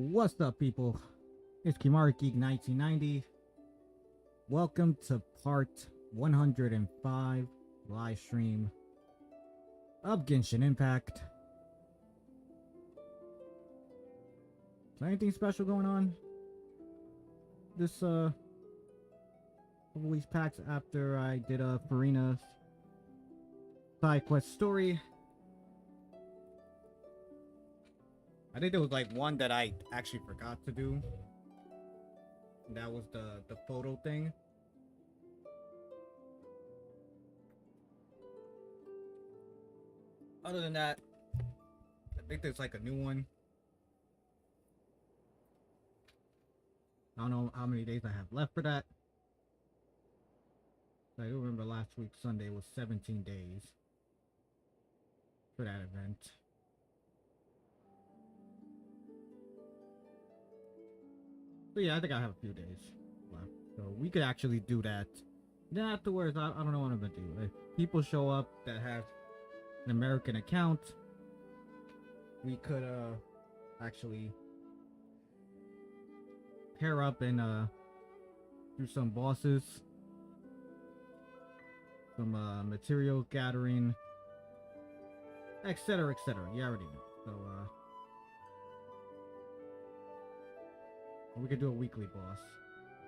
What's up, people? It's Kimari Geek 1990. Welcome to part 105 live stream of Genshin Impact. Is there anything special going on this couple weeks packs after I did a Farina's side quest story? I think there was like one that I actually forgot to do. That was the photo thing. Other than that, I think there's like a new one. I don't know how many days I have left for that. I do remember last week Sunday was 17 days for that event. So yeah, I think I have a few days left. So we could actually do that. Then afterwards, I don't know what I'm gonna do. If people show up that have an American account, we could actually pair up and do some bosses, some material gathering, etc, etc. You already know. So we could do a weekly boss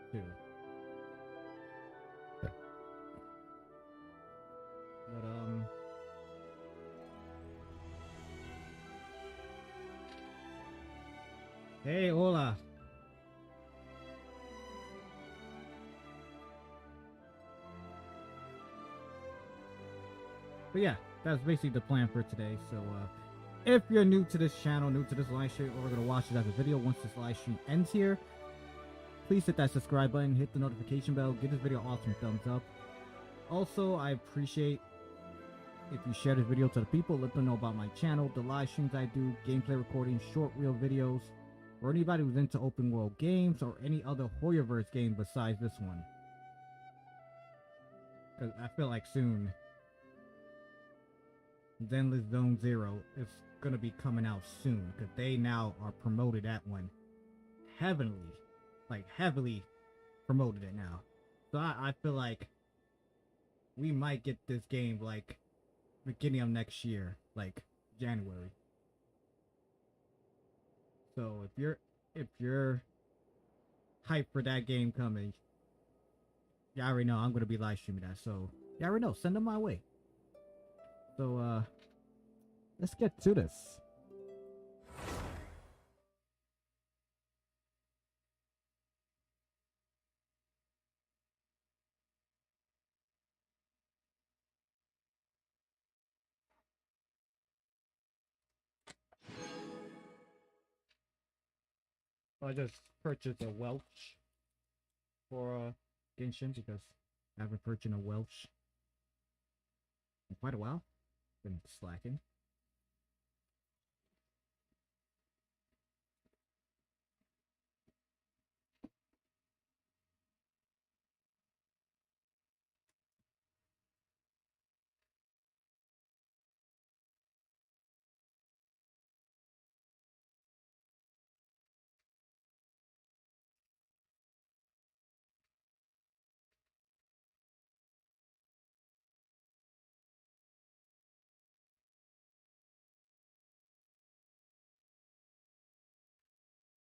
too. But hey, hola. But yeah, that's basically the plan for today. So if you're new to this channel, new to this live stream, or we're gonna watch this as a video once this live stream ends here, please hit that subscribe button, hit the notification bell, give this video an awesome thumbs up. Also, I appreciate if you share this video to the people, let them know about my channel, the live streams I do, gameplay recordings, short reel videos, or anybody who's into open world games or any other Hoyoverse game besides this one. Because I feel like soon Zenless Zone Zero is gonna be coming out soon, because they now are promoted that one heavily, like heavily promoted it now. So I feel like we might get this game like beginning of next year, like January. So if you're hyped for that game coming, you already know I'm gonna be live streaming that. So you already know, send them my way. So let's get to this. I just purchased a Welch for Genshin because I haven't purchased a Welch in quite a while. Been slacking.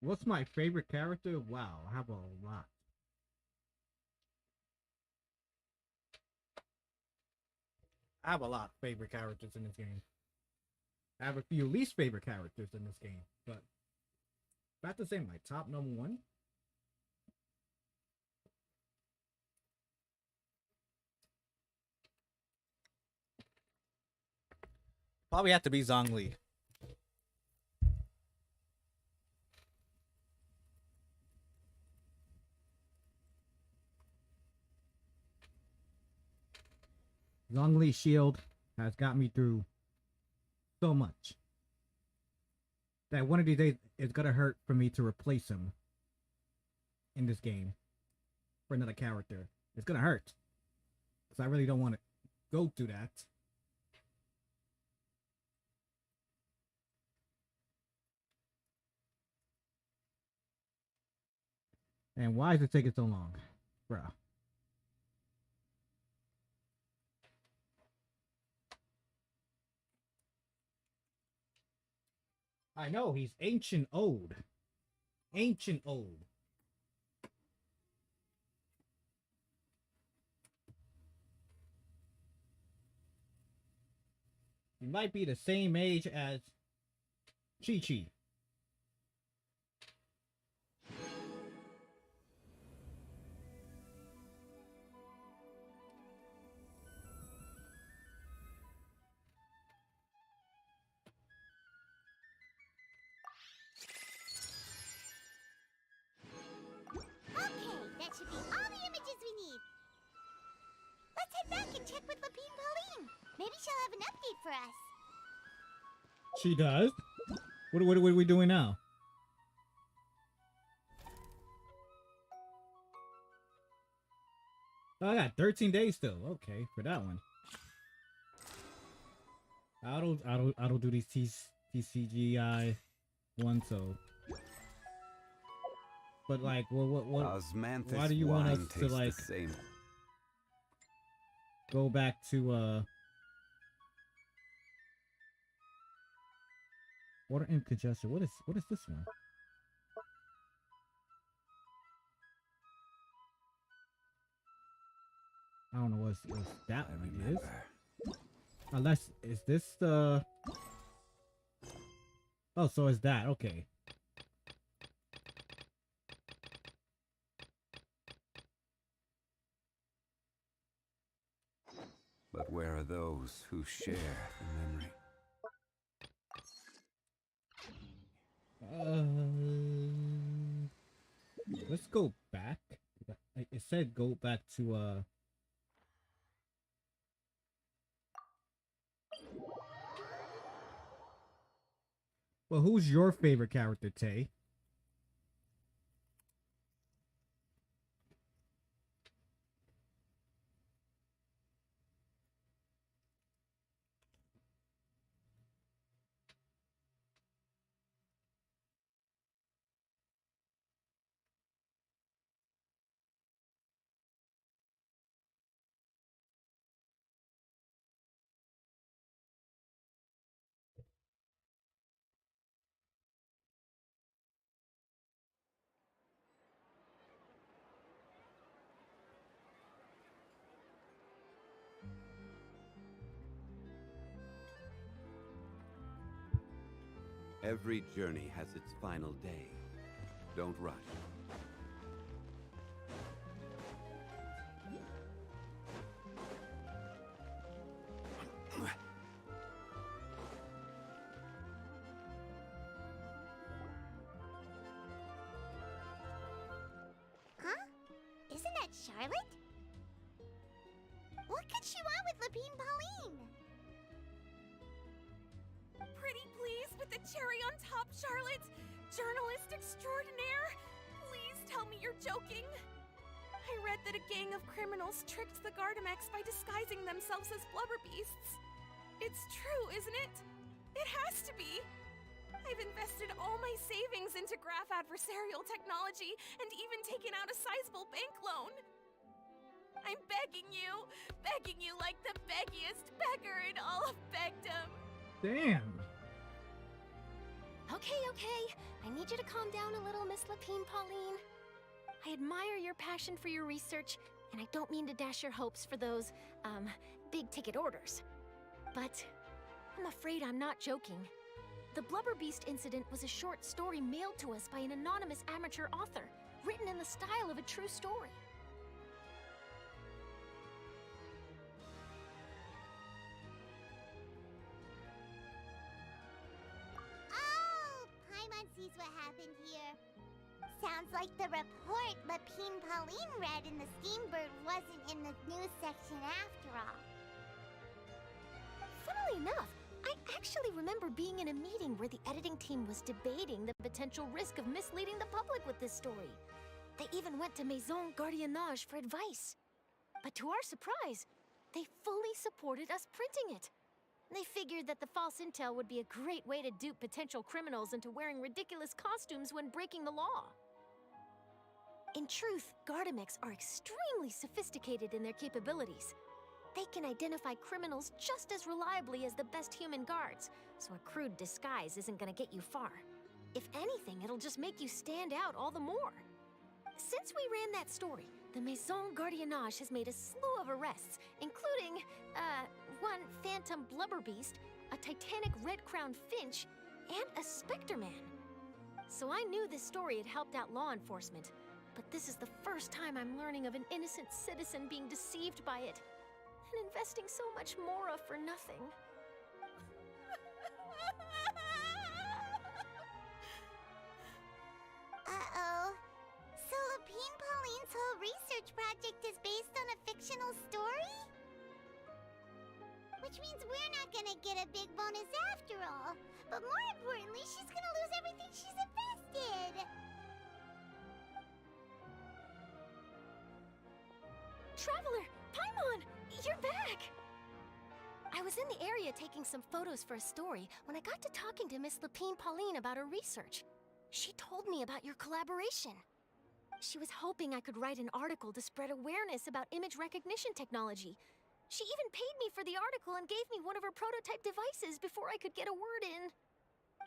What's my favorite character? Wow, I have a lot. I have a lot of favorite characters in this game. I have a few least favorite characters in this game, but if I have to say my top number one, probably have to be Zhongli. Zhongli's shield has got me through so much that one of these days it's gonna hurt for me to replace him in this game for another character. It's gonna hurt because I really don't want to go through that. And why is it taking so long? Bruh. I know, he's ancient old. Ancient old. He might be the same age as Chi-Chi. Okay, that should be all the images we need. Let's head back and check with Lapine Pauline. Maybe she'll have an update for us. She does? What are we doing now? Oh, I got 13 days still. Okay, for that one. I don't do these TCGI ones, so. But like, what? Why do you want us to like go back to water incongestion? What is this one? I don't know what that one is. Unless is this the? Oh, so is that okay? But where are those who share the memory? Let's go back. It said go back to Well, who's your favorite character, Tay? Every journey has its final day. Don't rush. Huh? Isn't that Charlotte? What could she want with Lapine Pauline? Pretty please with the cherry on top, Charlotte. Journalist extraordinaire. Please tell me you're joking. I read that a gang of criminals tricked the Gardamex by disguising themselves as blubber beasts. It's true, isn't it? It has to be. I've invested all my savings into graph adversarial technology and even taken out a sizable bank loan. I'm begging you like the beggiest beggar in all of begdom. Damn. Okay. I need you to calm down a little, Miss Lapine Pauline. I admire your passion for your research, and I don't mean to dash your hopes for those, big-ticket orders. But I'm afraid I'm not joking. The Blubber Beast incident was a short story mailed to us by an anonymous amateur author, written in the style of a true story. Oh, Paimon sees what happened here. Sounds like the report Lapine Pauline read in the Steambird wasn't in the news section after all. Funnily enough, I actually remember being in a meeting where the editing team was debating the potential risk of misleading the public with this story. They even went to Maison Gardiennage for advice. But to our surprise, they fully supported us printing it. They figured that the false intel would be a great way to dupe potential criminals into wearing ridiculous costumes when breaking the law. In truth, Gardamex are extremely sophisticated in their capabilities. They can identify criminals just as reliably as the best human guards, so a crude disguise isn't gonna get you far. If anything, it'll just make you stand out all the more. Since we ran that story, the Maison Gardiennage has made a slew of arrests, including, one phantom blubberbeast, a titanic red-crowned finch, and a Spectre Man. So I knew this story had helped out law enforcement, but this is the first time I'm learning of an innocent citizen being deceived by it, and investing so much Mora for nothing. Uh-oh. So Lapine Pauline's whole research project is based on a fictional story? Which means we're not gonna get a big bonus after all. But more importantly, she's gonna lose everything she's invested. Traveler! Paimon! You're back! I was in the area taking some photos for a story when I got to talking to Miss Lapine Pauline about her research. She told me about your collaboration. She was hoping I could write an article to spread awareness about image recognition technology. She even paid me for the article and gave me one of her prototype devices before I could get a word in.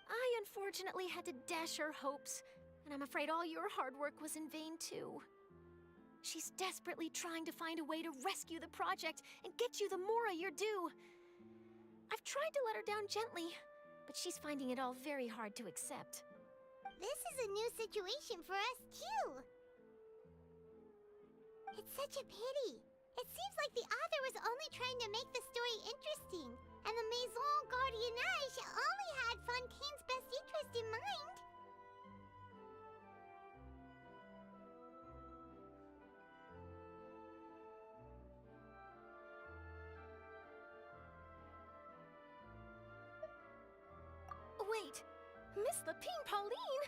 I unfortunately had to dash her hopes, and I'm afraid all your hard work was in vain too. She's desperately trying to find a way to rescue the project and get you the Mora you're due. I've tried to let her down gently, but she's finding it all very hard to accept. This is a new situation for us, too. It's such a pity. It seems like the author was only trying to make the story interesting, and the Maison Gardiennage only had Fontaine's best interest in mind. Wait, Miss Lapine Pauline,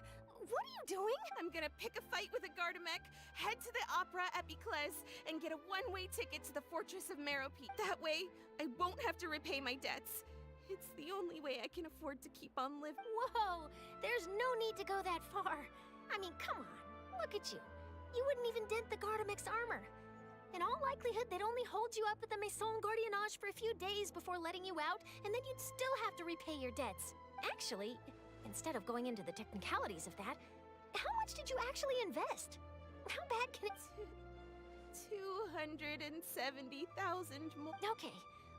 what are you doing? I'm gonna pick a fight with a Gardamek, head to the Opera at Biclez, and get a one-way ticket to the Fortress of Meropete. That way, I won't have to repay my debts. It's the only way I can afford to keep on living. Whoa, there's no need to go that far. I mean, come on, look at you. You wouldn't even dent the Gardamek's armor. In all likelihood, they'd only hold you up at the Maison Gardiennage for a few days before letting you out, and then you'd still have to repay your debts. Actually, instead of going into the technicalities of that, how much did you actually invest? How bad can it... 270,000 more. Okay,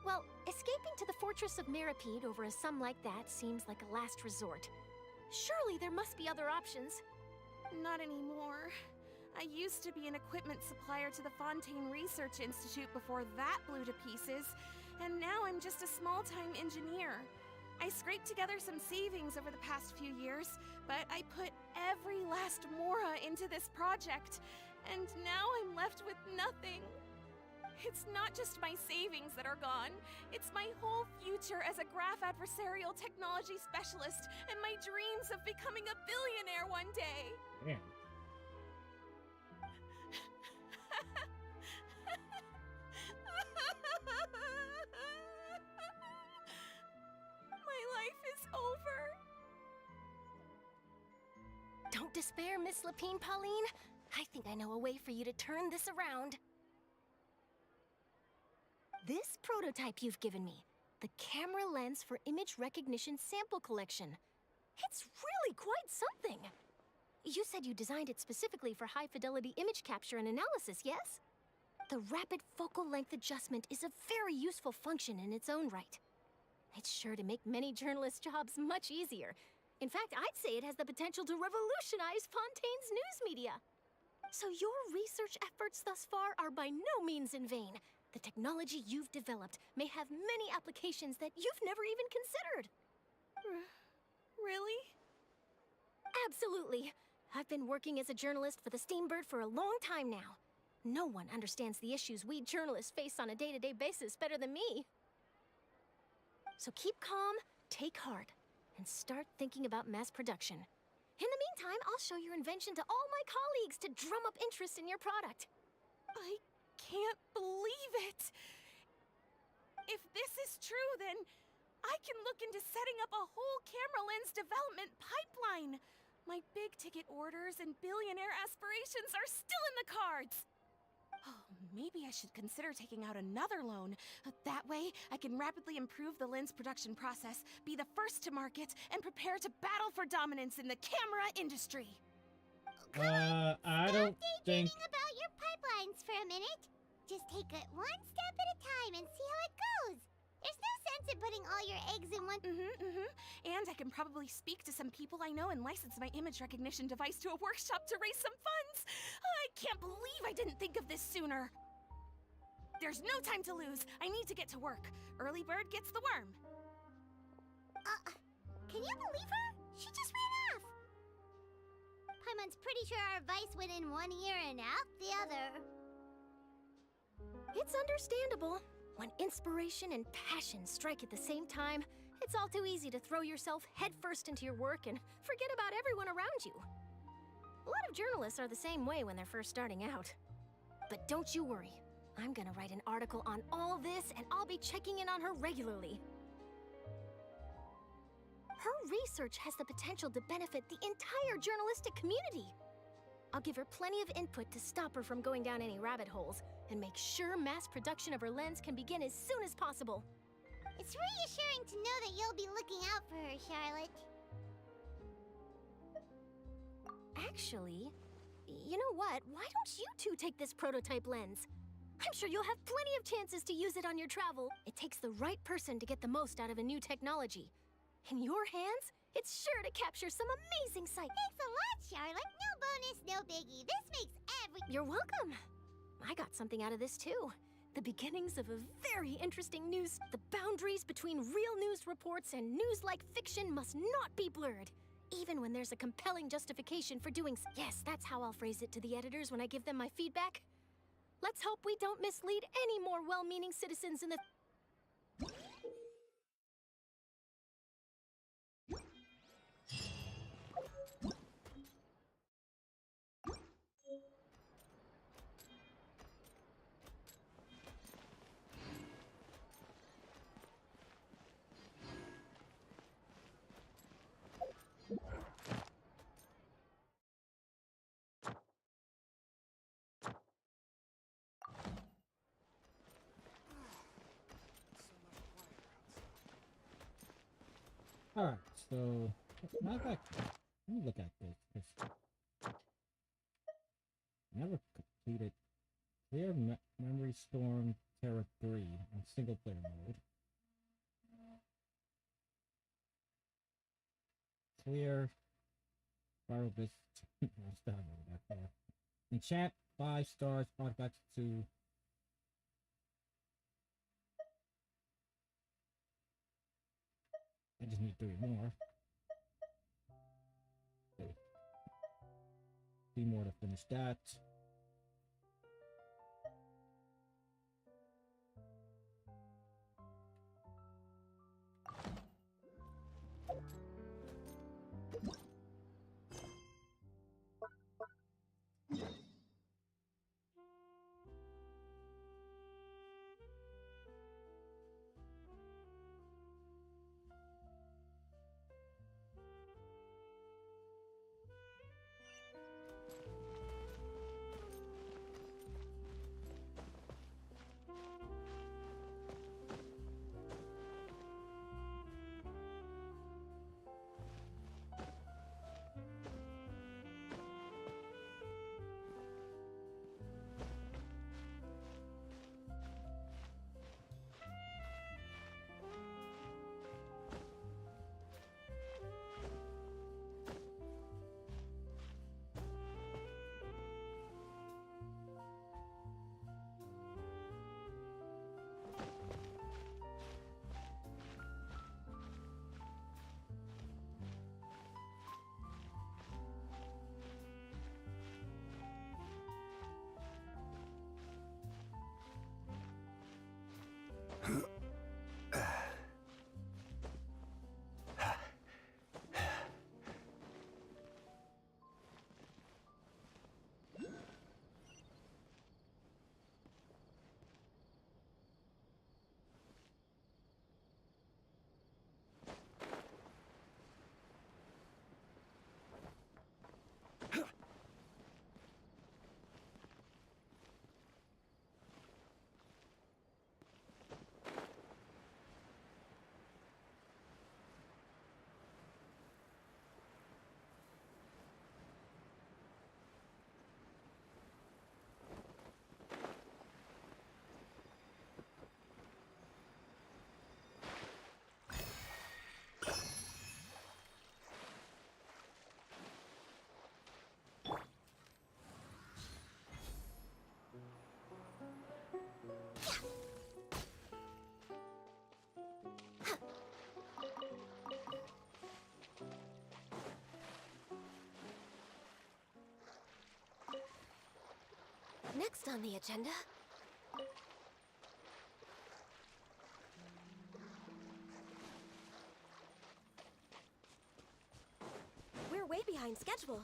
well, escaping to the Fortress of Meropete over a sum like that seems like a last resort. Surely there must be other options. Not anymore. I used to be an equipment supplier to the Fontaine Research Institute before that blew to pieces, and now I'm just a small-time engineer. I scraped together some savings over the past few years, but I put every last Mora into this project, and now I'm left with nothing. It's not just my savings that are gone, it's my whole future as a graph adversarial technology specialist and my dreams of becoming a billionaire one day. Damn. My life is over. Don't despair, Miss Lapine Pauline. I think I know a way for you to turn this around. This prototype you've given me, the camera lens for image recognition sample collection. It's really quite something. You said you designed it specifically for high-fidelity image capture and analysis, yes? The rapid focal length adjustment is a very useful function in its own right. It's sure to make many journalists' jobs much easier. In fact, I'd say it has the potential to revolutionize Fontaine's news media. So your research efforts thus far are by no means in vain. The technology you've developed may have many applications that you've never even considered. Really? Absolutely. I've been working as a journalist for the Steambird for a long time now. No one understands the issues we journalists face on a day-to-day basis better than me. So keep calm, take heart, and start thinking about mass production. In the meantime, I'll show your invention to all my colleagues to drum up interest in your product. I can't believe it! If this is true, then I can look into setting up a whole camera lens development pipeline. My big-ticket orders and billionaire aspirations are still in the cards! Oh, maybe I should consider taking out another loan. That way, I can rapidly improve the lens production process, be the first to market, and prepare to battle for dominance in the camera industry. I don't think... Daydreaming about your pipelines for a minute. Just take it one step at a time and see how it goes. There's no sense in putting all your eggs in one... And I can probably speak to some people I know and license my image recognition device to a workshop to raise some funds. I can't believe I didn't think of this sooner. There's no time to lose. I need to get to work. Early bird gets the worm. Can you believe her? She just ran off. Paimon's pretty sure our advice went in one ear and out the other. It's understandable. When inspiration and passion strike at the same time, it's all too easy to throw yourself headfirst into your work and forget about everyone around you. A lot of journalists are the same way when they're first starting out. But don't you worry. I'm gonna write an article on all this, and I'll be checking in on her regularly. Her research has the potential to benefit the entire journalistic community. I'll give her plenty of input to stop her from going down any rabbit holes, and make sure mass production of her lens can begin as soon as possible. It's reassuring to know that you'll be looking out for her, Charlotte. Actually, you know what? Why don't you two take this prototype lens? I'm sure you'll have plenty of chances to use it on your travel. It takes the right person to get the most out of a new technology. In your hands, it's sure to capture some amazing sights. Thanks a lot, Charlotte. No bonus, no biggie. This makes You're welcome. I got something out of this too. The beginnings of a very interesting news. The boundaries between real news reports and news-like fiction must not be blurred, even when there's a compelling justification for doing so. Yes, that's how I'll phrase it to the editors when I give them my feedback. Let's hope we don't mislead any more well-meaning citizens in the... Alright, so... matter of fact, let me look at this. Never completed Clear Memory Storm Terra 3 on single player mode. Clear Viral Bits. I still haven't that far. Enchant 5 stars, artifacts 2. I just need 3 more. 3 more to finish that. Next on the agenda... We're way behind schedule.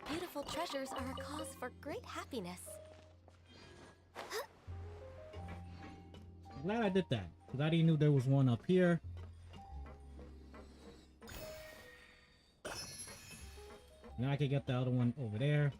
Beautiful treasures are a cause for great happiness. I'm glad I did that, because I didn't know there was one up here. Now I can get the other one over there.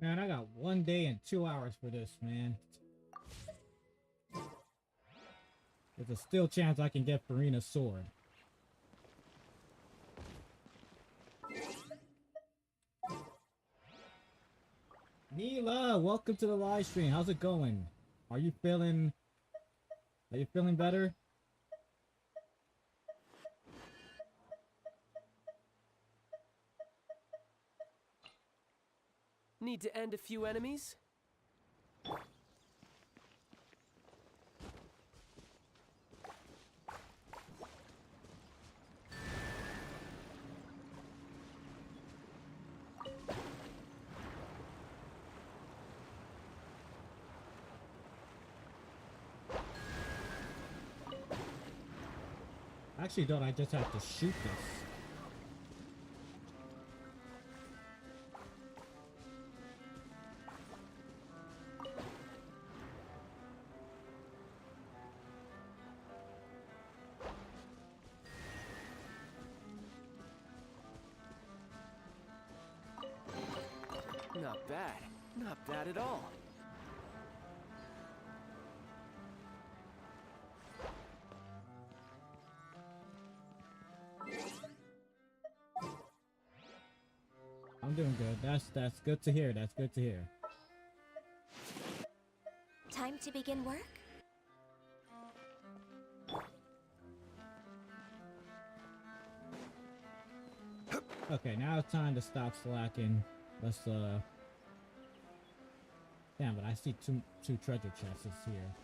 Man, I got 1 day and 2 hours for this, man. There's a still chance I can get Farina's sword. Neela, welcome to the live stream. How's it going? Are you feeling better? Need to end a few enemies? Actually, don't I just have to shoot this? Not bad. Not bad at all. I'm doing good. That's good to hear. That's good to hear. Time to begin work? Okay, now it's time to stop slacking. Let's damn, but I see two treasure chests here.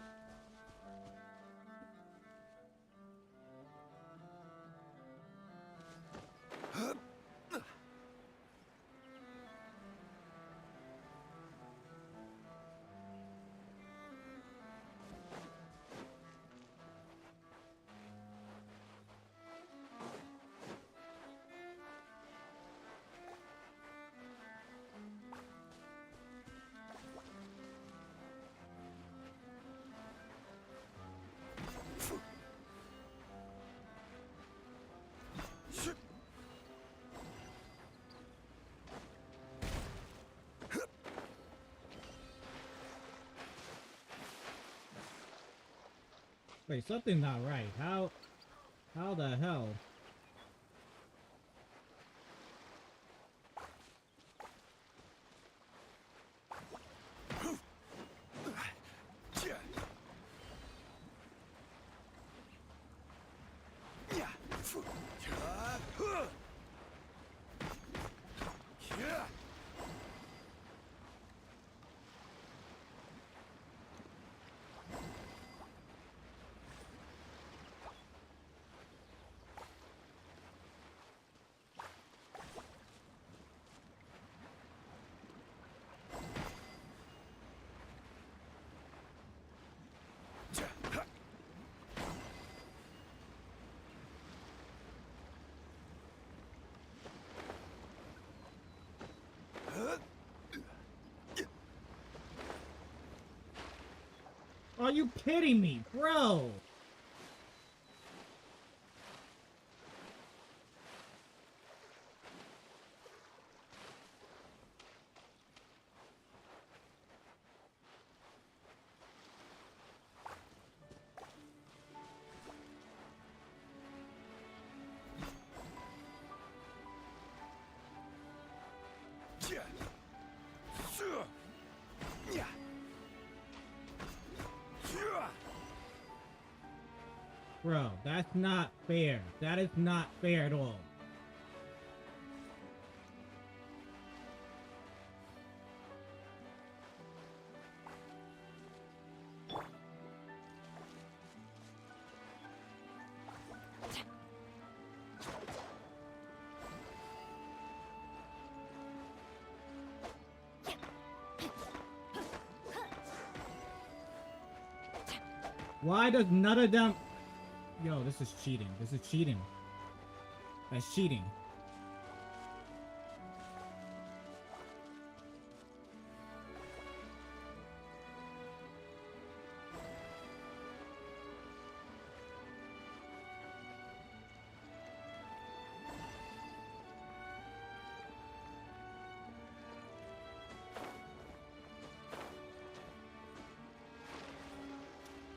Wait, something's not right. How the hell? Are you kidding me, bro? Bro, that's not fair. That is not fair at all. Why does none of them... Yo, this is cheating. This is cheating. That's cheating.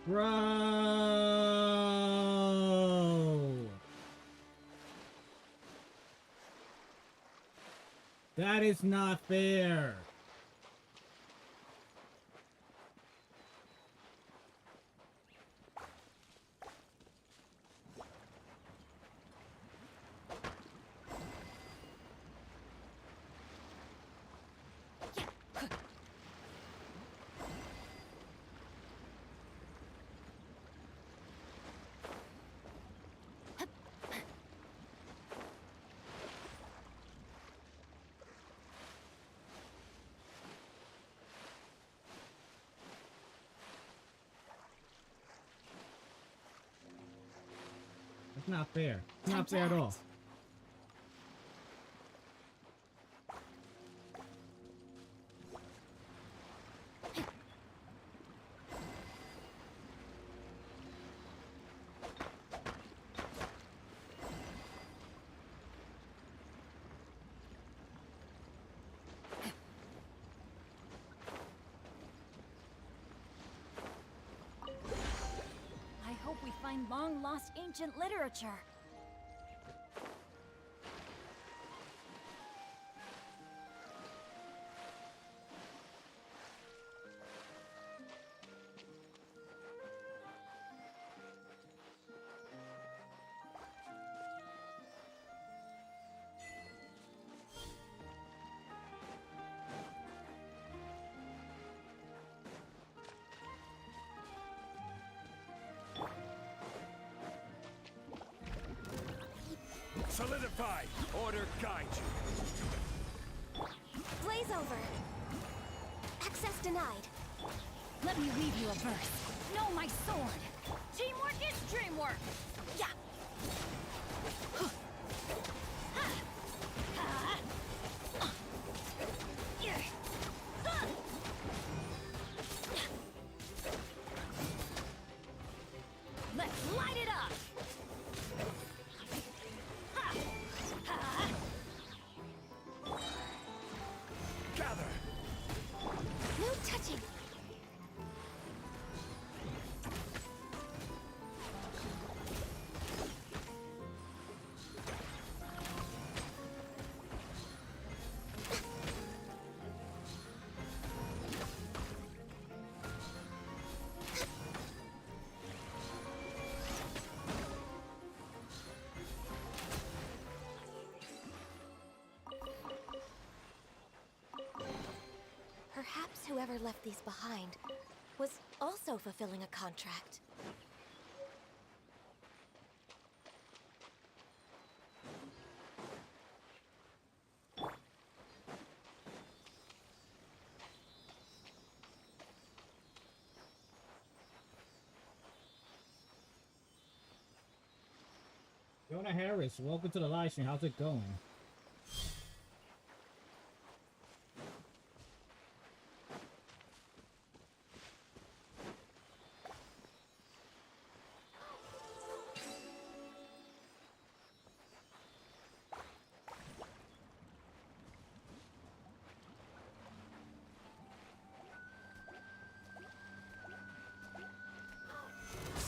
Bro! That is not fair. not fair. It's Time not to fair at all. act. I hope we find long-lost ancient literature. Solidify! Order guide you! Blaze over. Access denied. Let me weave you a verse. Know my sword. Teamwork is dreamwork. Yeah. Let's light it up. Gather! No touching. Perhaps whoever left these behind was also fulfilling a contract. Jonah Harris, welcome to the live stream. How's it going?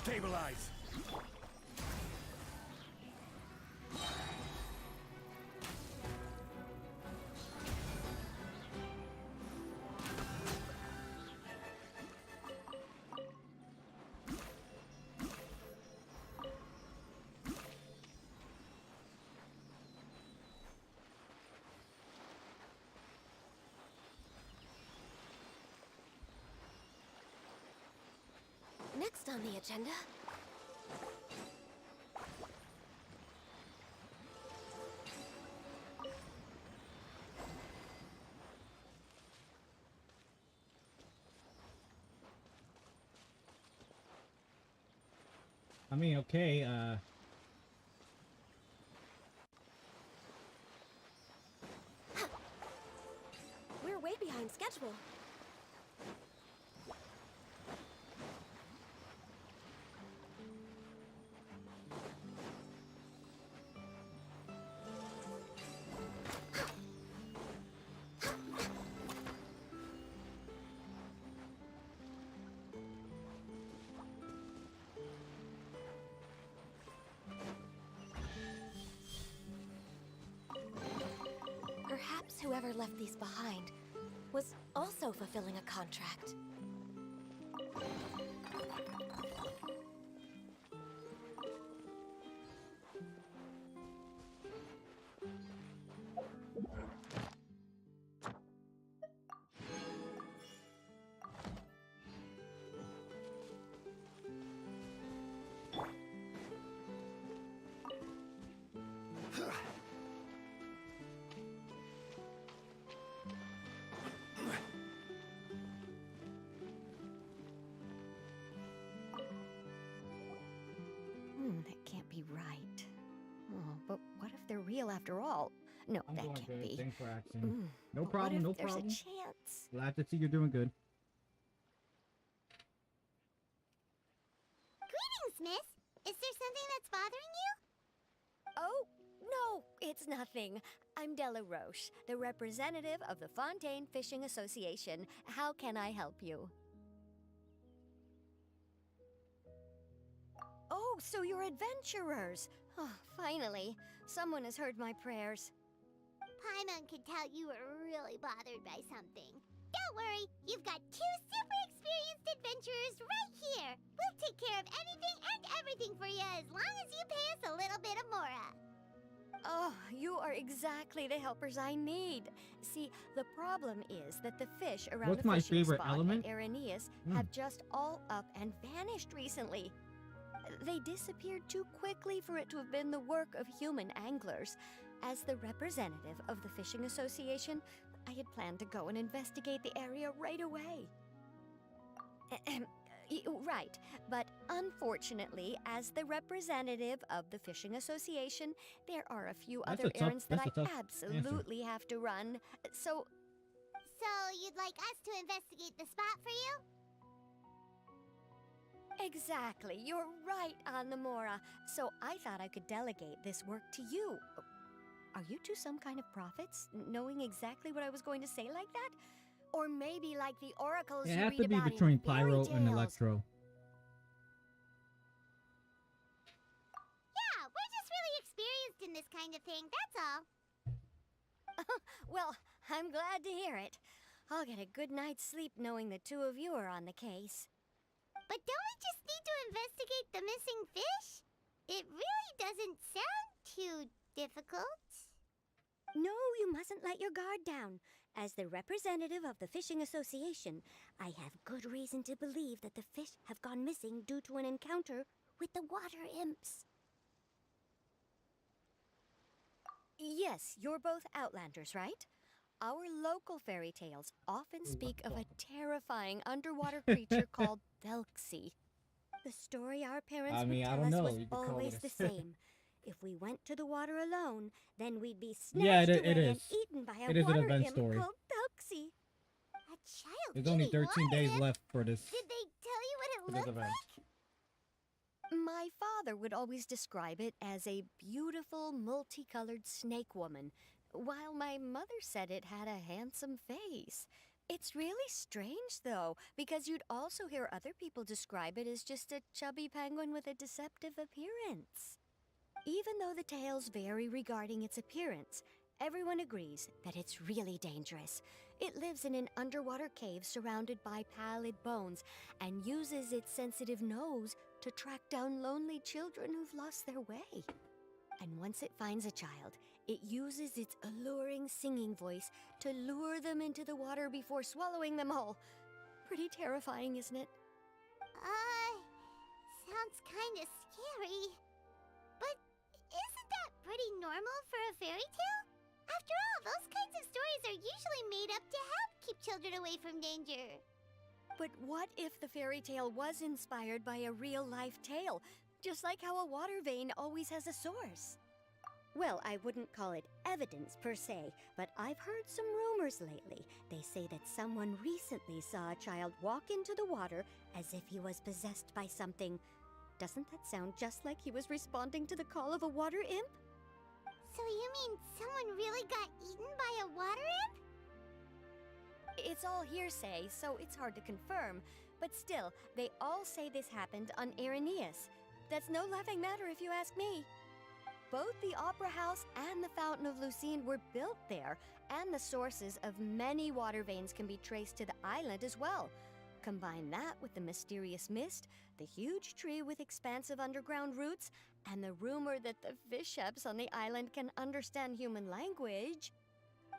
Stabilize! Next on the agenda. I mean, okay, We're way behind schedule. Perhaps whoever left these behind was also fulfilling a contract. That can't be right. real after all. No, I'm that doing can't good. be. Thanks for asking. Mm, No but problem, no what if problem. there's a chance? Glad to see you're doing good. Greetings, miss. Is there something that's bothering you? Oh, no, it's nothing. I'm Della Roche, the representative of the Fontaine Fishing Association. How can I help you? Oh, so you're adventurers. Oh, finally, someone has heard my prayers. Paimon could tell you were really bothered by something. Don't worry, you've got 2 super experienced adventurers right here. We'll take care of anything and everything for you as long as you pay us a little bit of mora. Oh, you are exactly the helpers I need. See, the problem is that the fish around What's the my fishing favorite spot element? at Areneus have just all up and vanished recently. They disappeared too quickly for it to have been the work of human anglers. As the representative of the Fishing Association, I had planned to go and investigate the area right away. Right, but unfortunately, as the representative of the Fishing Association, there are a few That's other a tough- errands that that's a I tough absolutely have to run. So, So, you'd like us to investigate the spot for you? exactly, you're right on the Mora. So I thought I could delegate this work to you. Are you two some kind of prophets, knowing exactly what I was going to say like that? Or maybe like the oracles It you has read to be about between in fairy Pyro and tales? Electro. Yeah, we're just really experienced in this kind of thing, that's all. Well, I'm glad to hear it. I'll get a good night's sleep knowing the two of you are on the case. But don't we just need to investigate the missing fish? It really doesn't sound too difficult. No, you mustn't let your guard down. As the representative of the Fishing Association, I have good reason to believe that the fish have gone missing due to an encounter with the water imps. Yes, you're both Outlanders, right? Our local fairy tales often speak of a terrifying underwater creature called Thelxie. The story our parents I mean, would I tell don't us know. was You could call always it the a- same. If we went to the water alone, then we'd be Yeah, snatched it away is. and eaten by a It is an water event imp story. called Thelxie. A child There's only eating 13 water days imp? left for this, Did they tell you what for it this looked event. like? My father would always describe it as a beautiful, multicolored snake woman, while my mother said it had a handsome face. It's really strange, though, because you'd also hear other people describe it as just a chubby penguin with a deceptive appearance. Even though the tales vary regarding its appearance, everyone agrees that it's really dangerous. It lives in an underwater cave surrounded by pallid bones and uses its sensitive nose to track down lonely children who've lost their way. And once it finds a child, it uses its alluring singing voice to lure them into the water before swallowing them all. Pretty terrifying, isn't it? Sounds kinda scary. But isn't that pretty normal for a fairy tale? After all, those kinds of stories are usually made up to help keep children away from danger. But what if the fairy tale was inspired by a real-life tale, just like how a water vein always has a source? Well, I wouldn't call it evidence per se, but I've heard some rumors lately. They say that someone recently saw a child walk into the water as if he was possessed by something. Doesn't that sound just like he was responding to the call of a water imp? So you mean someone really got eaten by a water imp? It's all hearsay, so it's hard to confirm. But still, they all say this happened on Areneus. That's no laughing matter if you ask me. Both the Opera House and the Fountain of Lucine were built there, and the sources of many water veins can be traced to the island as well. Combine that with the mysterious mist, the huge tree with expansive underground roots, and the rumor that the fish apes on the island can understand human language.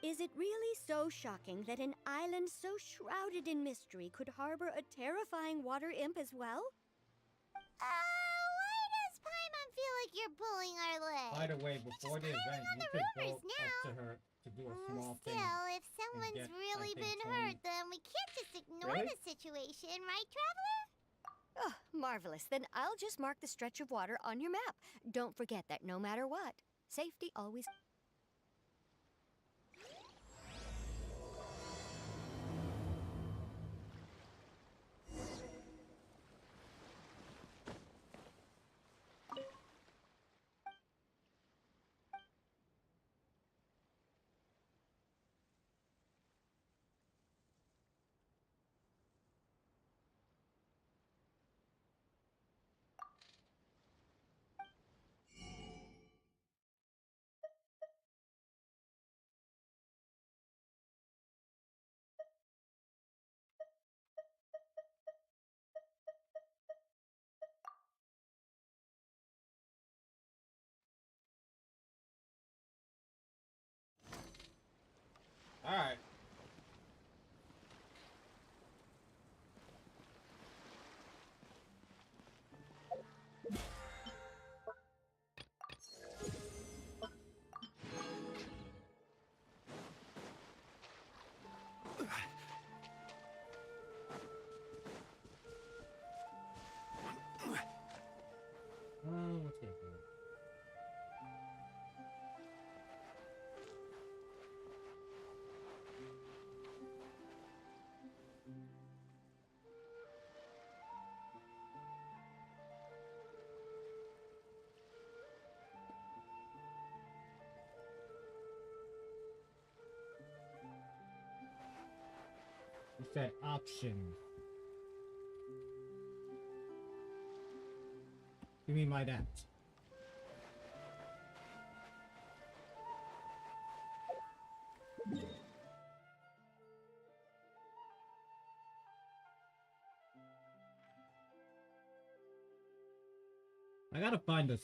Is it really so shocking that an island so shrouded in mystery could harbor a terrifying water imp as well? Why does Paimon feel like you're pulling our leg? By the way, We're before just the event, piling on you the could go rumors up now. to her to do a small thing. Still, if someone's get, really I think, been 20 hurt, then we can't just ignore Really? the situation, right, Traveler? Oh, marvelous. Then I'll just mark the stretch of water on your map. Don't forget that no matter what, safety always... Alright. What's here? You said options. What do you mean by that? I gotta find this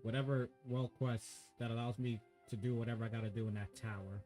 whatever world quest that allows me to do whatever I gotta do in that tower.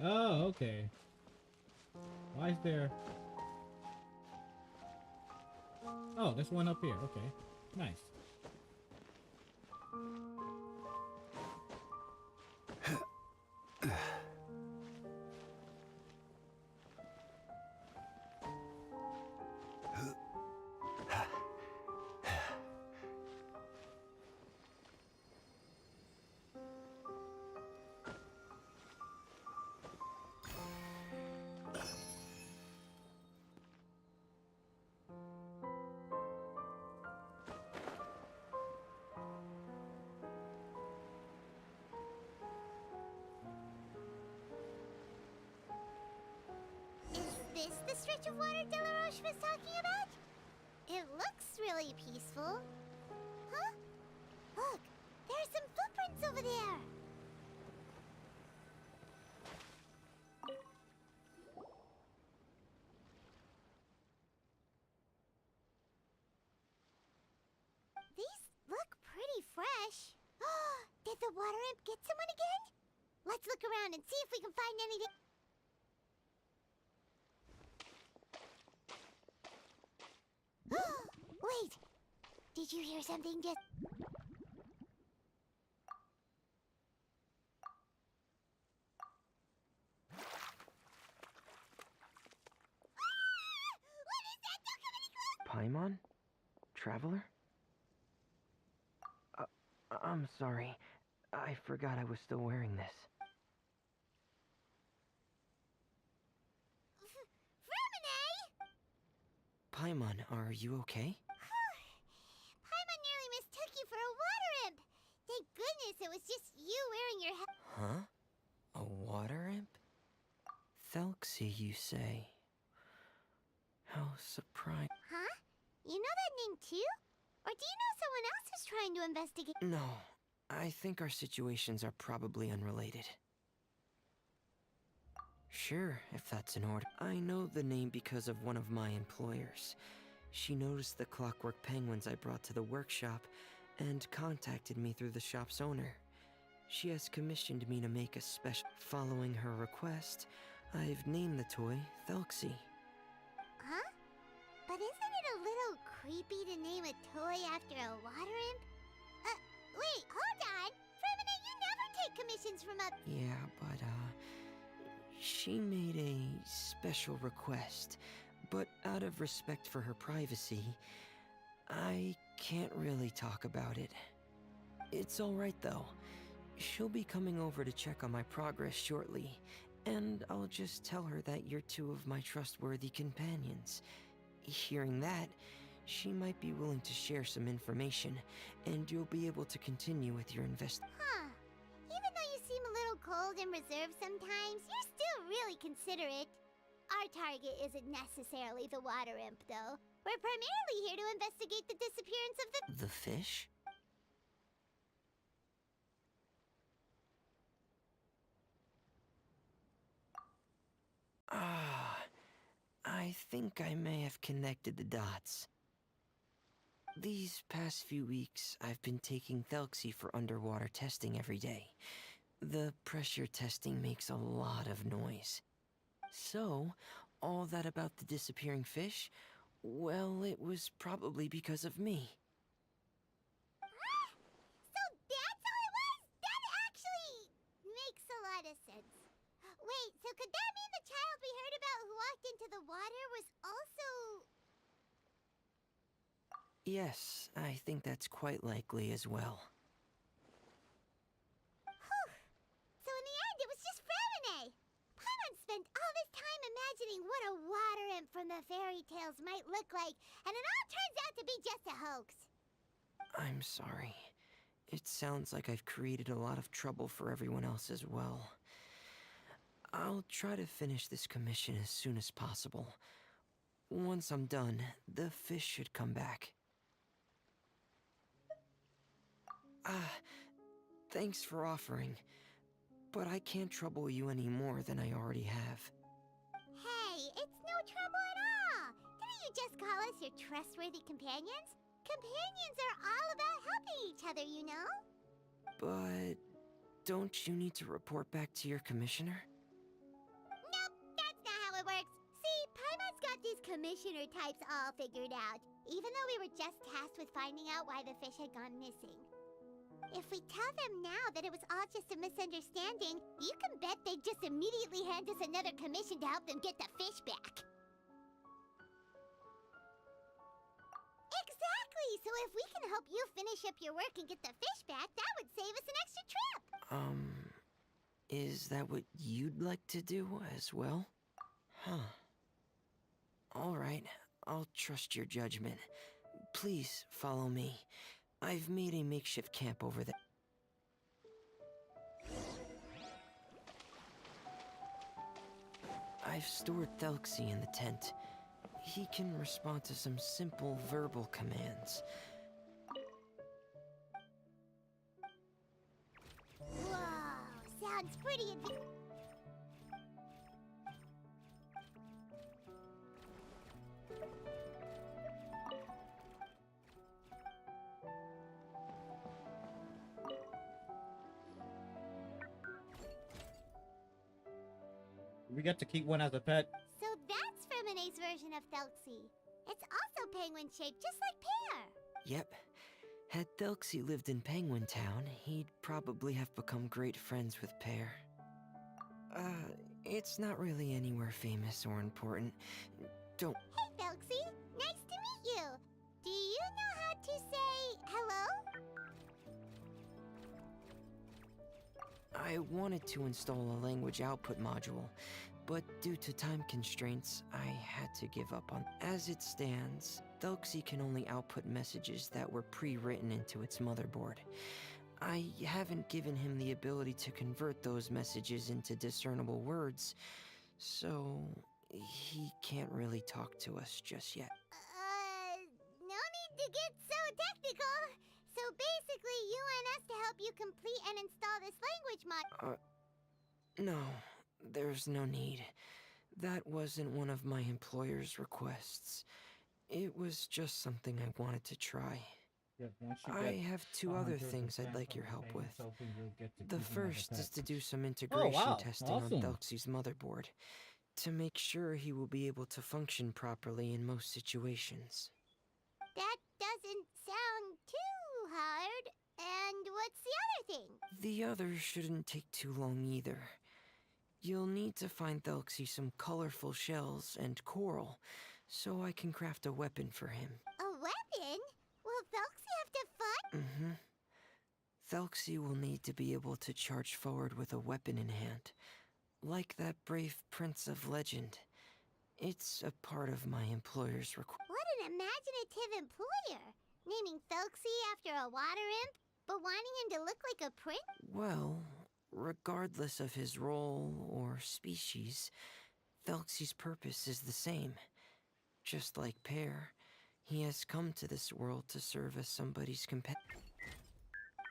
Oh, okay. Why is there... Oh, there's one up here. Okay. Nice. Is this the stretch of water Delaroche was talking about? It looks really peaceful. Huh? Look, there are some footprints over there. These look pretty fresh. Did the water imp get someone again? Let's look around and see if we can find anything. Wait! Did you hear something just... What is that? Don't come any closer! Paimon? Traveler? I'm sorry. I forgot I was still wearing this. Paimon, are you okay? Paimon nearly mistook you for a water imp! Thank goodness it was just you wearing your hat. Huh? A water imp? Thelxie, you say? How surprised. Huh? You know that name too? Or do you know someone else who's trying to investigate? No, I think our situations are probably unrelated. Sure, if that's in order. I know the name because of one of my employers. She noticed the clockwork penguins I brought to the workshop and contacted me through the shop's owner. She has commissioned me to make a special... Following her request, I've named the toy Thelxie. Huh? But isn't it a little creepy to name a toy after a water imp? Wait, hold on! Fremina, you never take commissions from a... Yeah, but, she made a special request, but out of respect for her privacy, I can't really talk about it. It's alright though. She'll be coming over to check on my progress shortly, and I'll just tell her that you're two of my trustworthy companions. Hearing that, She might be willing to share some information, and you'll be able to continue with your Huh. Even though you seem a little cold and reserved sometimes, you're still really considerate. Our target isn't necessarily the water imp, though. We're primarily here to investigate the disappearance of the... The fish? Ah, I think I may have connected the dots. These past few weeks, I've been taking Thelxie for underwater testing every day. The pressure testing makes a lot of noise. So, all that about the disappearing fish? Well, it was probably because of me. So that's how it was? That actually makes a lot of sense. Wait, so could that mean the child we heard about who walked into the water was also... Yes, I think that's quite likely as well. Whew. So in the end, it was just Fremine. Paimon spent all this time imagining what a water imp from the fairy tales might look like, and it all turns out to be just a hoax. I'm sorry. It sounds like I've created a lot of trouble for everyone else as well. I'll try to finish this commission as soon as possible. Once I'm done, the fish should come back. Thanks for offering, but I can't trouble you any more than I already have. Hey, it's no trouble at all. Didn't you just call us your trustworthy companions? Companions are all about helping each other, you know? But don't you need to report back to your commissioner? Nope, that's not how it works. See, Paimon's got these commissioner types all figured out, even though we were just tasked with finding out why the fish had gone missing. If we tell them now that it was all just a misunderstanding, you can bet they'd just immediately hand us another commission to help them get the fish back. Exactly! So if we can help you finish up your work and get the fish back, that would save us an extra trip! Is that what you'd like to do as well? Huh. Alright, I'll trust your judgment. Please follow me. I've made a makeshift camp over there. I've stored Thelxie in the tent. He can respond to some simple verbal commands. Whoa, sounds pretty We get to keep one as a pet. So that's Fremine's version of Thelxie. It's also penguin-shaped, just like Pear. Yep. Had Thelxie lived in Penguin Town, he'd probably have become great friends with Pear. It's not really anywhere famous or important. Don't... Hey, Thelxie! Nice to meet you! Do you know how to say hello? I wanted to install a language output module, but due to time constraints, I had to give up on. As it stands, Thelxie can only output messages that were pre-written into its motherboard. I haven't given him the ability to convert those messages into discernible words, so he can't really talk to us just yet. No need to get so technical. So basically, you want us to help you complete and install this language mod. No, there's no need. That wasn't one of my employer's requests. It was just something I wanted to try. Yeah, once you I get have two other 100% things I'd like your of help the with. payment token, you'll get to The keep one as a first pet. is to do some integration wow, testing awesome. on Thelxie's motherboard, to make sure he will be able to function properly in most situations. That doesn't sound too hard. And what's the other thing? The other shouldn't take too long either. You'll need to find Thelxie some colorful shells and coral, so I can craft a weapon for him. A weapon? Will Thelxie have to fight? Mm-hmm. Thelxie will need to be able to charge forward with a weapon in hand, like that brave prince of legend. It's a part of my employer's request. What an imaginative employer. Naming Felxie after a water imp, but wanting him to look like a prince? Well, regardless of his role or species, Felxie's purpose is the same. Just like Pear, he has come to this world to serve as somebody's companion.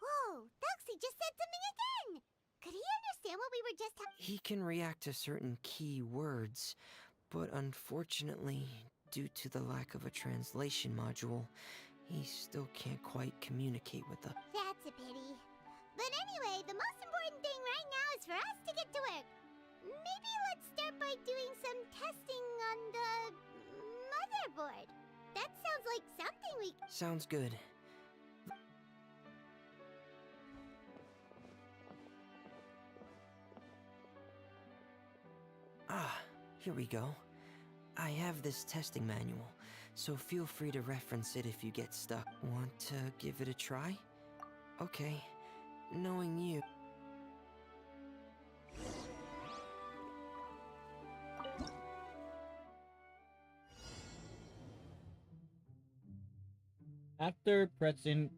Whoa, Felxie just said something again! Could he understand what we were just He can react to certain key words, but unfortunately, due to the lack of a translation module, he still can't quite communicate with us. That's a pity. But anyway, the most important thing right now is for us to get to work. Maybe let's start by doing some testing on the motherboard. That sounds like something we... Sounds good. Ah, here we go. I have this testing manual, so feel free to reference it if you get stuck. Want to give it a try? Okay, knowing you... After pressing,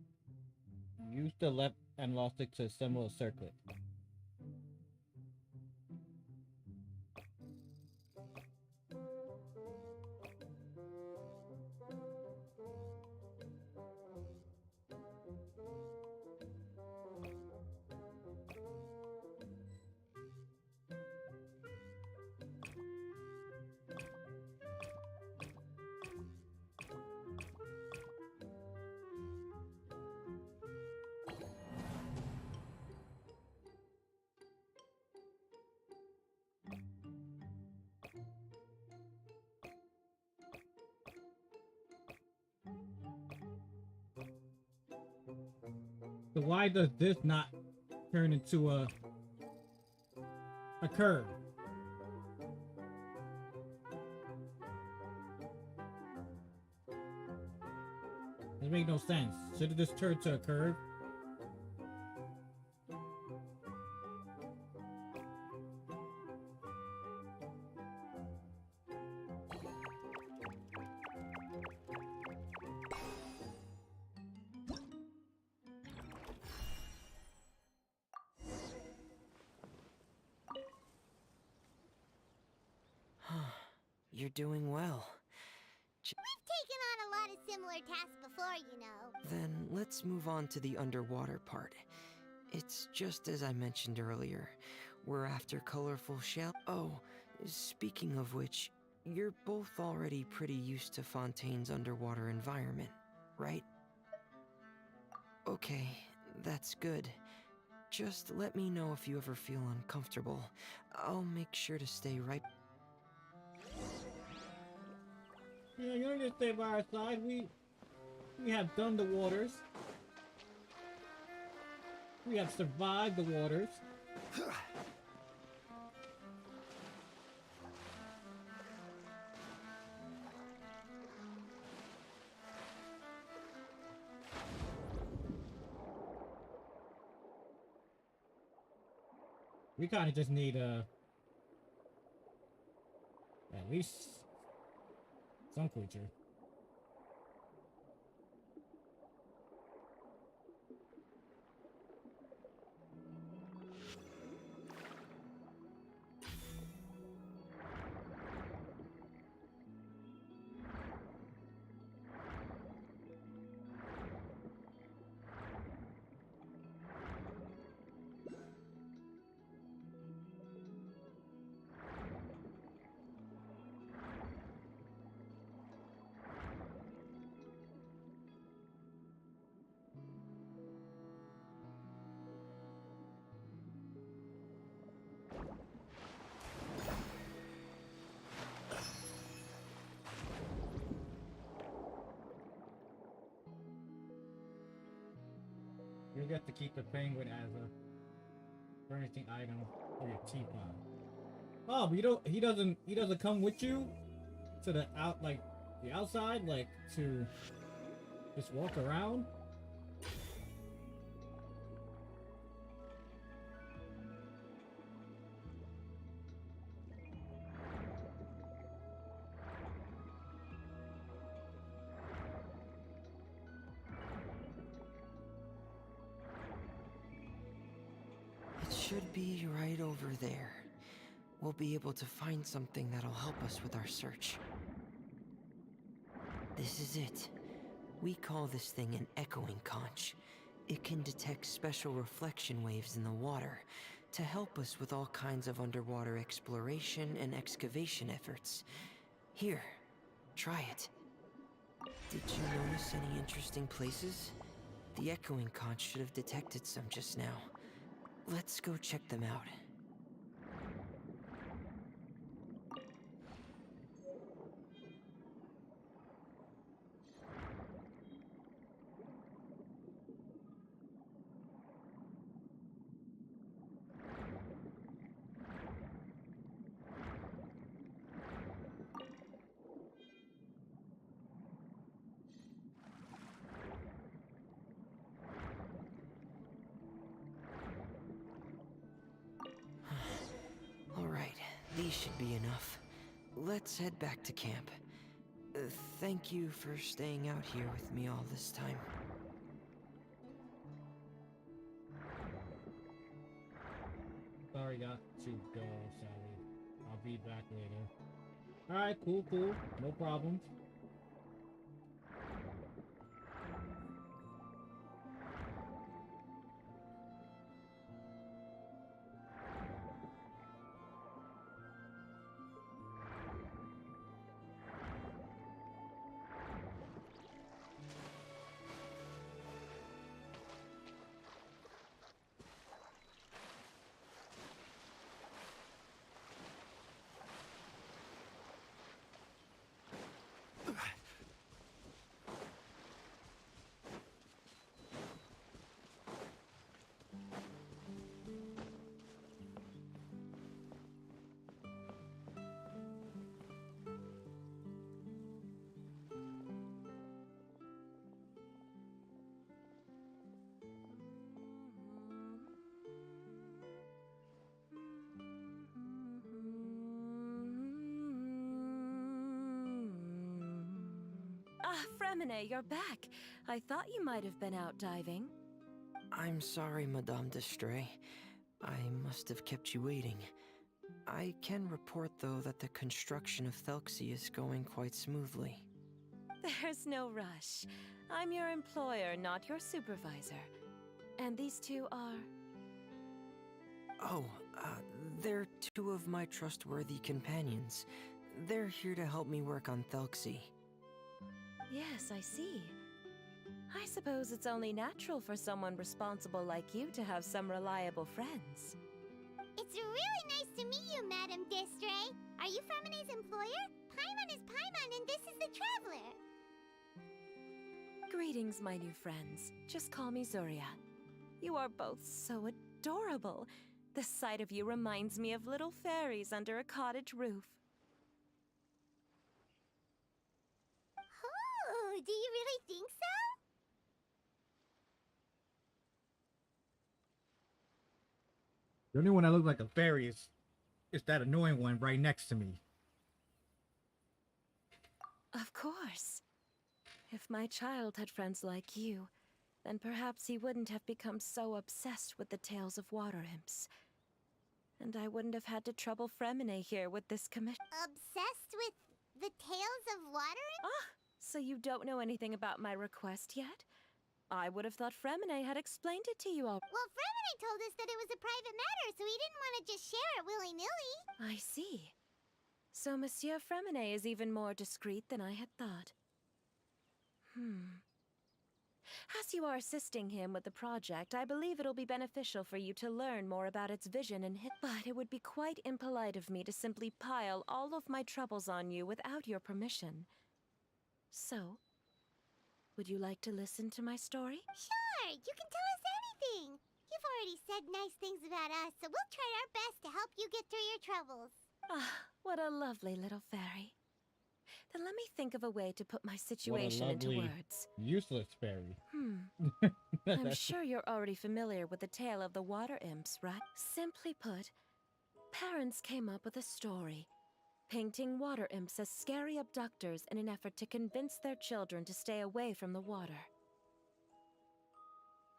use the left analog stick to assemble a circuit. So why does this not turn into a curve? It makes no sense. Should it just turn to a curve? You're doing well. We've taken on a lot of similar tasks before, you know. Then let's move on to the underwater part. It's just as I mentioned earlier. We're after colorful shell. Oh, speaking of which, you're both already pretty used to Fontaine's underwater environment, right? Okay, that's good. Just let me know if you ever feel uncomfortable. I'll make sure to stay right... Yeah, you don't just stay by our side. We have done the waters. We have survived the waters. We kind of just need at least some creature. You get to keep the penguin as a furnishing item for your teapot. Oh, but he doesn't come with you to the outside, like to just walk around. should be right over there. We'll be able to find something that'll help us with our search. This is it. We call this thing an echoing conch. It can detect special reflection waves in the water to help us with all kinds of underwater exploration and excavation efforts. Here, try it. Did you notice any interesting places? The echoing conch should have detected some just now. Let's go check them out. Alright, these should be enough. Let's head back to camp. Thank you for staying out here with me all this time. Sorry, got to go, Sally. I'll be back later. Alright, cool. No problems. Ah, Fremine, you're back. I thought you might have been out diving. I'm sorry, Madame d'Estray. I must have kept you waiting. I can report, though, that the construction of Thelxie is going quite smoothly. There's no rush. I'm your employer, not your supervisor. And these two are... Oh, they're two of my trustworthy companions. They're here to help me work on Thelxie. Yes, I see. I suppose it's only natural for someone responsible like you to have some reliable friends. It's really nice to meet you, Madame d'Estray. Are you Fremine's employer? Paimon is Paimon, and this is the Traveler. Greetings, my new friends. Just call me Zuria. You are both so adorable. The sight of you reminds me of little fairies under a cottage roof. Oh, do you really think so? The only one that looks like a fairy is that annoying one right next to me. Of course. If my child had friends like you, then perhaps he wouldn't have become so obsessed with the tales of water imps. And I wouldn't have had to trouble Fremine here with this commission. Obsessed with the tales of water? Ah, so you don't know anything about my request yet? I would have thought Fremine had explained it to you all. Well, Fremine told us that it was a private matter, so he didn't want to just share it willy-nilly. I see. So Monsieur Fremine is even more discreet than I had thought. As you are assisting him with the project, I believe it'll be beneficial for you to learn more about its vision and but it would be quite impolite of me to simply pile all of my troubles on you without your permission. So, would you like to listen to my story? Sure, you can tell us anything. You've already said nice things about us, so we'll try our best to help you get through your troubles. Ah, what a lovely little fairy. Then let me think of a way to put my situation into words. Useless fairy. I'm sure you're already familiar with the tale of the water imps, right? Simply put, parents came up with a story, painting water imps as scary abductors in an effort to convince their children to stay away from the water.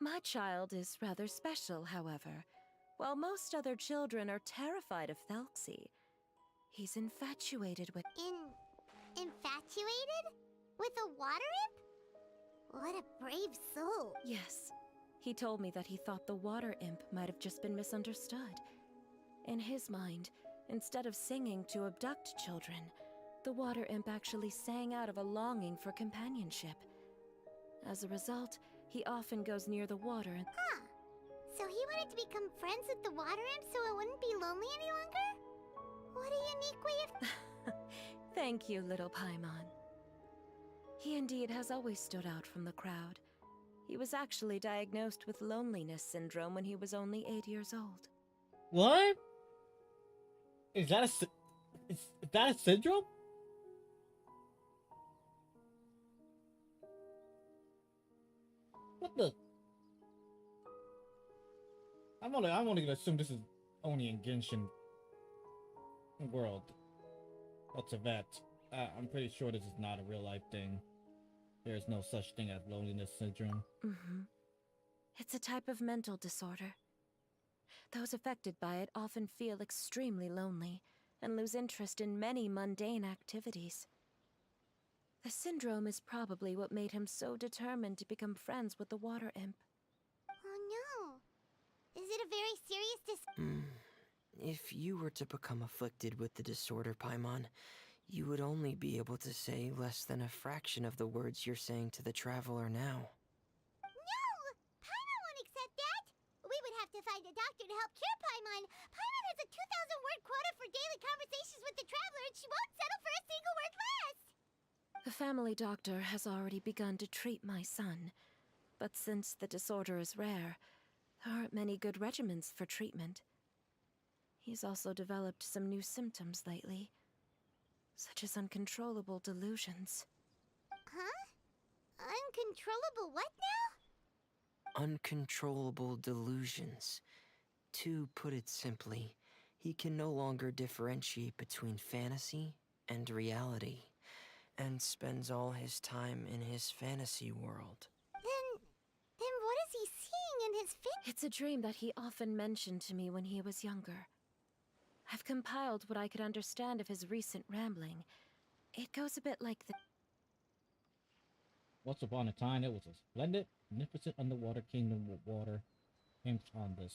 My child is rather special, however, While most other children are terrified of Thelxie, he's infatuated with. Infatuated? With a water imp? What a brave soul. Yes. He told me that he thought the water imp might have just been misunderstood. In his mind, instead of singing to abduct children, the water imp actually sang out of a longing for companionship. As a result, he often goes near the water and. Huh. So he wanted to become friends with the water imp so it wouldn't be lonely any longer? What a unique way of... Thank you, little Paimon. He indeed has always stood out from the crowd. He was actually diagnosed with loneliness syndrome when he was only 8 years old. What? Is that a syndrome? What the? I'm only gonna assume this is only in Genshin world. What's a vet? I'm pretty sure this is not a real life thing. There's no such thing as loneliness syndrome. Mm-hmm. It's a type of mental disorder. Those affected by it often feel extremely lonely and lose interest in many mundane activities. The syndrome is probably what made him so determined to become friends with the water imp. Oh no. Is it a very serious If you were to become afflicted with the disorder, Paimon, you would only be able to say less than a fraction of the words you're saying to the traveler now. No! Paimon won't accept that! We would have to find a doctor to help cure Paimon. Paimon has a 2,000-word quota for daily conversations with the traveler, and she won't settle for a single word less! The family doctor has already begun to treat my son, but since the disorder is rare, there aren't many good regimens for treatment. He's also developed some new symptoms lately, such as uncontrollable delusions. Huh? Uncontrollable what now? Uncontrollable delusions. To put it simply, he can no longer differentiate between fantasy and reality, and spends all his time in his fantasy world. Then what is he seeing in his It's a dream that he often mentioned to me when he was younger. I've compiled what I could understand of his recent rambling. It goes a bit like the... Once upon a time, it was a splendid, magnificent underwater kingdom with water imps on the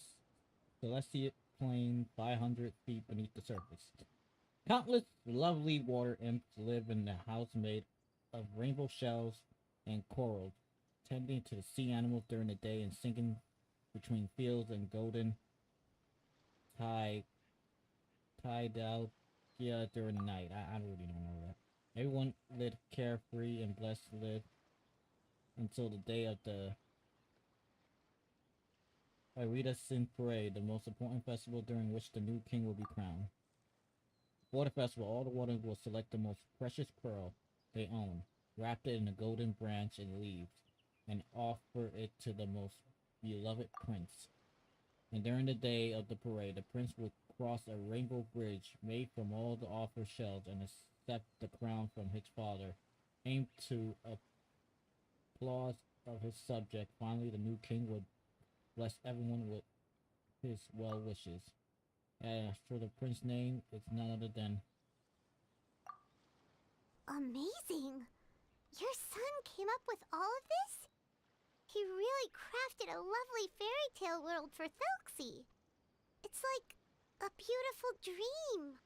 celestial plane 500 feet beneath the surface. Countless lovely water imps live in a house made of rainbow shells and coral, tending to the sea animals during the day and singing between fields and golden tidal during the night. I really don't know that. Everyone lived carefree and blessed lived until the day of the Irida Sin Parade, the most important festival during which the new king will be crowned. For the festival, all the waters will select the most precious pearl they own, wrap it in a golden branch and leaves, and offer it to the most beloved prince. And during the day of the parade, the prince will cross a rainbow bridge made from all the offered shells and accept the crown from his father, aimed to applause of his subject. Finally, the new king would bless everyone with his well wishes. As for the prince's name, it's none other than... Amazing! Your son came up with all of this? He really crafted a lovely fairy tale world for Thelxie. It's like a beautiful dream.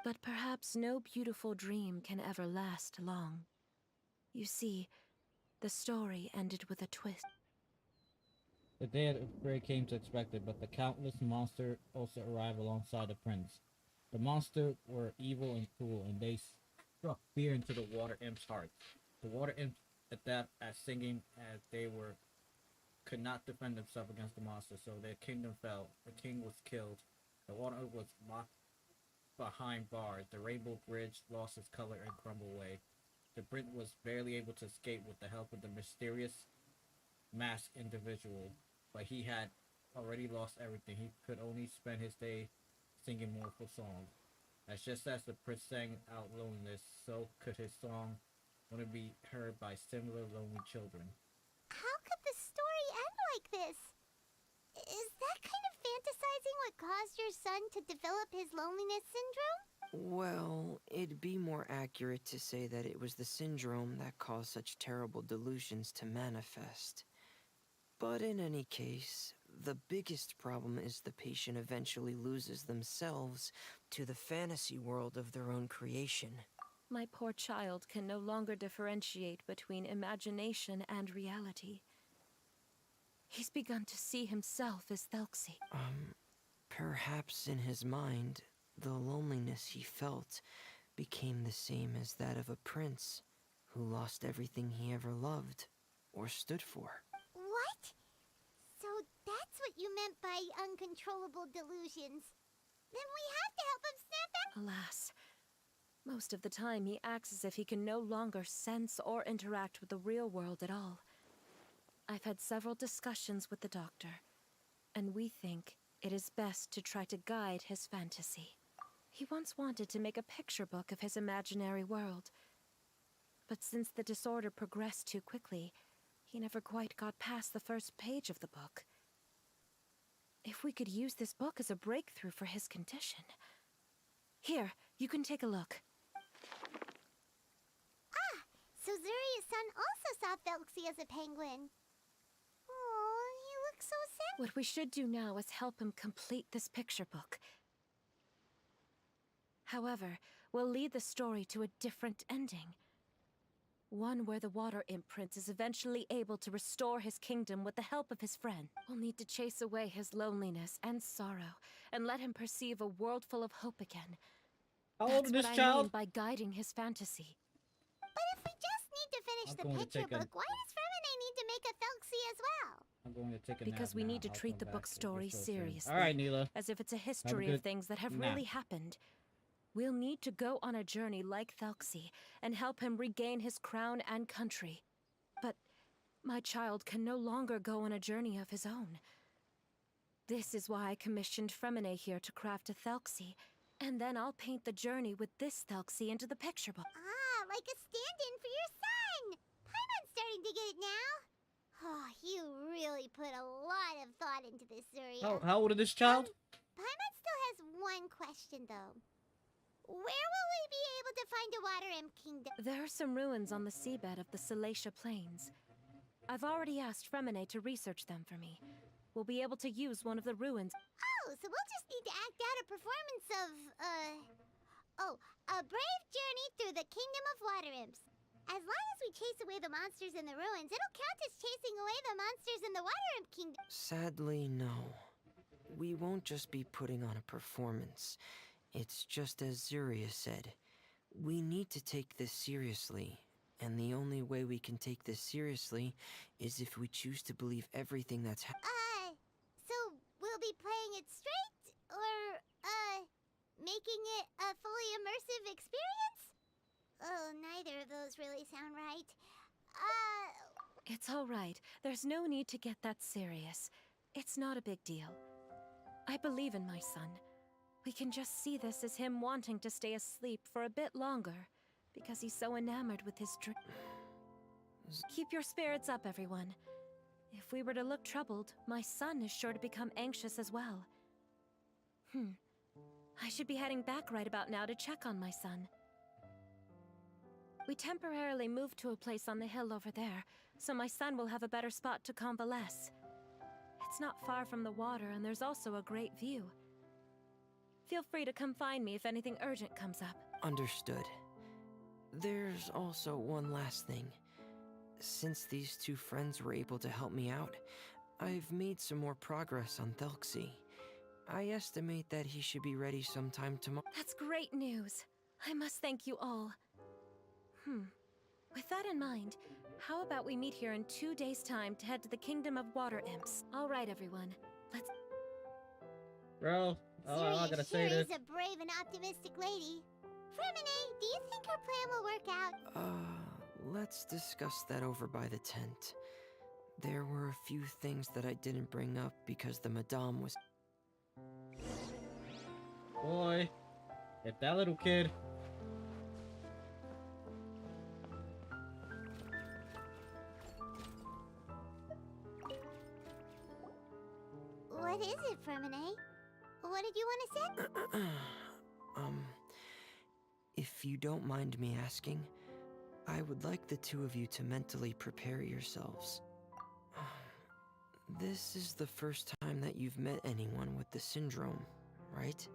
But perhaps no beautiful dream can ever last long. You see, the story ended with a twist. The day of the parade came to expected, but the countless monsters also arrived alongside the prince. The monsters were evil and cruel, and they struck fear into the water imp's heart. The water imps adept at singing as they could not defend themselves against the monster, so their kingdom fell. The king was killed. The water imp was locked behind bars. The rainbow bridge lost its color and crumbled away. The prince was barely able to escape with the help of the mysterious masked individual, but he had already lost everything. He could only spend his day singing mournful songs. Just as the prince sang out loneliness, so could his song only be heard by similar lonely children. How could the story end like this? Is that kind of fantasizing what caused your son to develop his loneliness syndrome? Well, it'd be more accurate to say that it was the syndrome that caused such terrible delusions to manifest. But in any case, the biggest problem is the patient eventually loses themselves to the fantasy world of their own creation. My poor child can no longer differentiate between imagination and reality. He's begun to see himself as Thelxie. Perhaps in his mind, the loneliness he felt became the same as that of a prince who lost everything he ever loved or stood for. What? So that's what you meant by uncontrollable delusions. Then we have to help him snap that. Alas, most of the time he acts as if he can no longer sense or interact with the real world at all. I've had several discussions with the doctor, and we think it is best to try to guide his fantasy. He once wanted to make a picture book of his imaginary world, but since the disorder progressed too quickly, he never quite got past the first page of the book. If we could use this book as a breakthrough for his condition... Here, you can take a look. Ah, so Zuri's son also saw Thelxie as a penguin. Oh, he looks so sad. What we should do now is help him complete this picture book. However, we'll lead the story to a different ending. One where the Water Imp Prince is eventually able to restore his kingdom with the help of his friend. We'll need to chase away his loneliness and sorrow, and let him perceive a world full of hope again. How old is this That's what I child? mean by guiding his fantasy. But if we just need to finish I'm the going to picture take a- book, why does Fremine need to make a Thelxie as well? I'm going to take a Because nap we now. need to I'll treat come the back book to this story real soon. seriously. All right, Neela. As if it's a history of good things that have nap. really happened. We'll need to go on a journey like Thelxie and help him regain his crown and country. But my child can no longer go on a journey of his own. This is why I commissioned Fremine here to craft a Thelxie, and then I'll paint the journey with this Thelxie into the picture book. Ah, like a stand-in for your son. Paimon's starting to get it now. Oh, you really put a lot of thought into this, Zuria. How old is this child? Paimon still has one question, though. Where will we be able to find a Water Imp Kingdom? There are some ruins on the seabed of the Salacia Plains. I've already asked Fremine to research them for me. We'll be able to use one of the ruins. Oh, so we'll just need to act out a performance of, a brave journey through the Kingdom of Water Imps. As long as we chase away the monsters in the ruins, it'll count as chasing away the monsters in the Water Imp Kingdom. Sadly, no. We won't just be putting on a performance. It's just as Zuria said. We need to take this seriously. And the only way we can take this seriously is if we choose to believe everything that's So we'll be playing it straight? Or, making it a fully immersive experience? Oh, neither of those really sound right. It's all right. There's no need to get that serious. It's not a big deal. I believe in my son. We can just see this as him wanting to stay asleep for a bit longer, because he's so enamored with his dream. Keep your spirits up, everyone. If we were to look troubled, my son is sure to become anxious as well. I should be heading back right about now to check on my son. We temporarily moved to a place on the hill over there, so my son will have a better spot to convalesce. It's not far from the water, and there's also a great view. Feel free to come find me if anything urgent comes up. Understood. There's also one last thing. Since these two friends were able to help me out, I've made some more progress on Thelxie. I estimate that he should be ready sometime tomorrow. That's great news. I must thank you all. With that in mind, how about we meet here in 2 days' time to head to the Kingdom of Water Imps? All right, everyone. Let's... Bro, I'm not gonna say this. Is a brave and optimistic lady. Fremine, do you think her plan will work out? Let's discuss that over by the tent. There were a few things that I didn't bring up because the Madame was... Boy, if that little kid. What is it, Fremine? What did you want to say? If you don't mind me asking, I would like the two of you to mentally prepare yourselves. This is the first time that you've met anyone with the syndrome, right?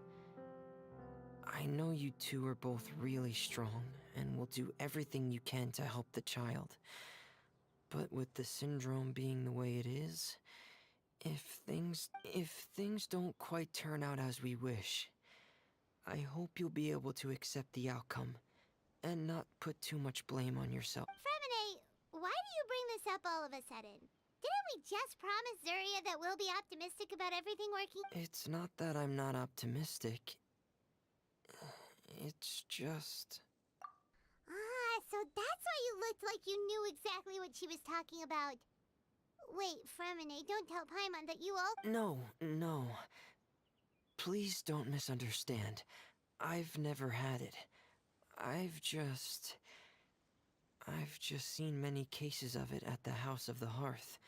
I know you two are both really strong and will do everything you can to help the child. But with the syndrome being the way it is, if things don't quite turn out as we wish, I hope you'll be able to accept the outcome and not put too much blame on yourself. Fremine, why do you bring this up all of a sudden? Didn't we just promise Zuria that we'll be optimistic about everything working? It's not that I'm not optimistic. It's just... Ah, so that's why you looked like you knew exactly what she was talking about. Wait, Fremine, don't tell Paimon that you all... No. Please don't misunderstand. I've never had it. I've just seen many cases of it at the House of the Hearth,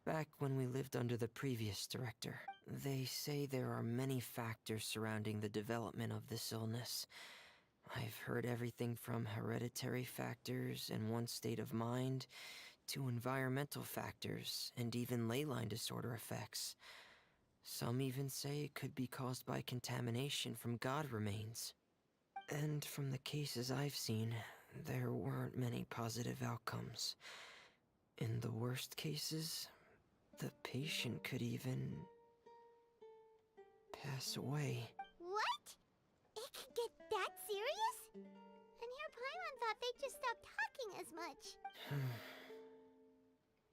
back when we lived under the previous director. They say there are many factors surrounding the development of this illness. I've heard everything from hereditary factors and one's state of mind, to environmental factors, and even ley line disorder effects. Some even say it could be caused by contamination from god remains. And from the cases I've seen, there weren't many positive outcomes. In the worst cases, the patient could even pass away. What? It could get that serious? And here Paimon thought they'd just stop talking as much.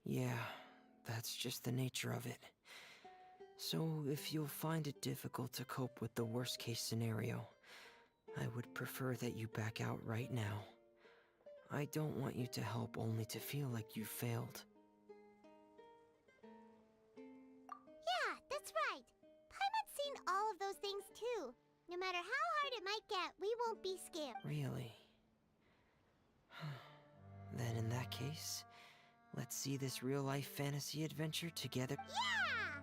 Yeah, that's just the nature of it. So if you'll find it difficult to cope with the worst case scenario, I would prefer that you back out right now. I don't want you to help only to feel like you failed. Yeah, that's right. Paimon's seen all of those things too. No matter how hard it might get, we won't be scared. Really? Then in that case, let's see this real-life fantasy adventure together. Yeah!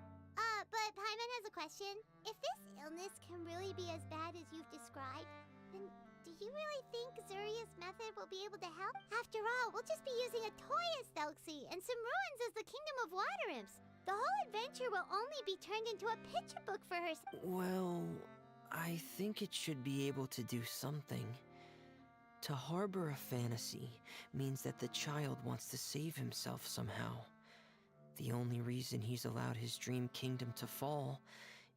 But Paimon has a question. If this illness can really be as bad as you've described, then do you really think Zuria's method will be able to help? After all, we'll just be using a toy as Thelxie and some ruins as the Kingdom of Water Imps. The whole adventure will only be turned into a picture book for her. Well, I think it should be able to do something. To harbor a fantasy means that the child wants to save himself somehow. The only reason he's allowed his dream kingdom to fall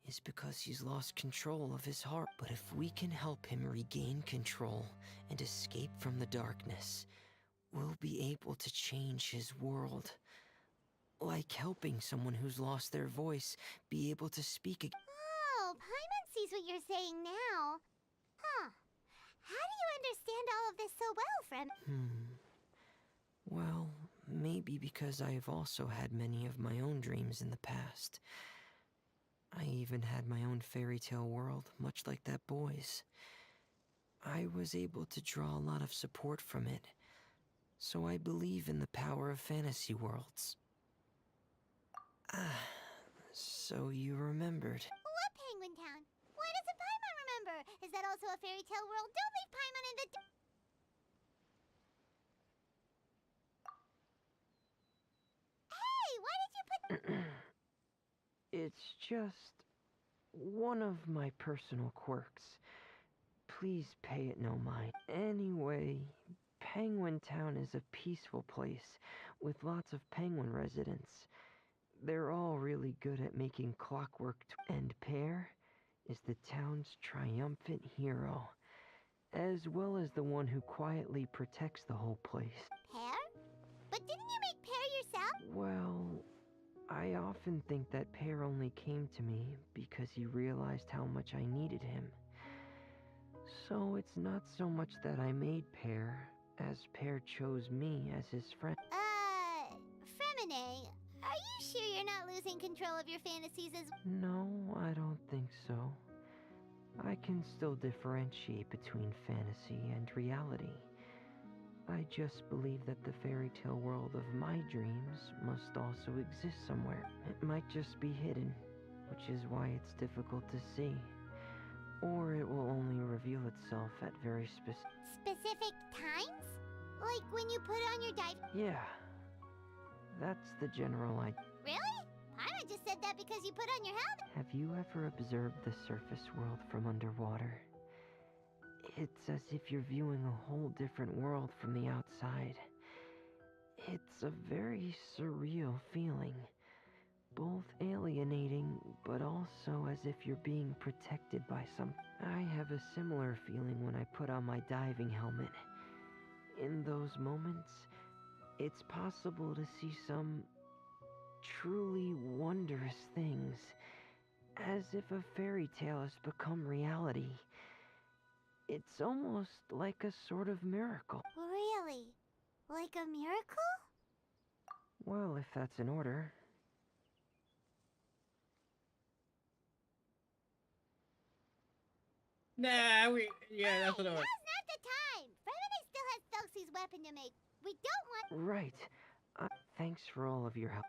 is because he's lost control of his heart. But if we can help him regain control and escape from the darkness, we'll be able to change his world. Like helping someone who's lost their voice be able to speak again. Oh, Paimon sees what you're saying now. Huh. How do you understand all of this so well, friend? Well, maybe because I have also had many of my own dreams in the past. I even had my own fairy tale world, much like that boy's. I was able to draw a lot of support from it, so I believe in the power of fantasy worlds. So you remembered. What Penguin Town? Why doesn't Paimon remember? Is that also a fairy tale world? Don't leave Paimon in the... Hey, why did you put... It's just one of my personal quirks. Please pay it no mind. Anyway, Penguin Town is a peaceful place with lots of penguin residents. They're all really good at making clockwork, and Pear is the town's triumphant hero, as well as the one who quietly protects the whole place. Pear? But didn't you make Pear yourself? Well, I often think that Pear only came to me because he realized how much I needed him. So it's not so much that I made Pear, as Pear chose me as his friend. Fremine, are you sure you're not losing control of your fantasies as... No, I don't think so. I can still differentiate between fantasy and reality. I just believe that the fairy tale world of my dreams must also exist somewhere. It might just be hidden, which is why it's difficult to see. Or it will only reveal itself at very Specific times? Like when you put on your dive... Yeah, that's the general idea. Really? Paimon just said that because you put on your helmet. Have you ever observed the surface world from underwater? It's as if you're viewing a whole different world from the outside. It's a very surreal feeling. Both alienating, but also as if you're being protected by some... I have a similar feeling when I put on my diving helmet. In those moments, it's possible to see some truly wondrous things, as if a fairy tale has become reality. It's almost like a sort of miracle. Really? Like a miracle? Well, if that's in order. Nah, that's what it was. Now's not the time! Frederick still has Thelxie's weapon to make. We don't want... Right. Thanks for all of your help.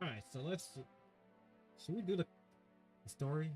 Alright, so let's... Should we do the story?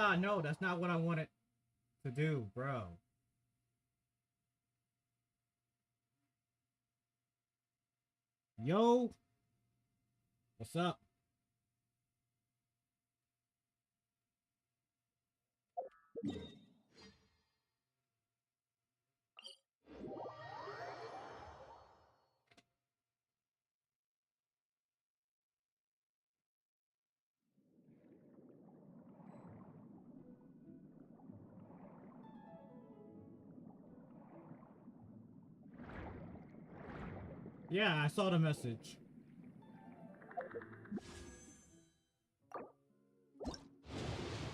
Ah, no, that's not what I wanted to do, bro. Yo, what's up? Yeah, I saw the message.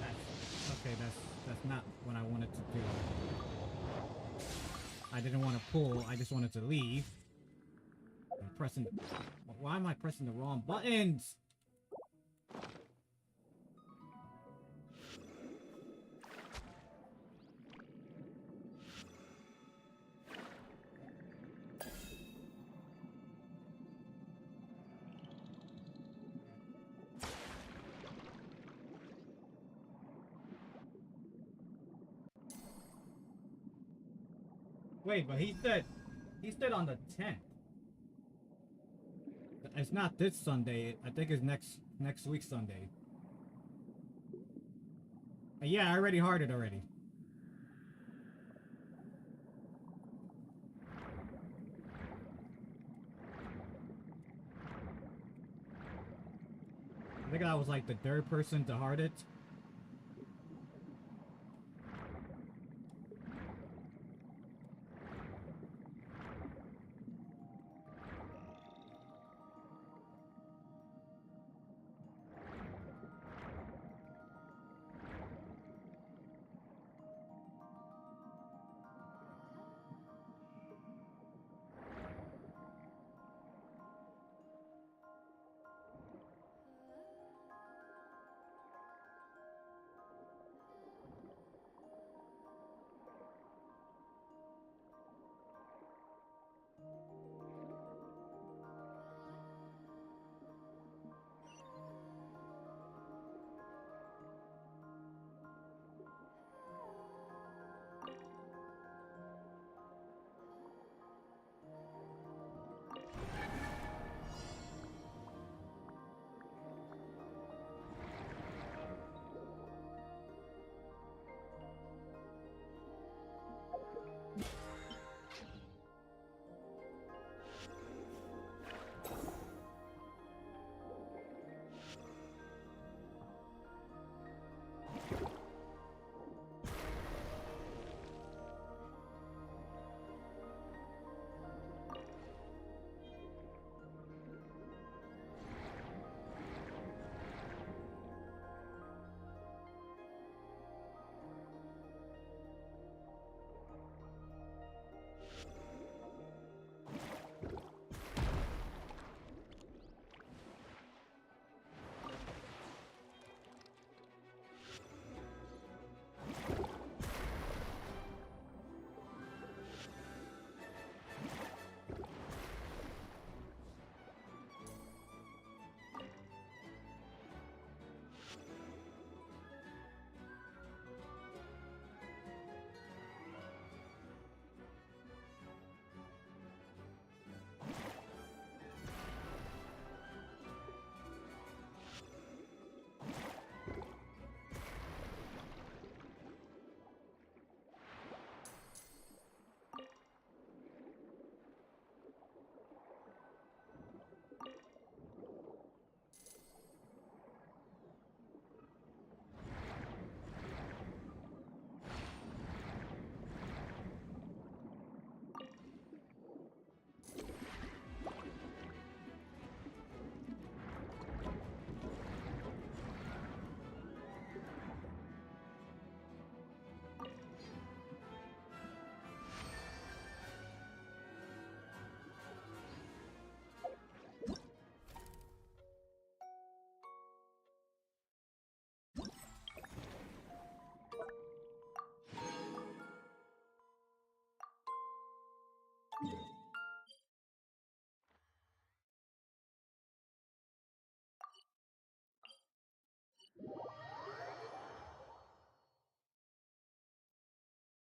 Okay, that's not what I wanted to do. I didn't want to pull, I just wanted to leave. I'm pressing... Why am I pressing the wrong buttons? Wait, but he said on the 10th. It's not this Sunday. I think it's next week Sunday. Yeah, I already hearted already. I think I was like the third person to heart it.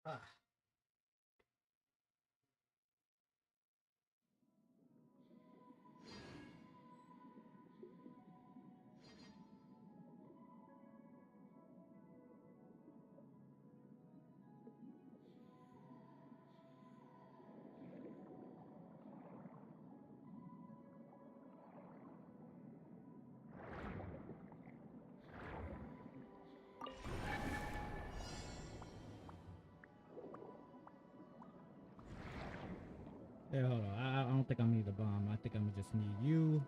Ah. Yeah, hold on. I don't think I need the bomb. I think I'm gonna just need you.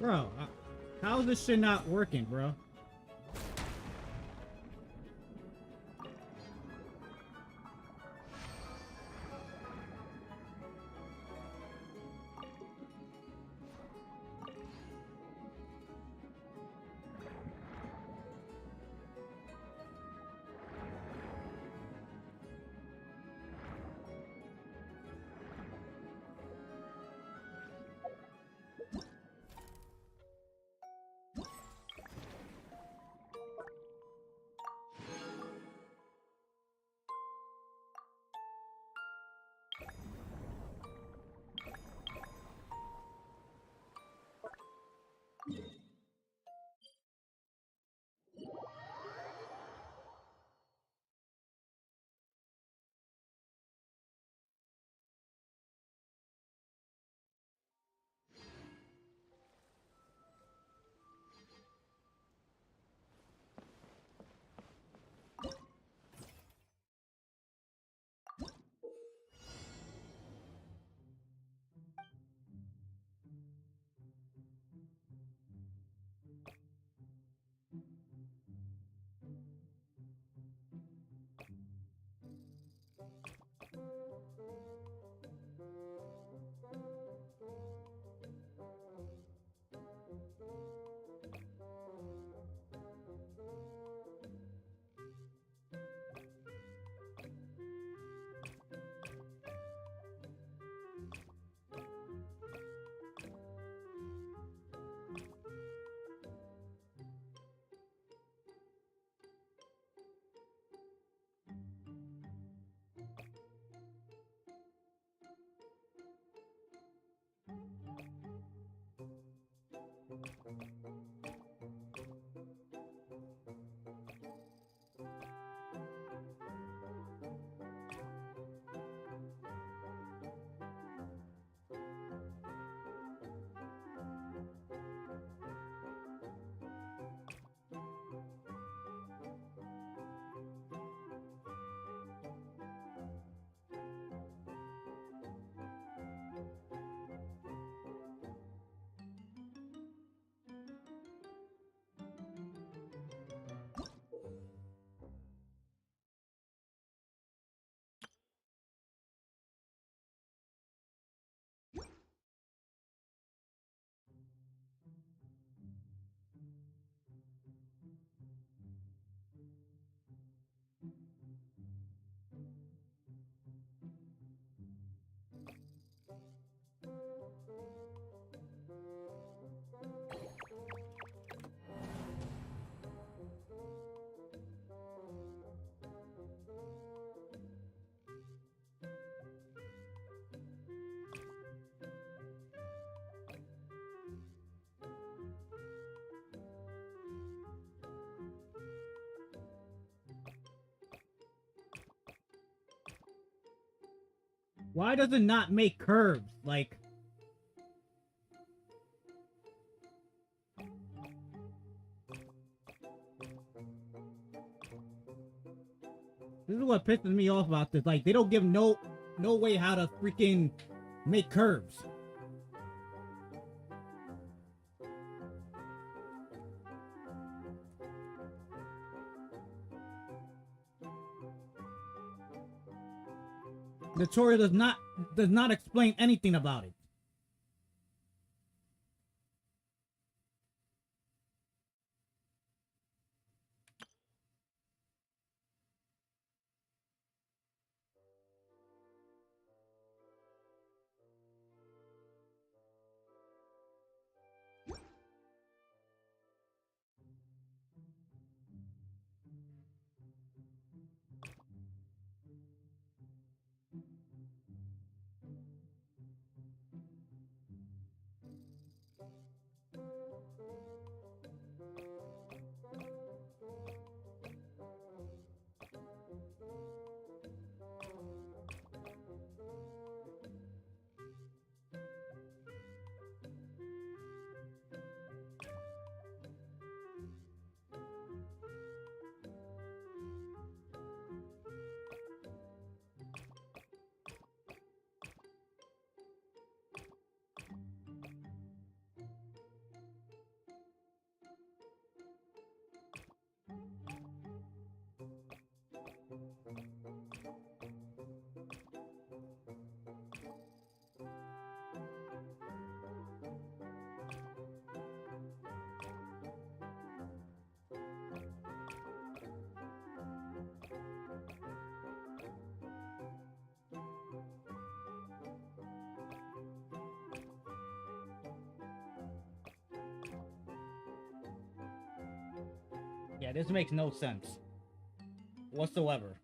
Bro, how's this shit not working, bro? Why does it not make curves? Like, this is what pisses me off about this. Like, they don't give no way how to freaking make curves. The tutorial does not explain anything about it. Yeah, this makes no sense whatsoever.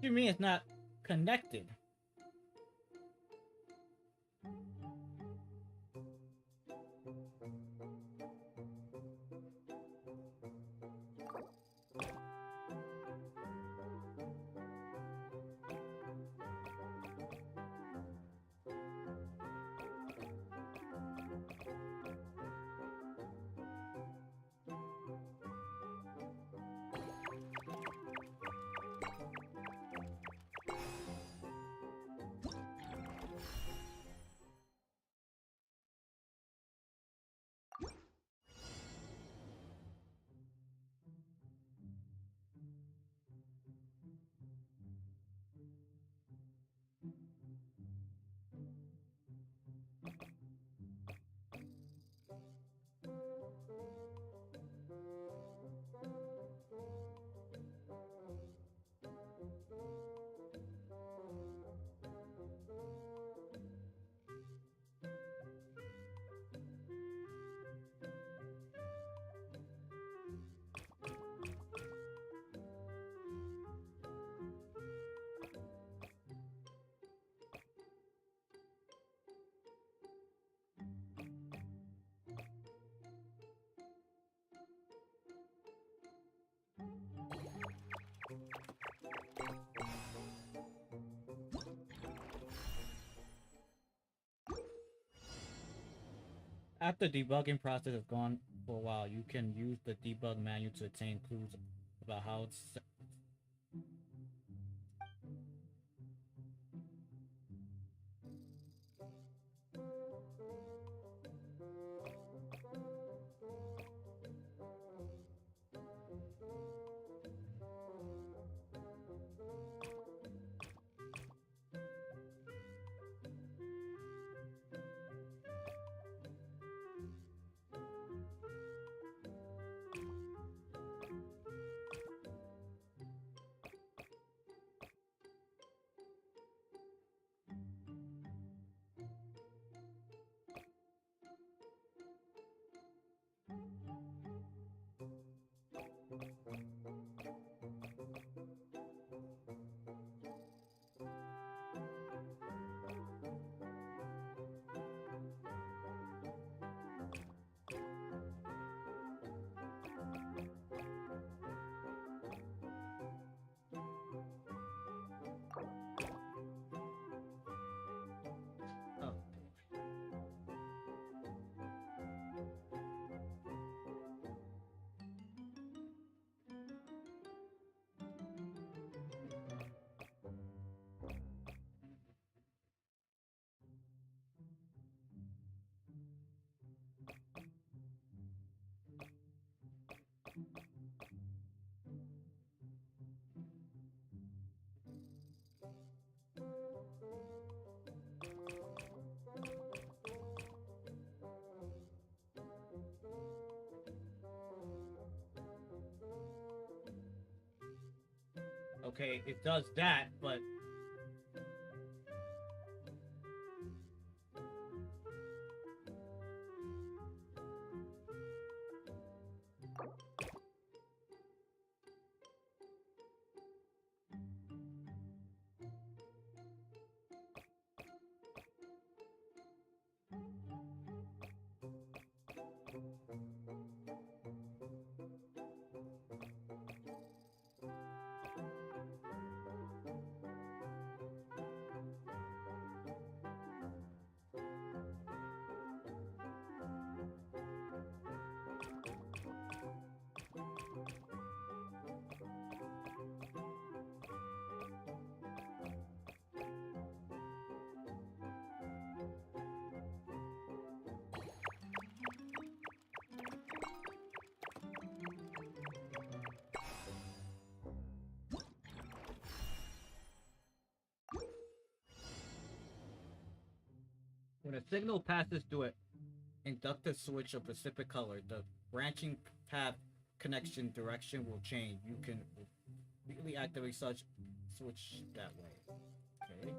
do you mean it's not connected? After debugging process has gone for a while, you can use the debug menu to obtain clues about how it's. Oh. Okay, it does that, but when a signal passes through an inductive switch of specific color, the branching path connection direction will change. You can immediately activate such switch that way. Okay.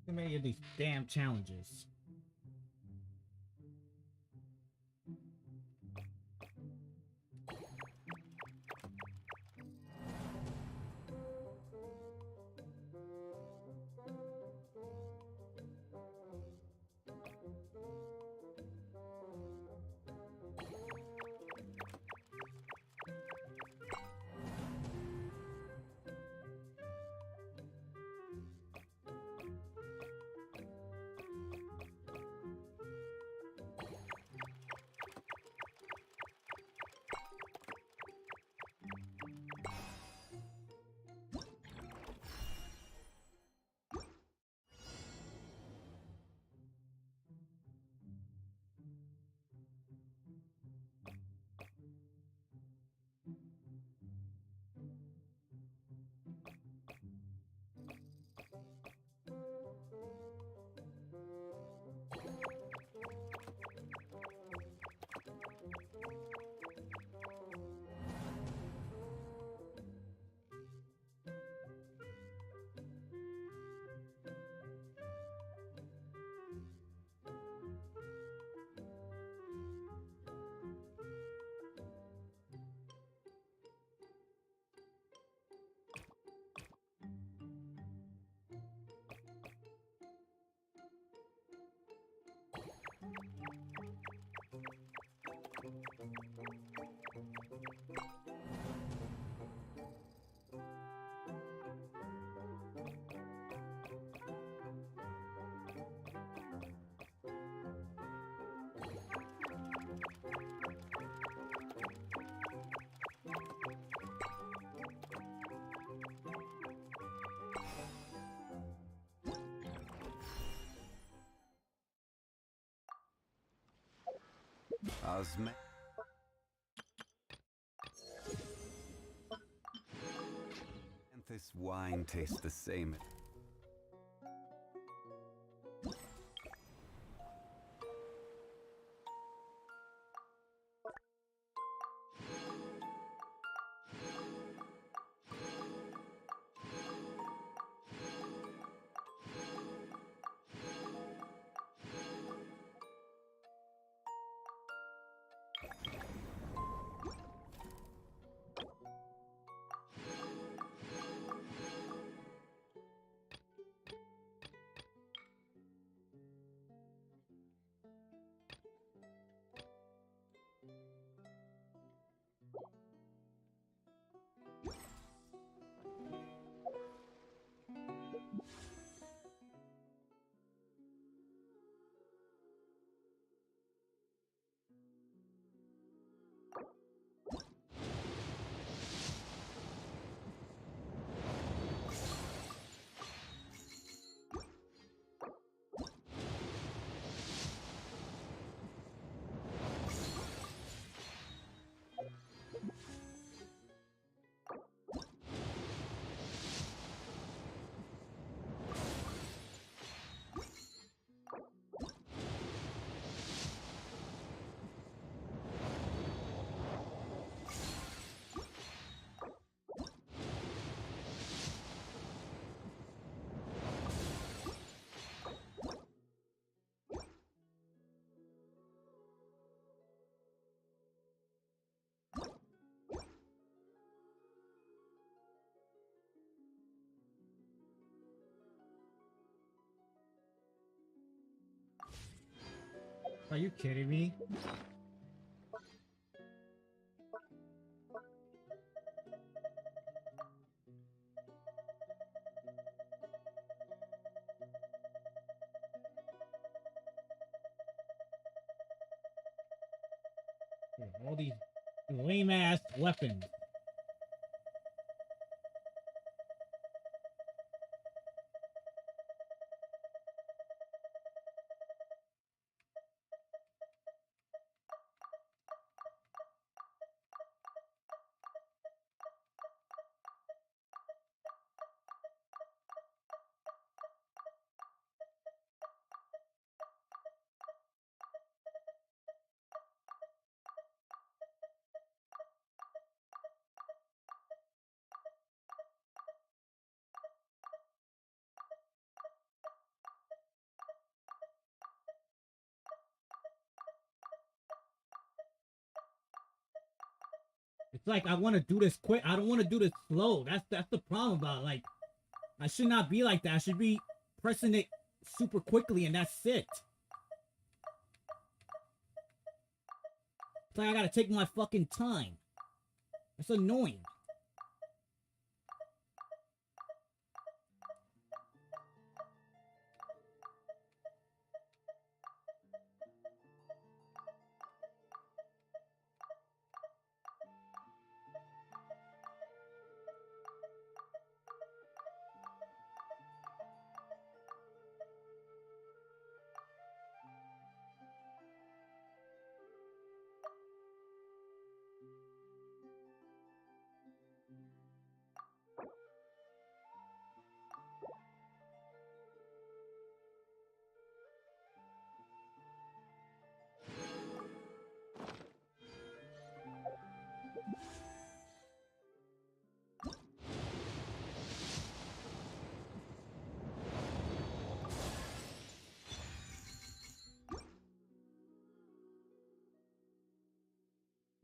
Too many of these damn challenges. Osme. And this wine tastes the same. Are you kidding me? Yeah, all these lame ass weapons. It's like I want to do this quick. I don't want to do this slow. That's the problem about it. Like, I should not be like that. I should be pressing it super quickly and that's it. It's like I gotta take my fucking time. That's annoying.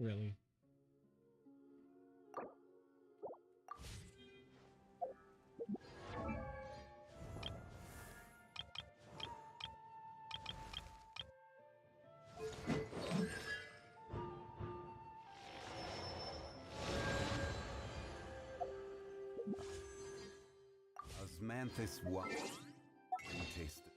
Really? Osmanthus what? Taste it.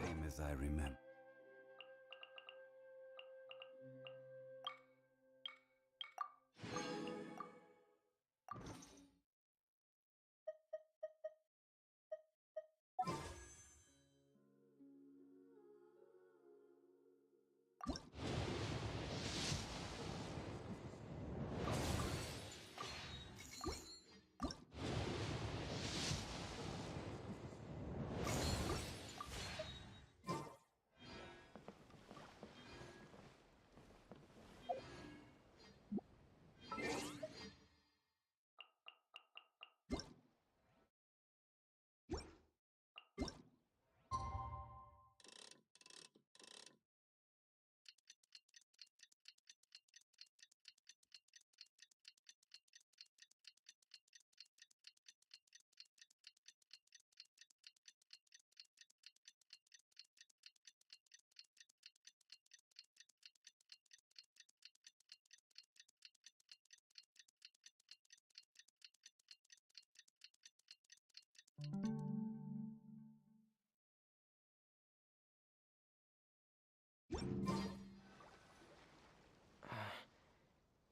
Same as I remember.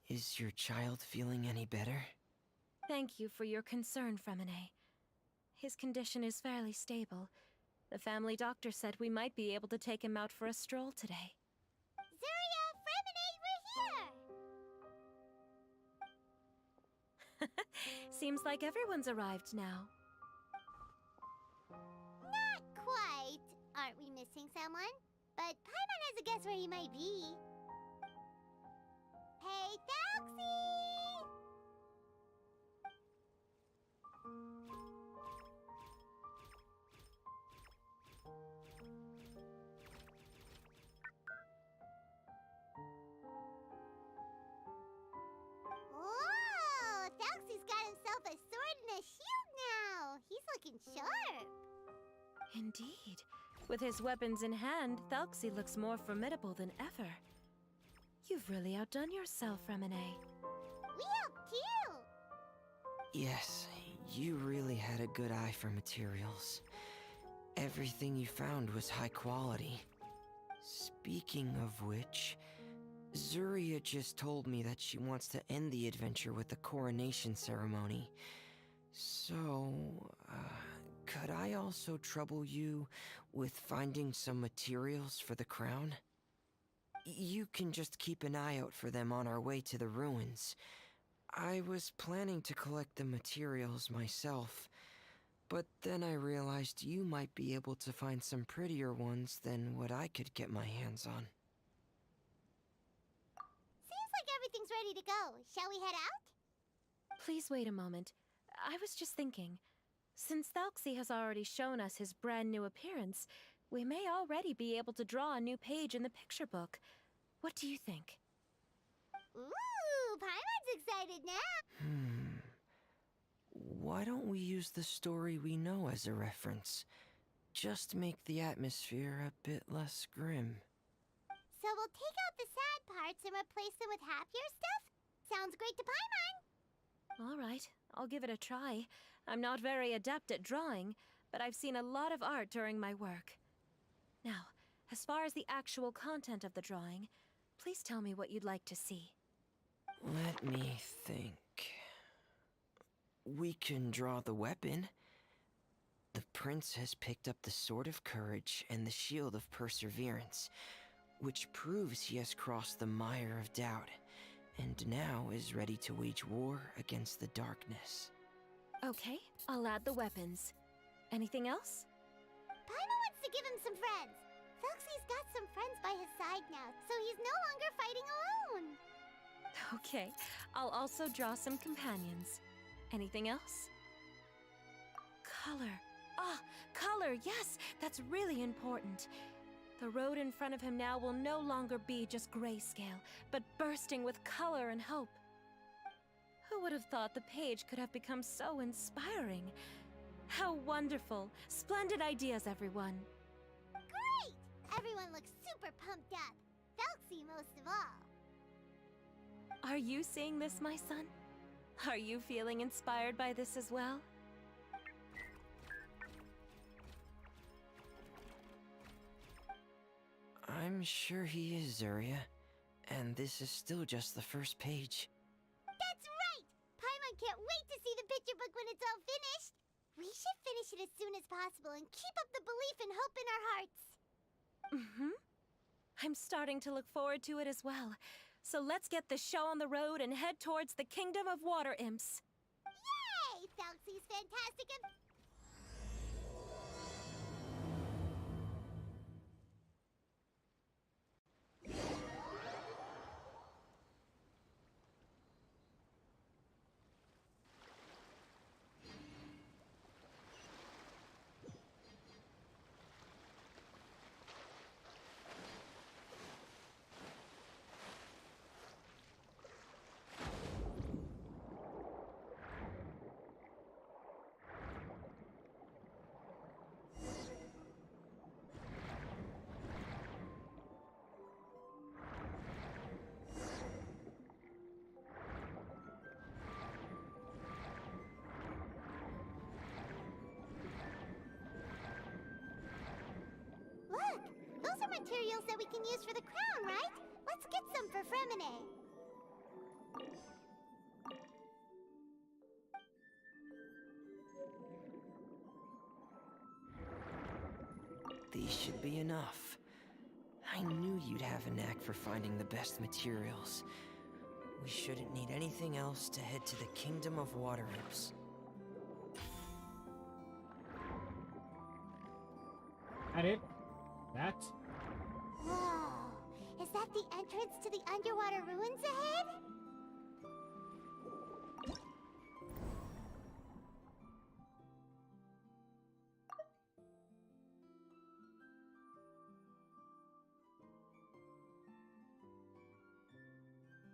Is your child feeling any better? Thank you for your concern, Fremine. His condition is fairly stable. The family doctor said we might be able to take him out for a stroll today. Zuria, Fremine, we're here! Seems like everyone's arrived now. Not quite. Aren't we missing someone? But Paimon has a guess where he might be. Hey, Thalxie! Whoa! Thalxie's got himself a sword and a shield now! He's looking sharp! Indeed. With his weapons in hand, Thalxie looks more formidable than ever. You've really outdone yourself, Fremine. We helped you! Yes, you really had a good eye for materials. Everything you found was high quality. Speaking of which, Zuria just told me that she wants to end the adventure with the coronation ceremony. So, could I also trouble you with finding some materials for the crown? You can just keep an eye out for them on our way to the ruins. I was planning to collect the materials myself, but then I realized you might be able to find some prettier ones than what I could get my hands on. Seems like everything's ready to go. Shall we head out? Please wait a moment. I was just thinking, since Thalxi has already shown us his brand new appearance, we may already be able to draw a new page in the picture book. What do you think? Ooh, Paimon's excited now. Why don't we use the story we know as a reference? Just make the atmosphere a bit less grim. So we'll take out the sad parts and replace them with happier stuff? Sounds great to Paimon. All right, I'll give it a try. I'm not very adept at drawing, but I've seen a lot of art during my work. Now, as far as the actual content of the drawing, please tell me what you'd like to see. Let me think. We can draw the weapon. The prince has picked up the Sword of Courage and the Shield of Perseverance, which proves he has crossed the mire of doubt, and now is ready to wage war against the darkness. Okay, I'll add the weapons. Anything else? Paimon wants to give him some friends. Thalxi's got some friends by his side now, so he's no longer fighting alone. Okay, I'll also draw some companions. Anything else? Color. Ah, color, yes, that's really important. The road in front of him now will no longer be just grayscale, but bursting with color and hope. Who would have thought the page could have become so inspiring? How wonderful! Splendid ideas, everyone! Great! Everyone looks super pumped up. Thalxi most of all. Are you seeing this, my son? Are you feeling inspired by this as well? I'm sure he is, Zarya. And this is still just the first page. That's right! Paimon can't wait to see the picture book when it's all finished. We should finish it as soon as possible and keep up the belief and hope in our hearts. Mm-hmm. I'm starting to look forward to it as well. So let's get the show on the road and head towards the Kingdom of Water Imps. Yay! Thalxi's fantastic and... Look! Those are materials that we can use for the crown, right? Let's get some for Fremine. These should be enough. I knew you'd have a knack for finding the best materials. We shouldn't need anything else to head to the Kingdom of Water Imps. That it? That? Whoa! Is that the entrance to the underwater ruins ahead?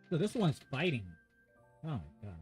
So this one's fighting. Oh my god.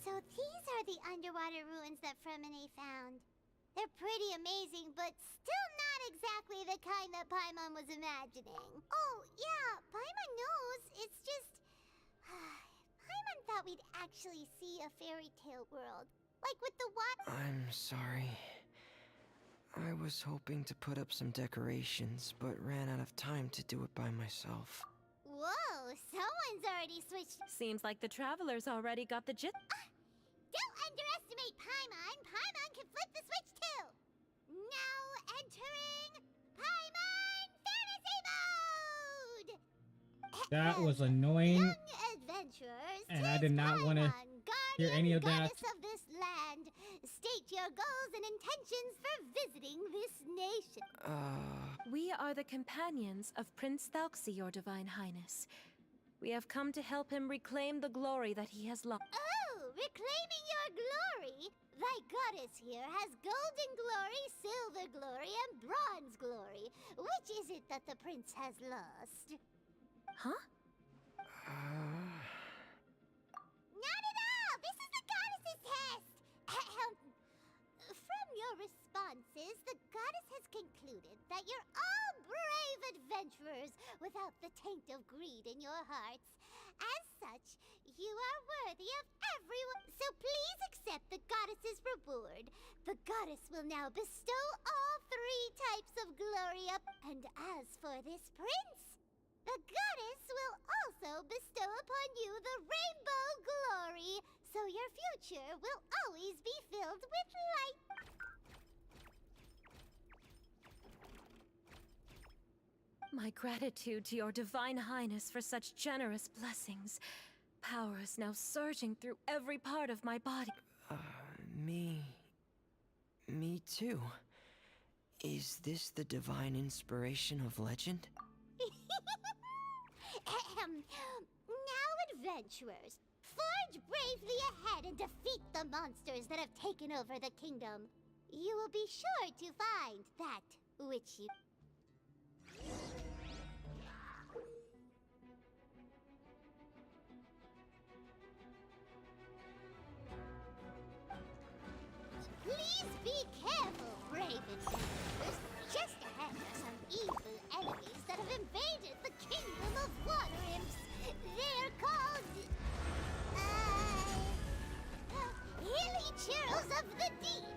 So these are the underwater ruins that Fremine found. They're pretty amazing, but still not exactly the kind that Paimon was imagining. Oh, yeah, Paimon knows. It's just... Paimon thought we'd actually see a fairy tale world. Like with the water. I'm sorry. I was hoping to put up some decorations, but ran out of time to do it by myself. Whoa, someone's already switched. Seems like the travelers already got the gist. Don't underestimate Paimon. Paimon can flip the switch too. Now entering Paimon Fantasy Mode! That was annoying. Young adventurers, And I did not want to hear any of that. goddess of this land, state your goals and intentions for visiting this nation. We are the companions of Prince Thalxi, Your Divine Highness. We have come to help him reclaim the glory that he has lost. Oh, reclaiming your glory? Thy goddess here has golden glory, silver glory, and bronze glory. Which is it that the prince has lost? Huh? Not at all! This is the goddess's test! Ahem. From your responses, the goddess has concluded that you're all brave adventurers without the taint of greed in your hearts. As such, you are worthy of everyone. So please accept the goddess's reward. The goddess will now bestow all 3 types of glory up. And as for this prince, the goddess will also bestow upon you the rainbow glory, so your future will always be filled with light. My gratitude to Your Divine Highness for such generous blessings. Power is now surging through every part of my body. Me too. Is this the divine inspiration of legend? Now, adventurers, forge bravely ahead and defeat the monsters that have taken over the kingdom. You will be sure to find that which you... Please be careful, brave adventurers. Just ahead are some evil enemies that have invaded the kingdom of water imps. They're called... Hilly Churls of the Deep.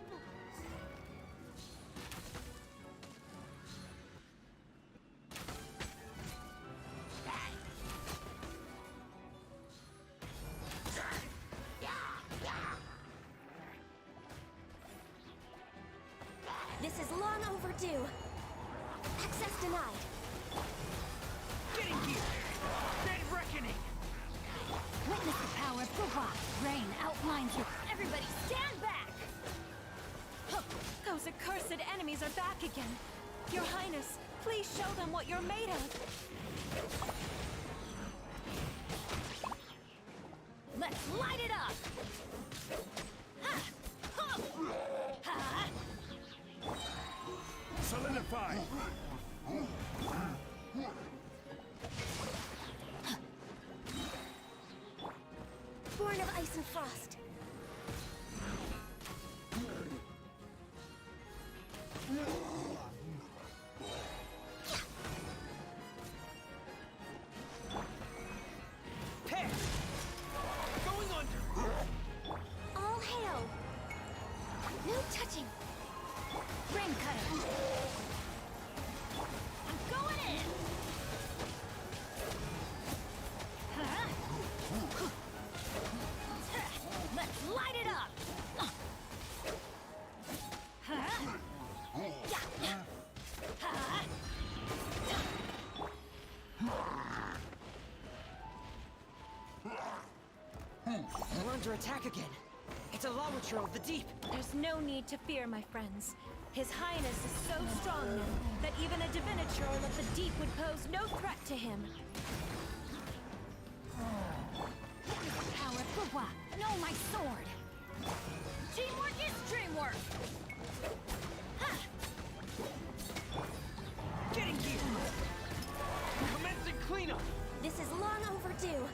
This is long overdue. Access denied. Getting here! Dead reckoning! Witness the power of the rock. Rain outlines you. Everybody stand back! Those accursed enemies are back again. Your Highness, please show them what you're made of. Let's light it up! Solidify! Born of ice and frost. Head! Going under! All hail. No touching. Rain cutter! I'm going in! Let's light it up! We're under attack again. It's a Lawitro of the deep. There's no need to fear, my friends. His Highness is so strong now that even a Divinitrol of the deep would pose no threat to him. Power of Gugwa! Know my sword! Teamwork is dreamwork! Getting here! Commencing cleanup! This is long overdue.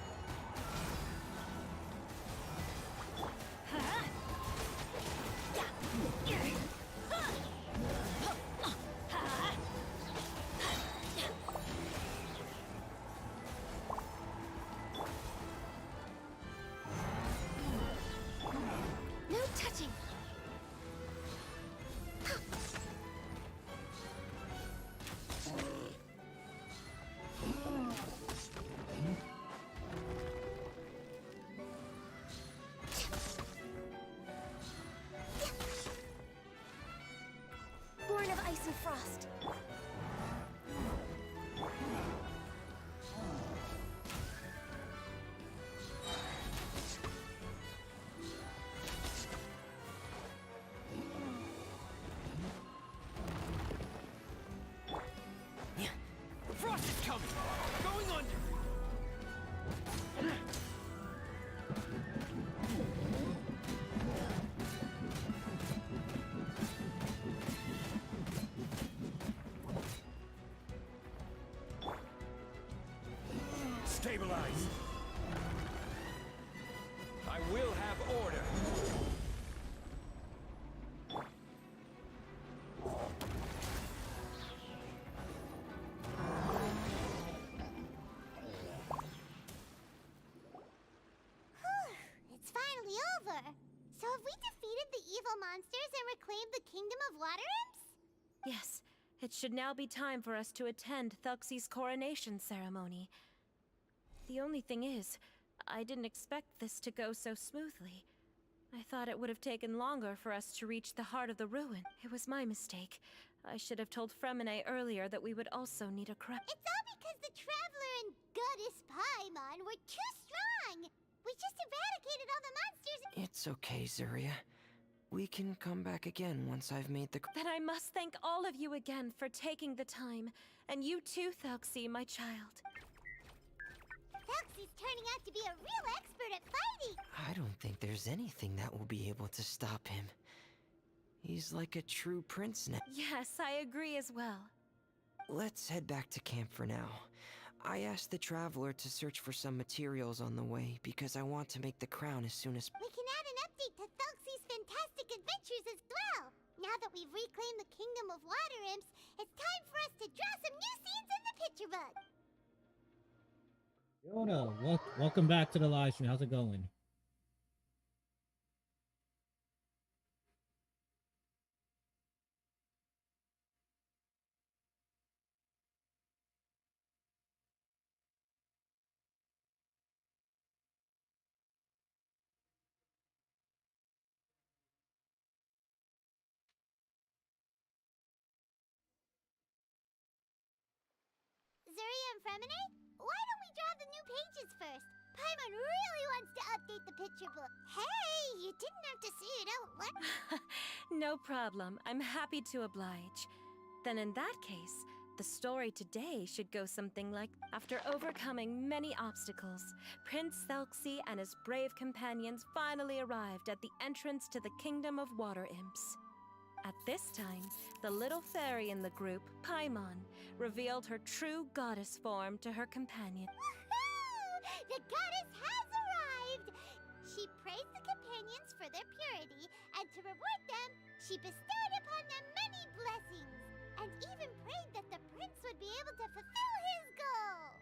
of ice and frost. Frost is coming! Going under! Stabilize! I will have order! It's finally over! So have we defeated the evil monsters and reclaimed the Kingdom of Water Imps? Yes, it should now be time for us to attend Thuxie's coronation ceremony. The only thing is, I didn't expect this to go so smoothly. I thought it would have taken longer for us to reach the heart of the ruin. It was my mistake. I should have told Fremine earlier that we would also need a crutch. It's all because the Traveler and Goddess Paimon were too strong! We just eradicated all the monsters. It's okay, Zuria. We can come back again once I've made the... Then I must thank all of you again for taking the time. And you too, Thuxie, my child. Thuxie's turning out to be a real expert at fighting! I don't think there's anything that will be able to stop him. He's like a true prince now. Yes, I agree as well. Let's head back to camp for now. I asked the Traveler to search for some materials on the way because I want to make the crown as soon as... We can add an update to Thuxie's fantastic adventures as well! Now that we've reclaimed the Kingdom of Water Imps, it's time for us to draw some new scenes in the picture book! Yona, welcome back to the live stream. How's it going? Zuria and Fremine, why don't we draw the new pages first? Paimon really wants to update the picture book. Hey, you didn't have to say it out loud. No problem. I'm happy to oblige. Then in that case, the story today should go something like... After overcoming many obstacles, Prince Thuxie and his brave companions finally arrived at the entrance to the Kingdom of Water Imps. At this time, the little fairy in the group, Paimon, revealed her true goddess form to her companion. Woohoo! The goddess has arrived! She praised the companions for their purity, and to reward them, she bestowed upon them many blessings, and even prayed that the prince would be able to fulfill his goal.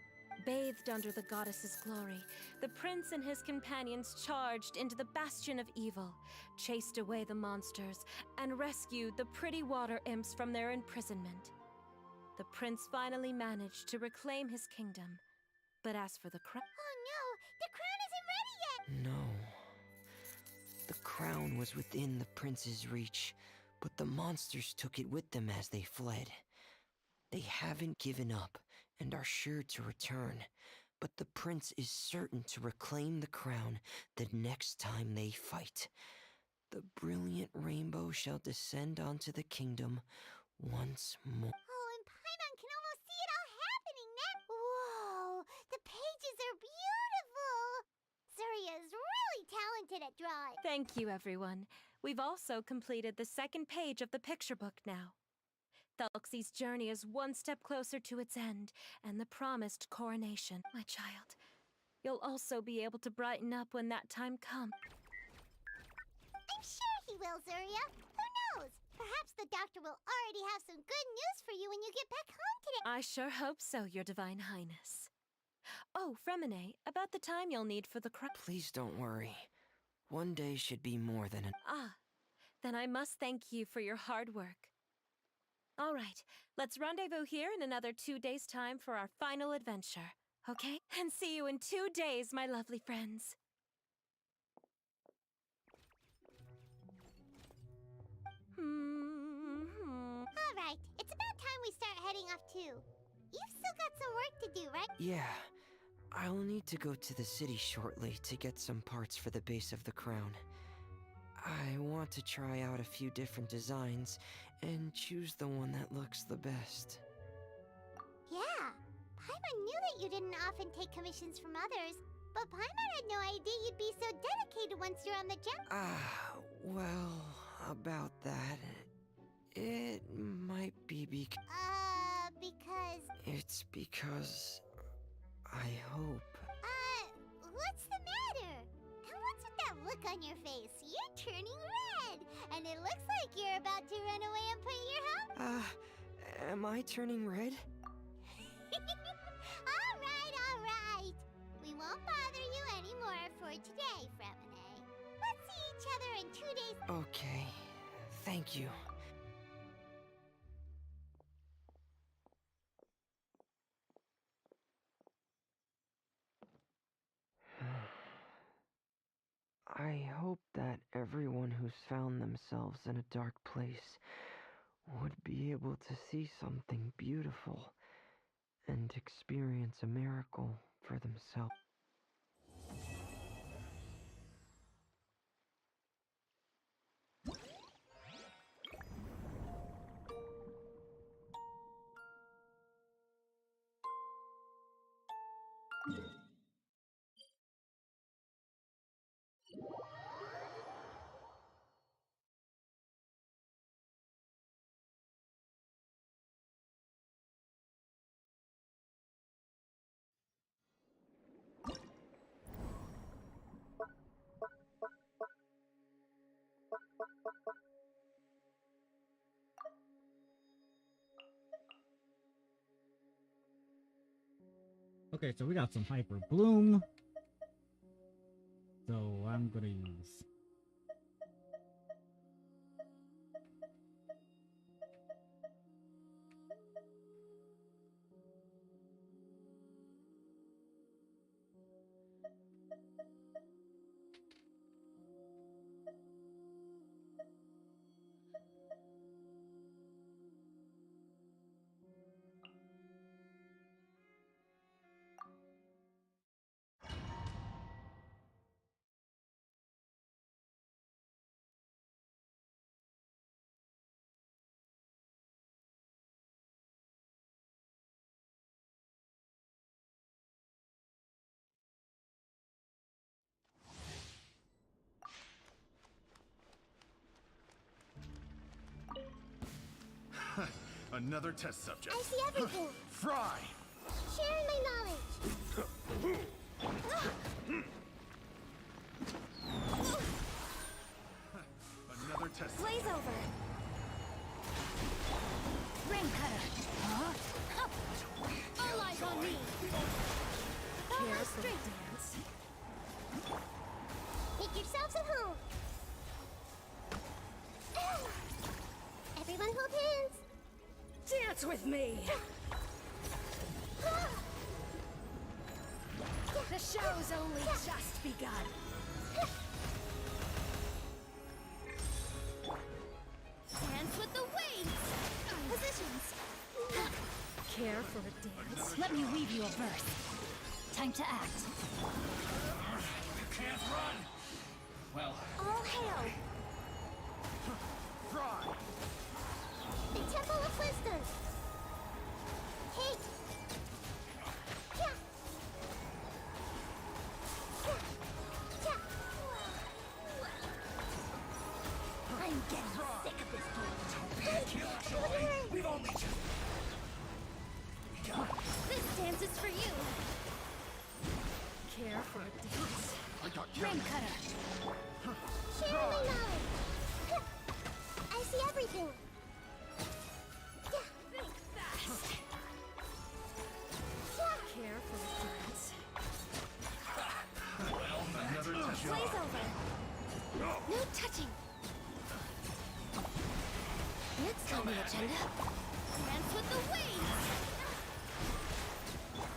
Bathed under the goddess's glory, the prince and his companions charged into the bastion of evil, chased away the monsters, and rescued the pretty water imps from their imprisonment. The prince finally managed to reclaim his kingdom. But as for the crown... Oh no! The crown isn't ready yet! No. The crown was within the prince's reach, but the monsters took it with them as they fled. They haven't given up and are sure to return, but the prince is certain to reclaim the crown the next time they fight. The brilliant rainbow shall descend onto the kingdom once more. Oh, and Paimon can almost see it all happening now! Whoa! The pages are beautiful! Zuria is really talented at drawing. Thank you, everyone. We've also completed the second page of the picture book now. Thuxie's journey is one step closer to its end, and the promised coronation. My child, you'll also be able to brighten up when that time comes. I'm sure he will, Zuria. Who knows? Perhaps the doctor will already have some good news for you when you get back home today. I sure hope so, Your Divine Highness. Oh, Fremine, about the time you'll need for the Please don't worry. One day should be more than an... Ah, then I must thank you for your hard work. All right, let's rendezvous here in another 2 days' time for our final adventure, okay? And see you in 2 days, my lovely friends. All right, heading off too. You've still got some work to do, right? Yeah, I'll need to go to the city shortly to get some parts for the base of the crown. I want to try out a few different designs and choose the one that looks the best. Yeah. Paimon knew that you didn't often take commissions from others, but Paimon had no idea you'd be so dedicated once you're on the job. Well, about that, it might be because... It's because I hope... What's the matter? And what's with that look on your face? You're turning red, and it looks like you're about to run away and put your home. Am I turning red? All right. We won't bother you anymore for today, Fremine. Let's see each other in 2 days. Okay, thank you. I hope that everyone who's found themselves in a dark place would be able to see something beautiful and experience a miracle for themselves. Okay, so we got some Hyper Bloom. So I'm gonna use... Another test subject. I see everything. Fry! Sharing my knowledge. Another test. Blaze over. Ring cutter. Huh? All eyes on me. Care Straight dance. Make yourselves at home. Everyone hold hands. Dance with me. The show's only just begun. Dance with the wings. Positions. Care for a dance? Let me weave you a verse. Time to act. You can't run! Well, All hail. Fry! The Temple of Wisdom. Hey. Yeah. I'm getting sick of this game. We've only just... This dance is for you. Care for a dance? I got Ring cutter. Sharing my knowledge. I see everything. Think fast. Care for a dance? Another test. Blaze over. No touching. Next on the agenda. Dance with the wings.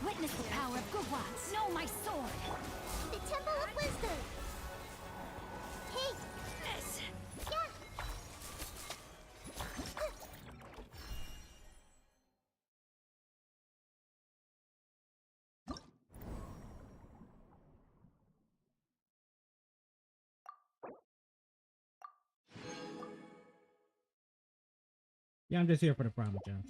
Witness the power of Gugwats. Know my sword. The Temple of Wisdom. Hey. This. Yeah. Yeah, I'm just here for the primal gems.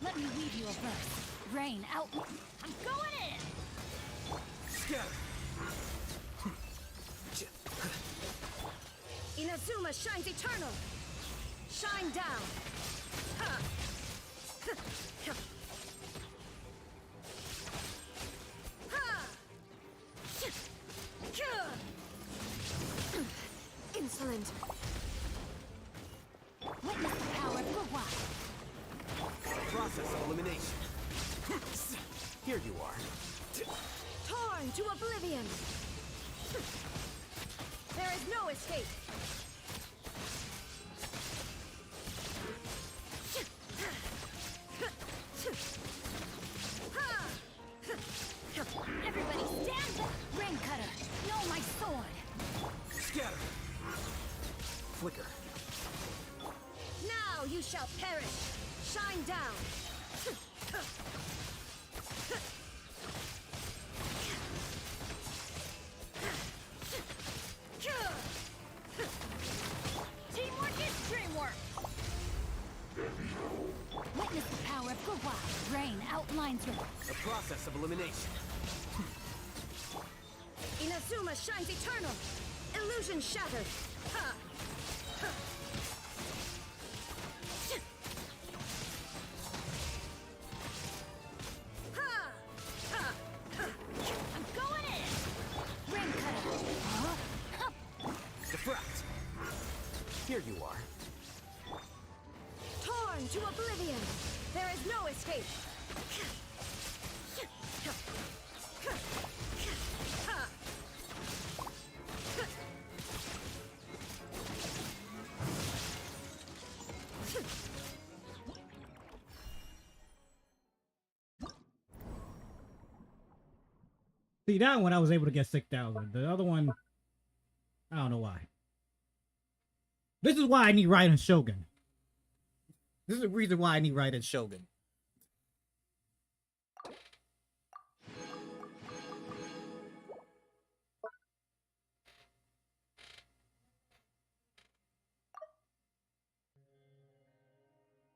Let me weave you a verse. Rain out. I'm going in! Inazuma shines eternal. Shine down. Ha. Ha. Insolent. Witness the power of Gua. Process of elimination. Here you are. Torn to oblivion. There is no escape. Everybody stand back! Rain cutter, know my sword! Scatter. Flicker. Now you shall perish. Shine down. Teamwork is dreamwork! Witness the power of Gua. Rain outlines your... The process of elimination. Inazuma shines eternal. Illusion shattered. Ha. I'm going in! Rain cutter! Huh? Diffract. Here you are. Torn to oblivion. There is no escape. See, that one I was able to get 6,000. The other one, I don't know why. This is why I need Raiden Shogun. This is the reason why I need Raiden Shogun.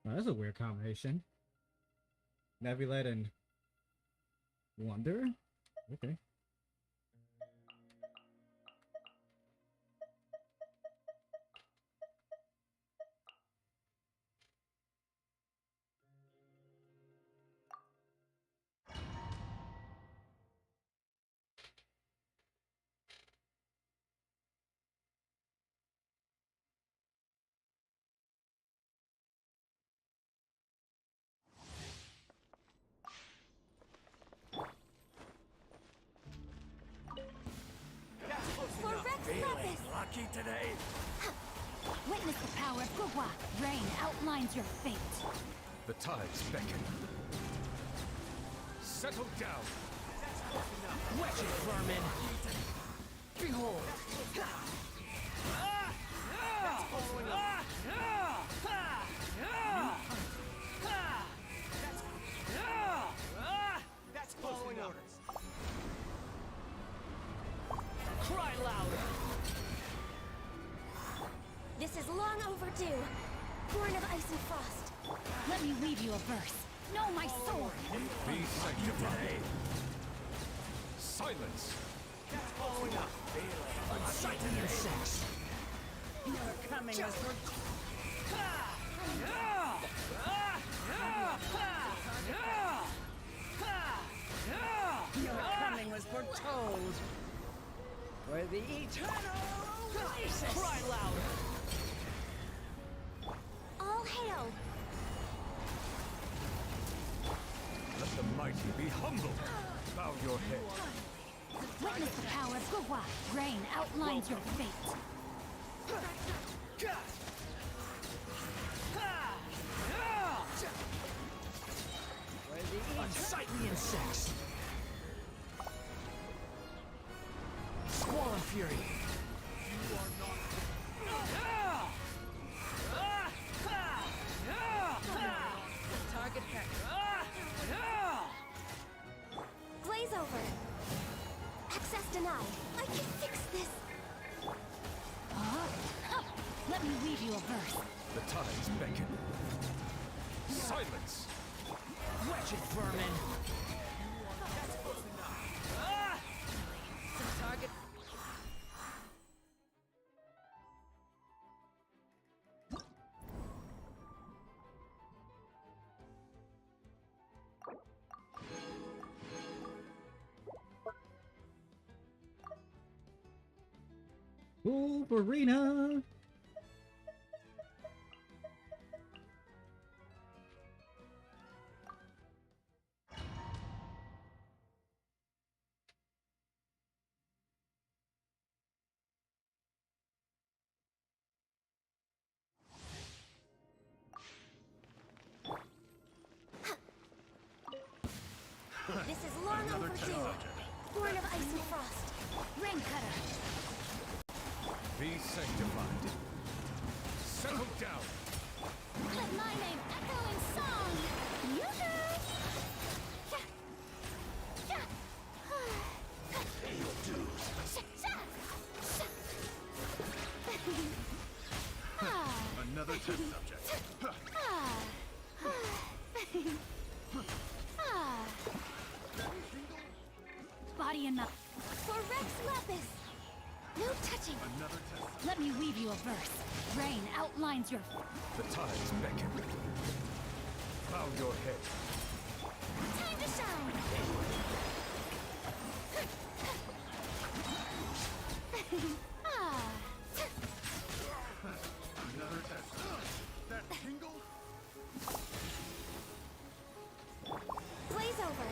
Oh, that's a weird combination. Nebulet and Wonder? Okay. Lucky today. Witness the power of Gua. Rain outlines your fate. The tides beckon. Settle down. Wretched vermin. Behold. That's following orders. Cry louder. This is long overdue. Born of ice and frost. Let me weave you a verse. Know my sword! Be sanctified. Silence. That's following up. Unsightly insects. Your coming was Your coming was foretold. For the eternal oasis. Cry louder. All hail! mighty be humbled. Bow your head. Witness the power of Gugwa. Rain outlines your fate. Unsightly insects. Squall and fury. You are not. Target pack. Glaze over. Access denied. I can fix this. Let me weave you a verse. The tides beckon. Silence! Wretched vermin! Target. Wolverina! This is long Another overdue. test subject. Born of ice and frost. Rain cutter. Be sanctified. Settle down! Let my name echo in song. Yoo-hoo! Pay your dues. Another test subject. Body and mind. For Rex Lapis. No touching. Another test subject. Let me weave you a verse. Rain outlines your The tides beckon. Bow your head. Time to shine. Another test. That tingle? Glaze over.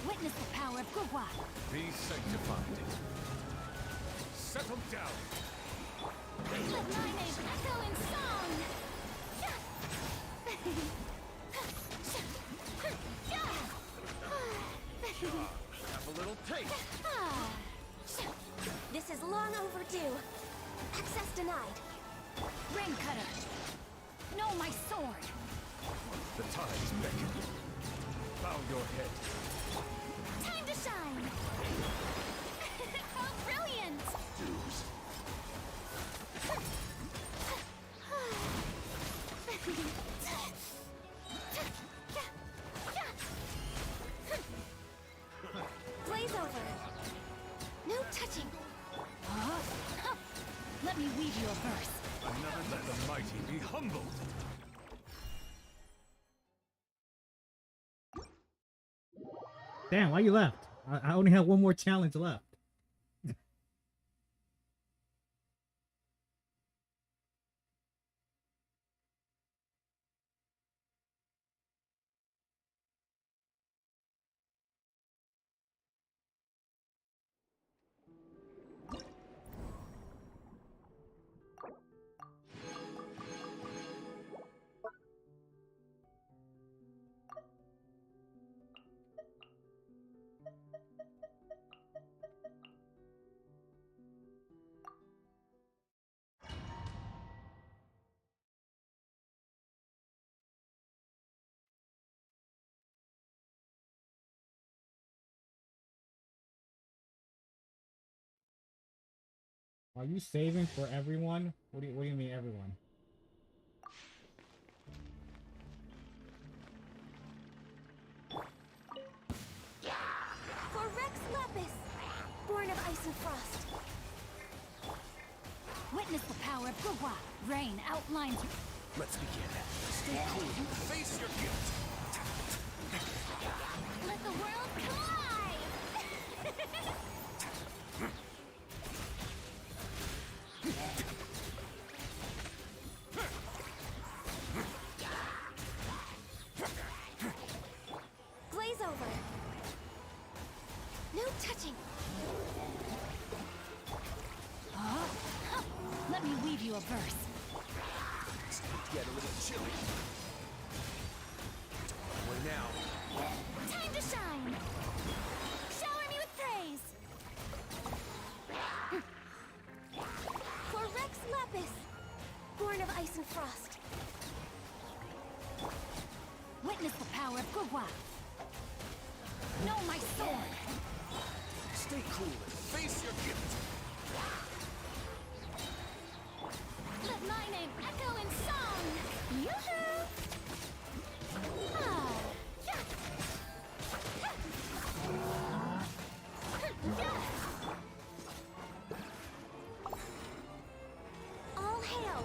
Witness the power of Gugwa. Be sanctified. Settle down. Let my name echo in song. Have a little taste. This is long overdue. Access denied. Rain cutter. No, my sword. The tides beckon. Bow your head. Time to shine. How brilliant! Dues. Glaze over. No touching. Let me weave you a verse. Another let the mighty be humbled. Damn, why you left? I only have one more challenge left. Are you saving for everyone? What do you mean everyone? For Rex Lapis. Born of ice and frost. Witness the power of Gugwa. Rain outlines your... Let's begin. Stay cool. Face your guilt. Let the world collide! Let me weave you a verse. It's gonna get a little chilly. Where now? Time to shine! Shower me with praise! For Rex Lapis, born of ice and frost. Witness the power of Gugwa. Know my sword! Stay cool and face your gift. Let my name echo in song! Yoo-hoo! Ah, yeah. Yeah. All hail!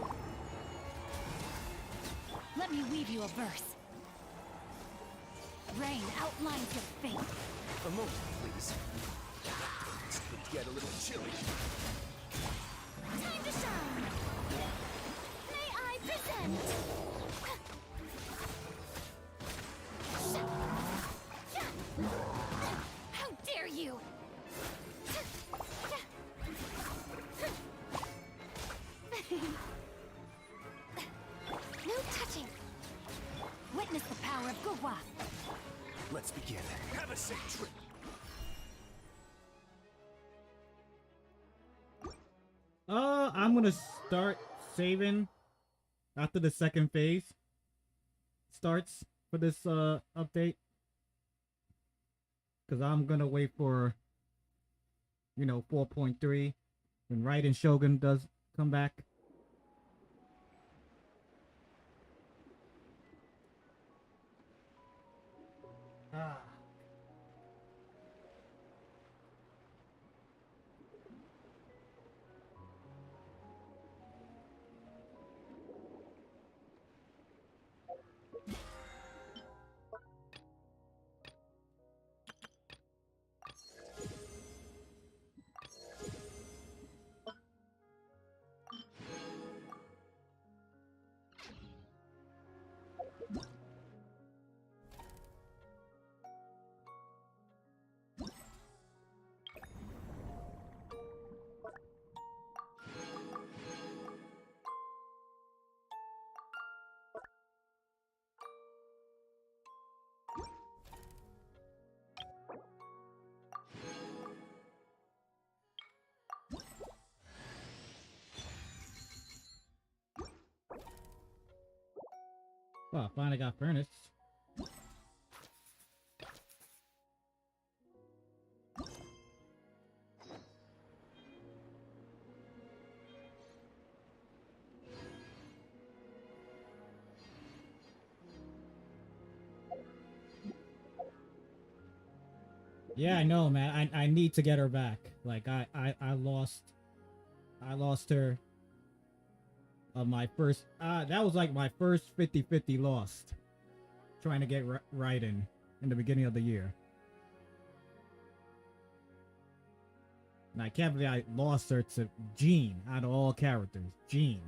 Let me weave you a verse. Rain outlines your fate. A moment, please. It's gonna get a little chilly. Time to shine! May I present? How dare you! No touching! Witness the power of Gugwa. Let's begin. Have a safe trip. I'm gonna start saving after the second phase starts for this update, because I'm gonna wait for, you know, 4.3 when Raiden Shogun does come back. Well, I finally got furnace. Yeah, I know, man. I need to get her back. Like I lost her my first that was like my first 50-50 lost trying to get Raiden in the beginning of the year. And I can't believe I lost her to Jean out of all characters. Jean.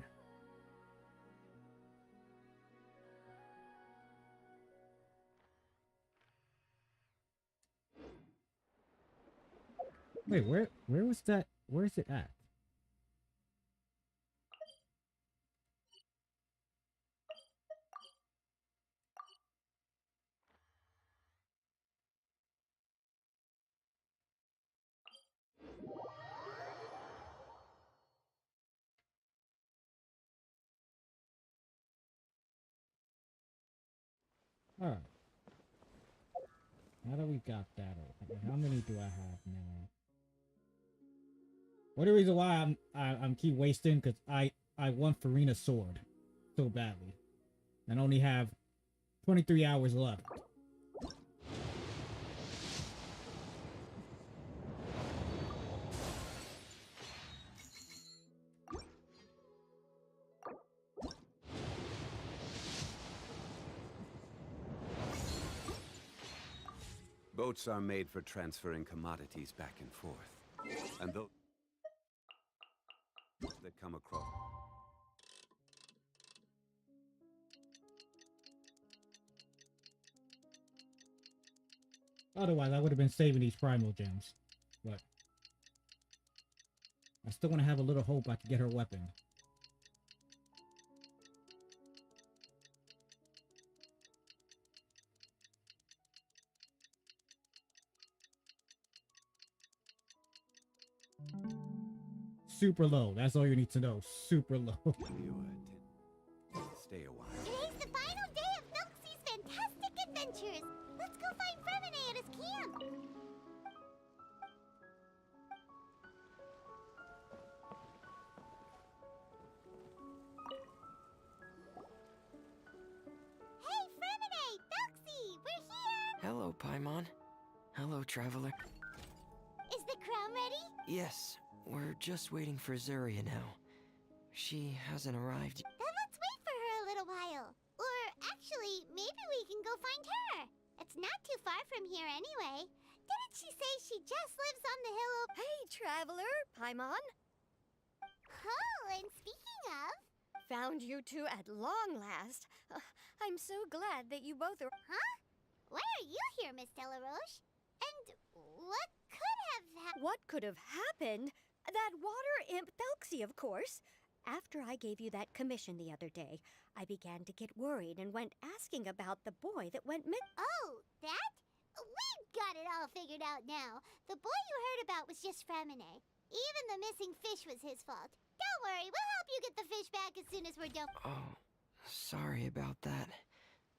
Wait, where was that? Where is it at? Alright. Now that we got that over, how many do I have now? Well, the reason why I'm keep wasting, because I want Farina's sword so badly, and only have 23 hours left. Boats are made for transferring commodities back and forth. And those that come across. Otherwise, I would have been saving these primal gems. But I still want to have a little hope I can get her weapon. Super low. That's all you need to know. Super low. Stay a while. Today's the final day of Milksy's fantastic adventures. Let's go find Fremine at his camp. Hey, Fremine! Milksy! We're here! Hello, Paimon. Hello, Traveler. Is the crown ready? Yes, we're just waiting for Zuria now. She hasn't arrived. Then let's wait for her a little while. Or actually, maybe we can go find her. It's not too far from here anyway. Didn't she say she just lives on the hill over... Hey, traveler, Paimon. Oh, and speaking of... Found you two at long last. I'm so glad that you both are... Huh? Why are you here, Miss Delaroche? And what could have happened? What could have happened? That water imp Thelxie, of course. After I gave you that commission the other day, I began to get worried and went asking about the boy that went Oh, that? We've got it all figured out now. The boy you heard about was just Fremine. Even the missing fish was his fault. Don't worry, we'll help you get the fish back as soon as we're done. Oh, sorry about that.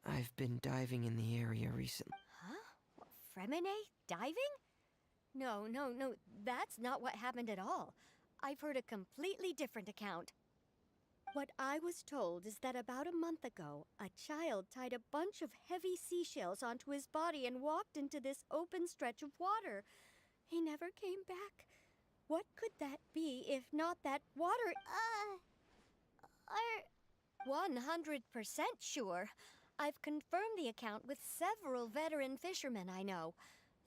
I've been diving in the area recently. Huh? Fremine? Diving? No, that's not what happened at all. I've heard a completely different account. What I was told is that about a month ago, a child tied a bunch of heavy seashells onto his body and walked into this open stretch of water. He never came back. What could that be if not that water? 100% sure. I've confirmed the account with several veteran fishermen I know.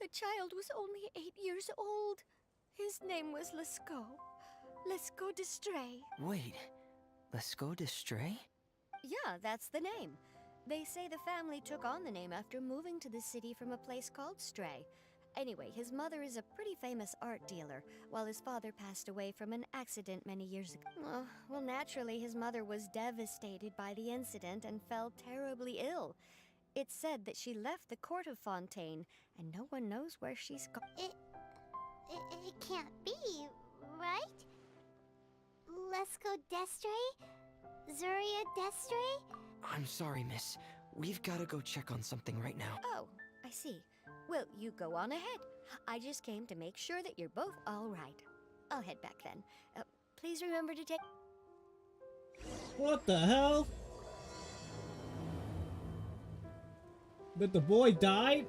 The child was only 8 years old. His name was Lescaut. Lescaut de Stray. Wait, Lescaut de Stray? Yeah, that's the name. They say the family took on the name after moving to the city from a place called Stray. Anyway, his mother is a pretty famous art dealer, while his father passed away from an accident many years ago. Well, naturally, his mother was devastated by the incident and fell terribly ill. It's said that she left the court of Fontaine, and no one knows where she's gone. It can't be, right? Lescaut Destray? Zuria Destray? I'm sorry, miss. We've got to go check on something right now. Oh, I see. Well, you go on ahead. I just came to make sure that you're both all right. I'll head back then. Please remember to take... What the hell? Did the boy die?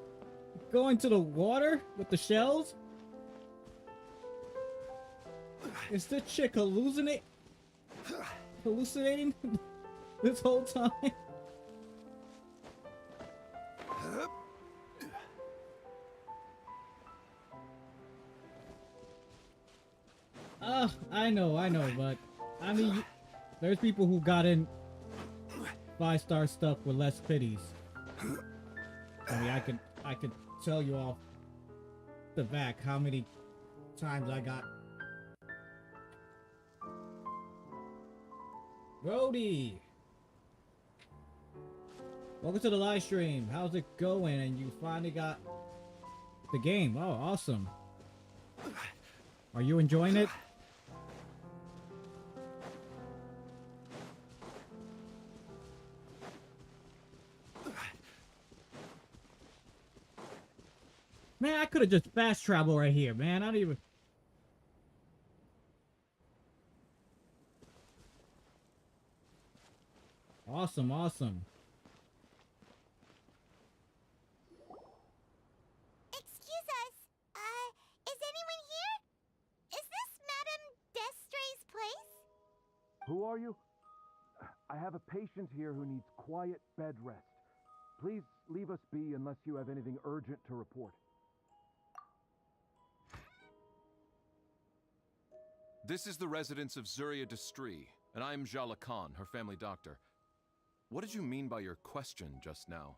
Go into the water with the shells? Is this chick hallucinating this whole time? I know, but I mean, there's people who got in 5-star stuff with less pities. I mean, I could tell you off the back how many times I got. Brody, welcome to the live stream. How's it going? And you finally got the game. Oh, awesome. Are you enjoying it? Man, I could have just fast traveled right here, man. I don't even... Awesome, awesome. Excuse us. Is anyone here? Is this Madame Destray's place? Who are you? I have a patient here who needs quiet bed rest. Please leave us be unless you have anything urgent to report. This is the residence of Zuria Destry, and I'm Jala Khan, her family doctor. What did you mean by your question just now?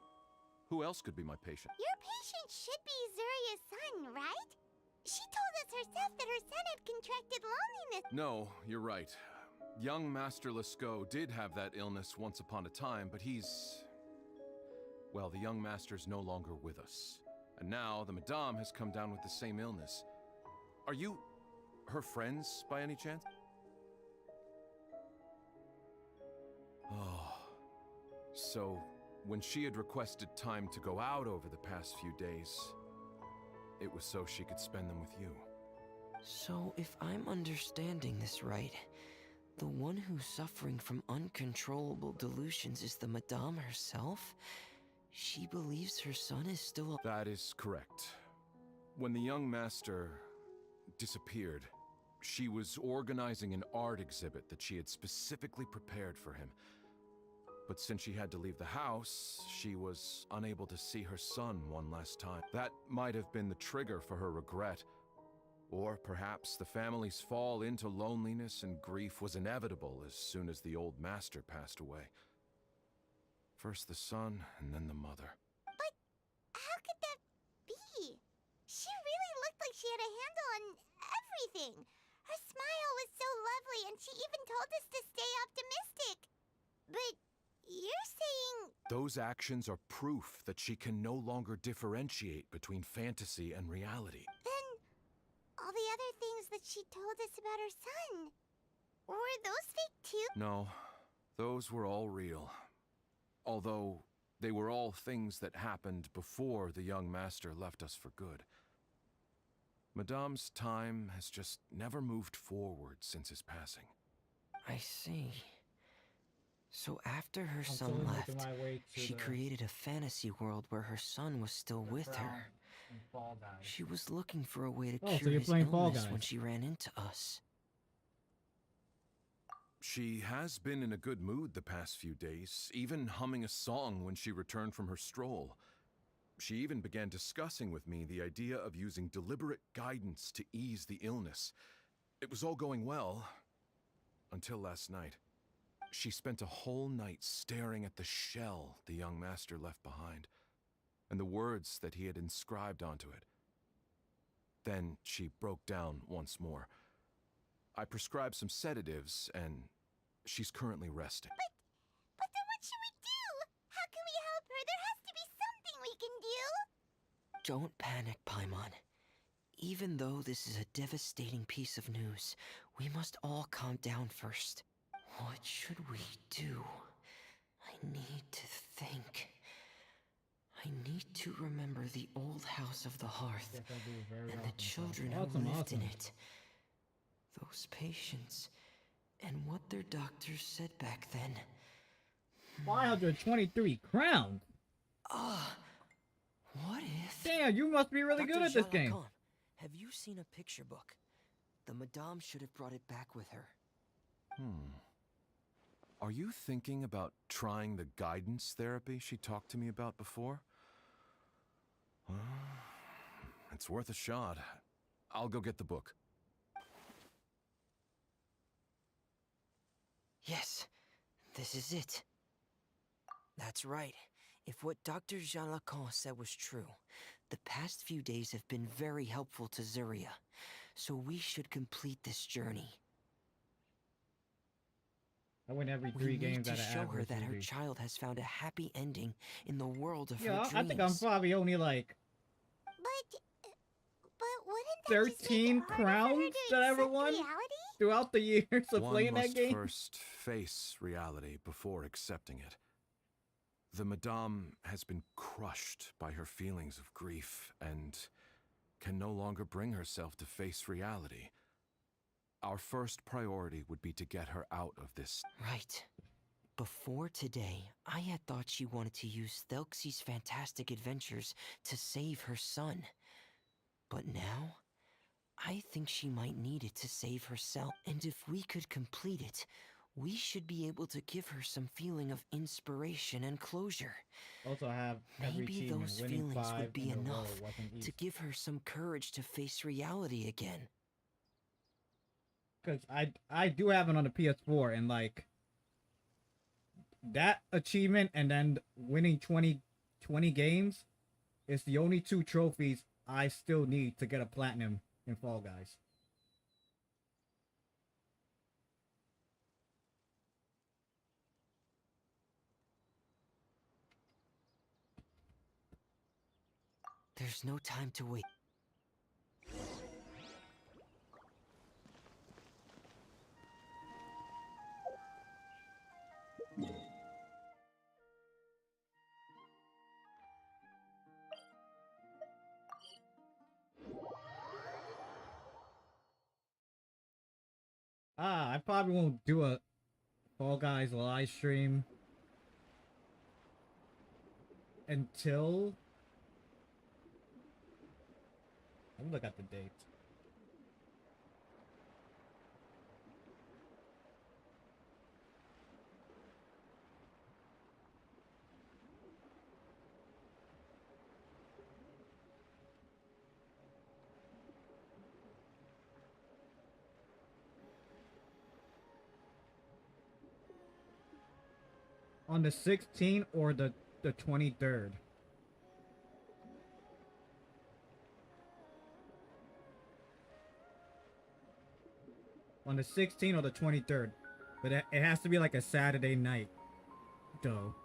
Who else could be my patient? Your patient should be Zuria's son, right? She told us herself that her son had contracted loneliness. No, you're right. Young Master Lescaut did have that illness once upon a time, but he's... Well, the young master's no longer with us. And now the Madame has come down with the same illness. Are you her friends by any chance? Oh, so when she had requested time to go out over the past few days, it was so she could spend them with you. So, if I'm understanding this right, the one who's suffering from uncontrollable delusions is the Madame herself? She believes her son is still a— That is correct. When the young master disappeared, she was organizing an art exhibit that she had specifically prepared for him. But since she had to leave the house, she was unable to see her son one last time. That might have been the trigger for her regret. Or perhaps the family's fall into loneliness and grief was inevitable as soon as the old master passed away. First the son, and then the mother. But how could that be? She really looked like she had a handle on everything. Her smile was so lovely, and she even told us to stay optimistic. But you're saying... Those actions are proof that she can no longer differentiate between fantasy and reality. Then all the other things that she told us about her son, were those fake too? No, those were all real. Although they were all things that happened before the young master left us for good. Madame's time has just never moved forward since his passing. I see. So after her son left, she created a fantasy world where her son was still with her. She was looking for a way to cure his illness when she ran into us. She has been in a good mood the past few days, even humming a song when she returned from her stroll. She even began discussing with me the idea of using deliberate guidance to ease the illness. It was all going well, until last night. She spent a whole night staring at the shell the young master left behind, and the words that he had inscribed onto it. Then she broke down once more. I prescribed some sedatives, and she's currently resting. But then what should we do? How can we help her? There has to be something we can do. Don't panic, Paimon. Even though this is a devastating piece of news, we must all calm down first. What should we do? I need to think. I need to remember the old house of the hearth and the children who lived in it. Those patients, and what their doctors said back then. 523 crowns. What if... Damn, you must be really good at this game. Have you seen a picture book? The Madame should have brought it back with her. Are you thinking about trying the guidance therapy she talked to me about before? It's worth a shot. I'll go get the book. Yes, this is it. That's right. If what Dr. Jean Lacan said was true, the past few days have been very helpful to Zuria, so we should complete this journey. I win every 3 games to out of show her that her average. child has found a happy ending in the world of her Yeah, dreams. I think I'm probably only like But wouldn't that 13 crowns that I ever won throughout the years of playing that game. One must first face reality before accepting it. The Madame has been crushed by her feelings of grief and can no longer bring herself to face reality. Our first priority would be to get her out of this. Right. Before today, I had thought she wanted to use Thelxie's fantastic adventures to save her son. But now, I think she might need it to save herself. And if we could complete it, we should be able to give her some feeling of inspiration and closure. Also, I have every Maybe achievement. those Winning feelings 5 would be in a row enough wasn't easy. to give her some courage to face reality again. Because I do have it on the PS4, and like that achievement and then winning 20 games is the only 2 trophies I still need to get a platinum in Fall Guys. There's no time to wait. I probably won't do a Fall Guys live stream until... Let me look at the date. On the 16th or the 23rd. On the 16th or the 23rd. But it has to be like a Saturday night, though.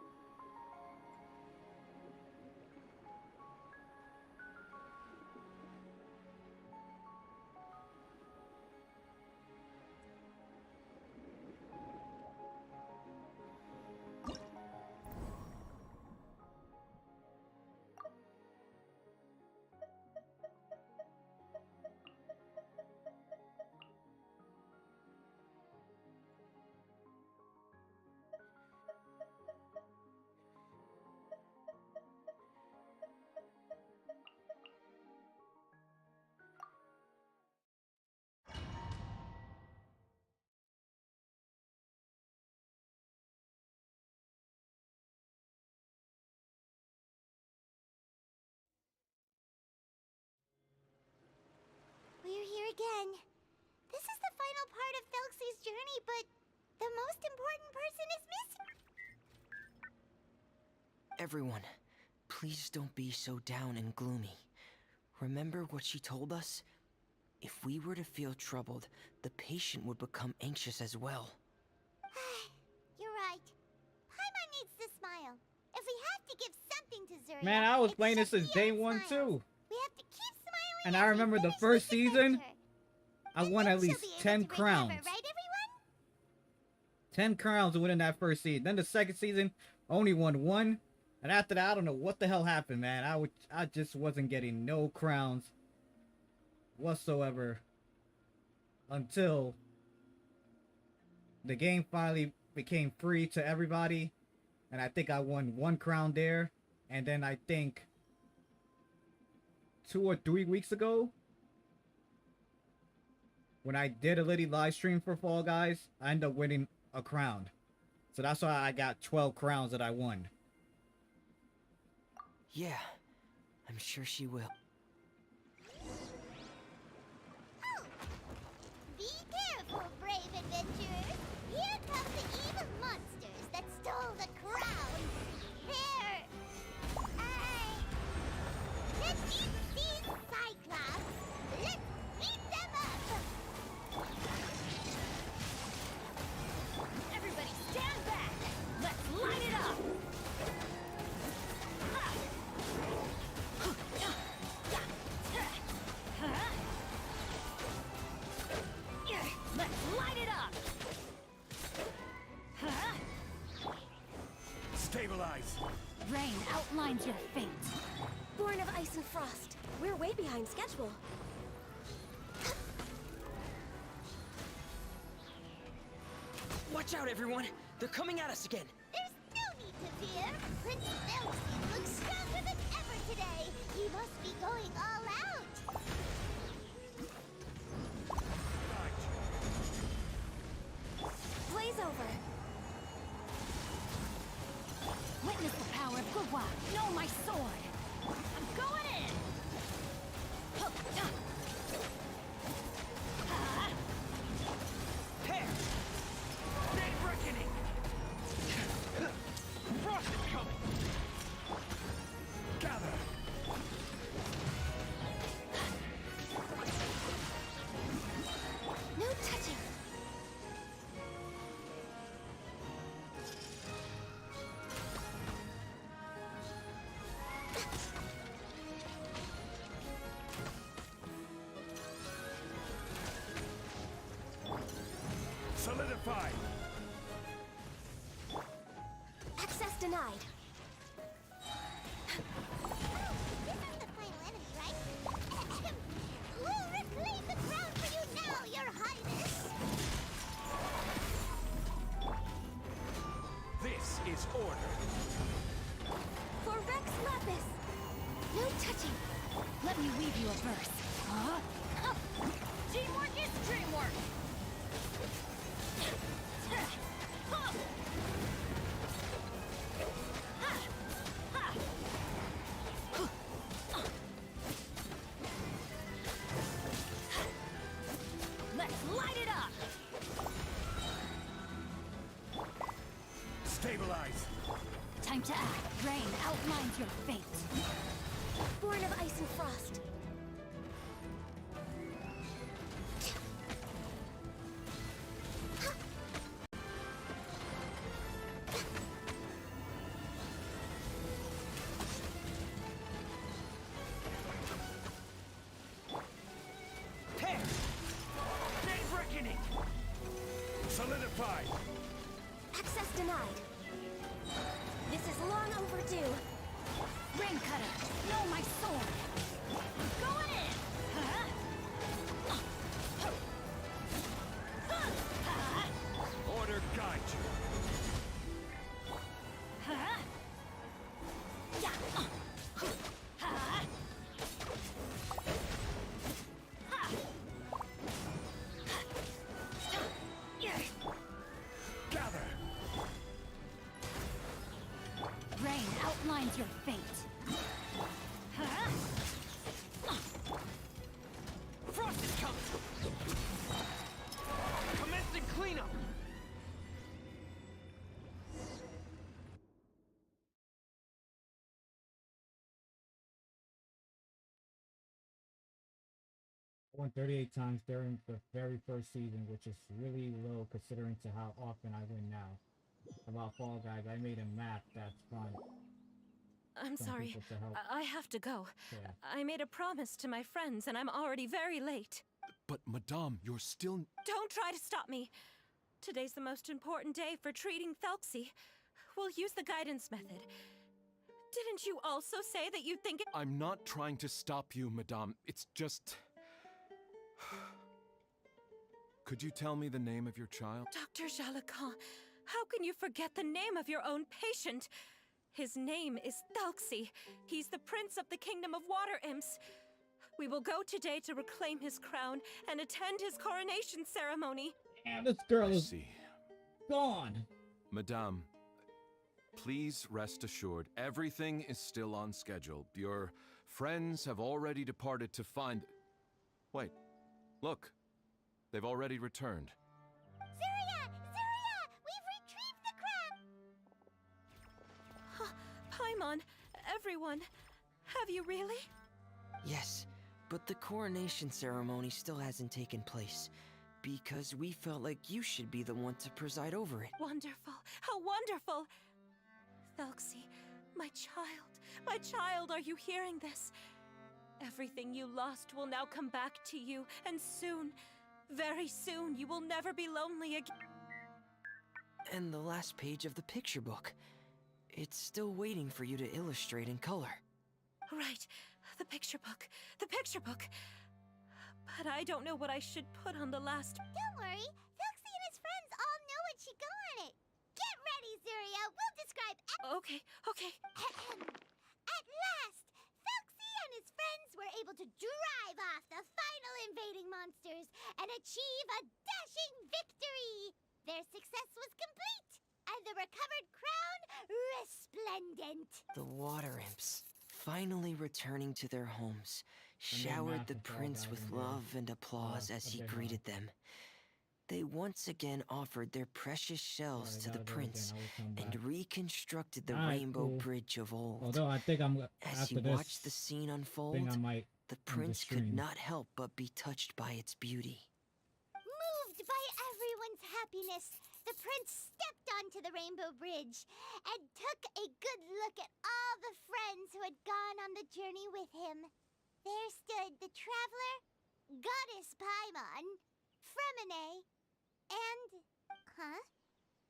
We're here again. This is the final part of Felxie's journey, but the most important person is missing. Everyone, please don't be so down and gloomy. Remember what she told us? If we were to feel troubled, the patient would become anxious as well. You're right. Paimon needs to smile. If we have to give something to Zuria, Man, I was it playing this should since be day our one smiles. too. We have to keep smiling. And as I we remember the finish first this season, adventure. I And won then at she'll least be able 10 to recover, crowns. right, everyone? 10 crowns within that first season. Then the second season, only won 1. And after that, I don't know what the hell happened, man. I just wasn't getting no crowns whatsoever until the game finally became free to everybody. And I think I won 1 crown there. And then I think 2 or 3 weeks ago, when I did a little live stream for Fall Guys, I ended up winning a crown. So that's why I got 12 crowns that I won. Yeah, I'm sure she will. Oh. Be careful, brave adventurers. Here come the evil monsters that stole the crown. The deep-sea Cyclops. Let's beat them up. Everybody stand back! Let's light it up! Let's light it up! Stabilize. Rain outlines your fate. Born of ice and frost. We're way behind schedule. Watch out, everyone! They're coming at us again! There's no need to fear. Prince Felxie looks stronger than ever today. He must be going all out. Blaze over. Witness the power of Gugwa. Know my sword. I'm going in! Hair! Dead reckoning! Frost is coming! Gather! No touching. Solidify. Access denied. This is the final enemy, right? We'll reclaim the crown for you now, Your Highness. is order. For Rex Lapis! No touching! Let me weave you a verse. Huh? Teamwork is dreamwork! Let's light it up! Stabilize. Time to act. Rain outlines your fate. Born of ice and frost. Hit! Big reckoning! Solidified! Access denied. This is long overdue. Rain cutter, know my sword. Going in. Huh? Order guide you. Huh? Yeah. Huh? Ha. Yeah. Gather! Rain outlines your fate. Huh? Frost is coming! Commencing cleanup! I won 38 times during the very first season, which is really low considering to how often I win now. About Fall Guys, I made a map that's fun. I'm Some sorry. people to help. I have to go. Yeah. I made a promise to my friends, and I'm already very late. But, Madame, you're still... Don't try to stop me. Today's the most important day for treating Thelxie. We'll use the guidance method. Didn't you also say that you think it— I'm not trying to stop you, Madame. It's just... Could you tell me the name of your child? Dr. Jalacan, how can you forget the name of your own patient? His name is Thelxie. He's the prince of the kingdom of water imps. We will go today to reclaim his crown and attend his coronation ceremony. Damn, this girl I is see. gone. Madame, please rest assured, everything is still on schedule. Your friends have already departed to find... Wait, look. They've already returned. Zuria! Zuria! We've retrieved the crown! Paimon, everyone, have you really? Yes, but the coronation ceremony still hasn't taken place. Because we felt like you should be the one to preside over it. Wonderful, how wonderful! Thelxie, my child, are you hearing this? Everything you lost will now come back to you, and soon, very soon, you will never be lonely again. And the last page of the picture book. It's still waiting for you to illustrate in color. Right, the picture book. But I don't know what I should put on the last... Don't worry, Thelxie and his friends all know what should go on it. Get ready, Zuria. We'll describe... Okay. At last, Thelxie and his friends were able to drive off the final invading monsters and achieve a dashing victory. Their success was complete, and the recovered crown resplendent. The water imps, finally returning to their homes, showered the prince with love and applause as he greeted them. They once again offered their precious shells to the prince and reconstructed the Rainbow Bridge of old. Although I think I'm As he after this watched the scene unfold, thing, I might the end the prince could stream. not help but be touched by its beauty. Moved by everyone's happiness, the prince stepped onto the Rainbow Bridge and took a good look at all the friends who had gone on the journey with him. There stood the traveler, Goddess Paimon, Fremine, and...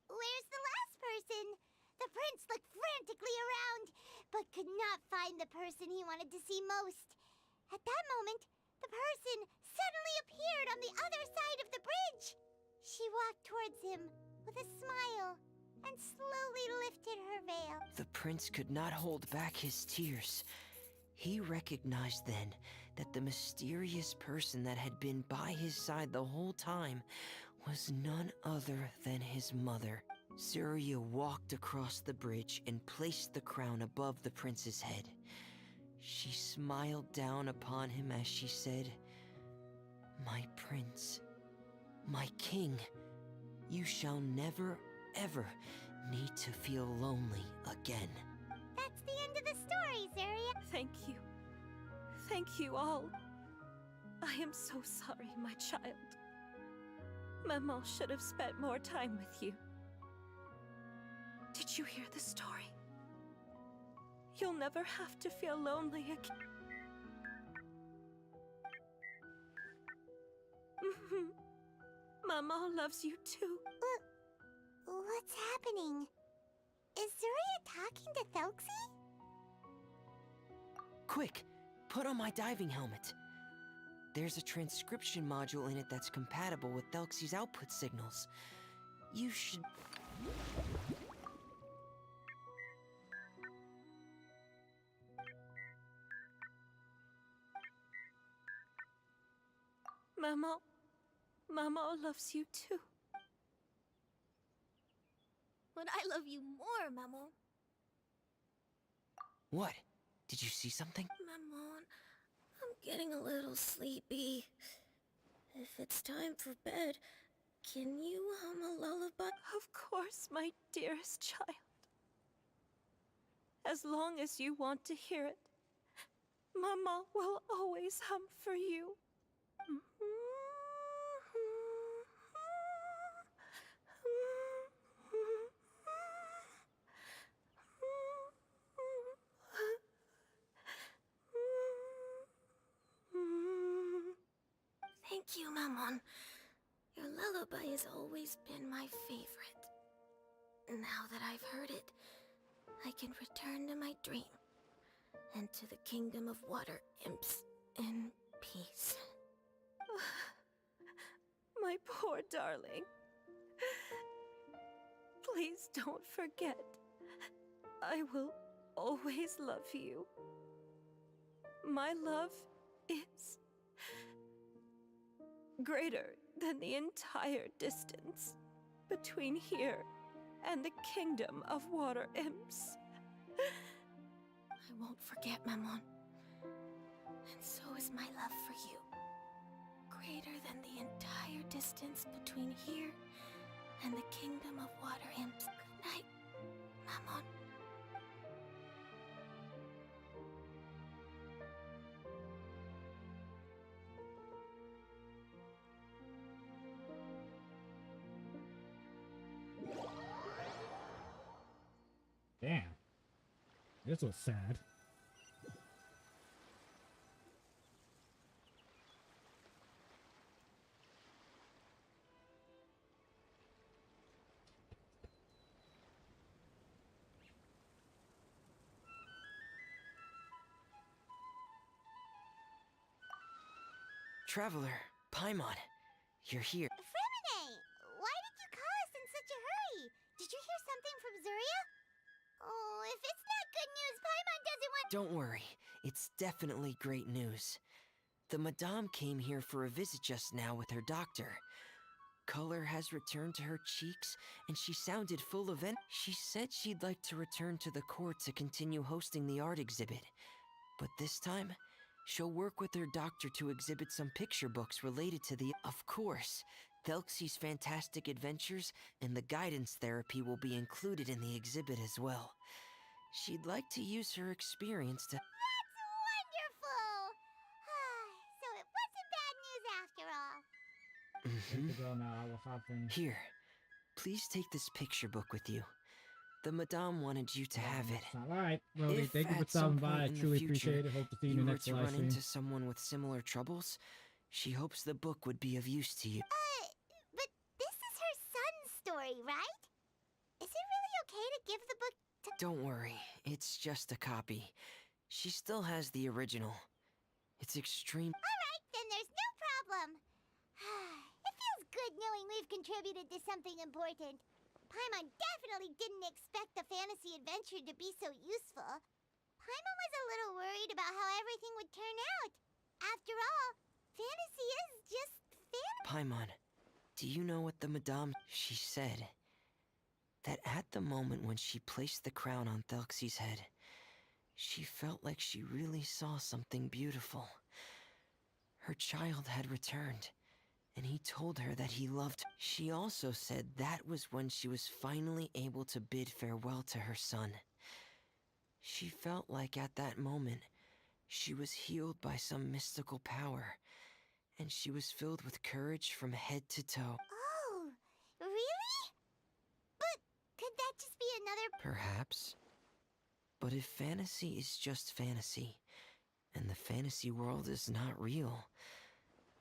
Where's the last person? The prince looked frantically around, but could not find the person he wanted to see most. At that moment, the person suddenly appeared on the other side of the bridge. She walked towards him with a smile and slowly lifted The prince could not hold back his tears. He recognized then that the mysterious person that had been by his side the whole time was none other than his mother. Surya walked across the bridge and placed the crown above the prince's head. She smiled down upon him as she said, "My prince, my king, you shall never, ever need to feel lonely again." That's the end of the story, Zarya. Thank you. Thank you all. I am so sorry, my child. Maman should have spent more time with you. Did you hear the story? You'll never have to feel lonely again. Maman loves you too. What's happening? Is Zarya talking to Thelxie? Quick, put on my diving helmet. There's a transcription module in it that's compatible with Thelxie's output signals. You should... Maman loves you too. But I love you more, Maman. What? Did you see something? Maman, I'm getting a little sleepy. If it's time for bed, can you hum a lullaby? Of course, my dearest child. As long as you want to hear it, Maman will always hum for you. Thank you, Maman. Your lullaby has always been my favorite. Now that I've heard it, I can return to my dream and to the kingdom of water imps in peace. My poor darling. Please don't forget. I will always love you. My love is greater than the entire distance between here and the kingdom of water imps. I won't forget, Maman. And so is my love for you. Greater than the entire distance between here and the kingdom of water imps. Good night, Maman. Damn. This was sad. Traveler, Paimon, you're here. Fremine! Why did you call us in such a hurry? Did you hear something from Zarya? Oh, if it's not good news, Paimon doesn't want— Don't worry, it's definitely great news. The Madame came here for a visit just now with her doctor. Color has returned to her cheeks, and she sounded full of energy. She said she'd like to return to the court to continue hosting the art exhibit. But this time, she'll work with her doctor to exhibit some picture books related to the... Of course, Thelxie's fantastic adventures and the guidance therapy will be included in the exhibit as well. She'd like to use her experience to... That's wonderful! So it wasn't bad news after all. Good to go now. I will hop in. Here, please take this picture book with you. The Madame wanted you to have it. Alright, Brody, If thank you for at some stopping by. point I in the truly future appreciate it. Hope to see you in the were next to live run stream. into someone with similar troubles, she hopes the book would be of use to you. But this is her son's story, right? Is it really okay to give the book to— Don't worry, it's just a copy. She still has the original. It's extreme. Alright, then there's no problem. It feels good knowing we've contributed to something important. Paimon definitely didn't expect the fantasy adventure to be so useful. Paimon was a little worried about how everything would turn out. After all, fantasy is just fantasy. Paimon, do you know what the Madame... She said that at the moment when she placed the crown on Thelxie's head, she felt like she really saw something beautiful. Her child had returned, and he told her that he loved her. She also said that was when she was finally able to bid farewell to her son. She felt like at that moment, she was healed by some mystical power, and she was filled with courage from head to toe. Oh, really? But could that just be another... Perhaps. But if fantasy is just fantasy, and the fantasy world is not real,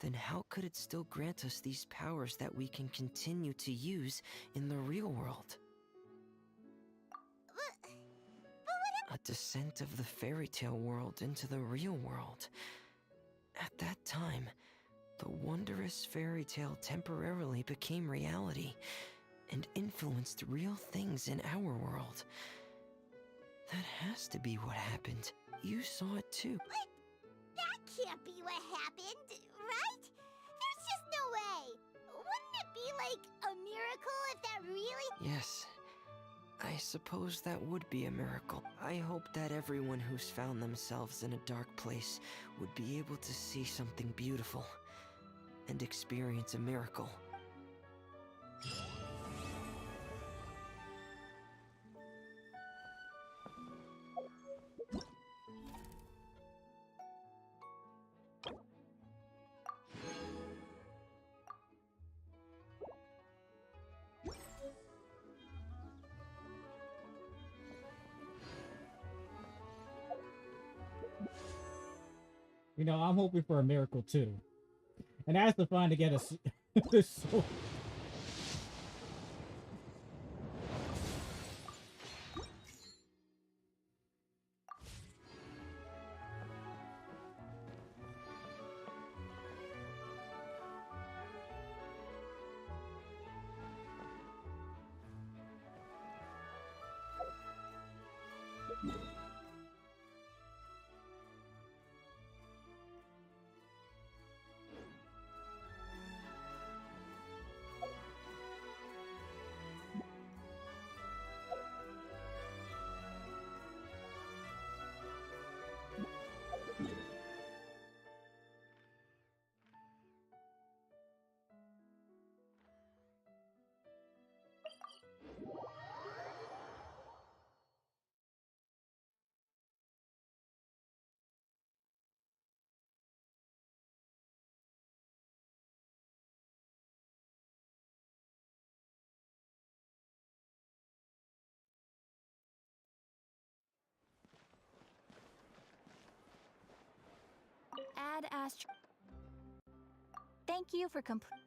then how could it still grant us these powers that we can continue to use in the real world? A descent of the fairy tale world into the real world. At that time, the wondrous fairy tale temporarily became reality and influenced real things in our world. That has to be what happened. You saw it too. What? That can't be what happened, right? There's just no way. Wouldn't it be like a miracle if that really... Yes, I suppose that would be a miracle. I hope that everyone who's found themselves in a dark place would be able to see something beautiful and experience a miracle. You know, I'm hoping for a miracle too. And that's to find to get us this sword. Add Astro. Thank you for complete.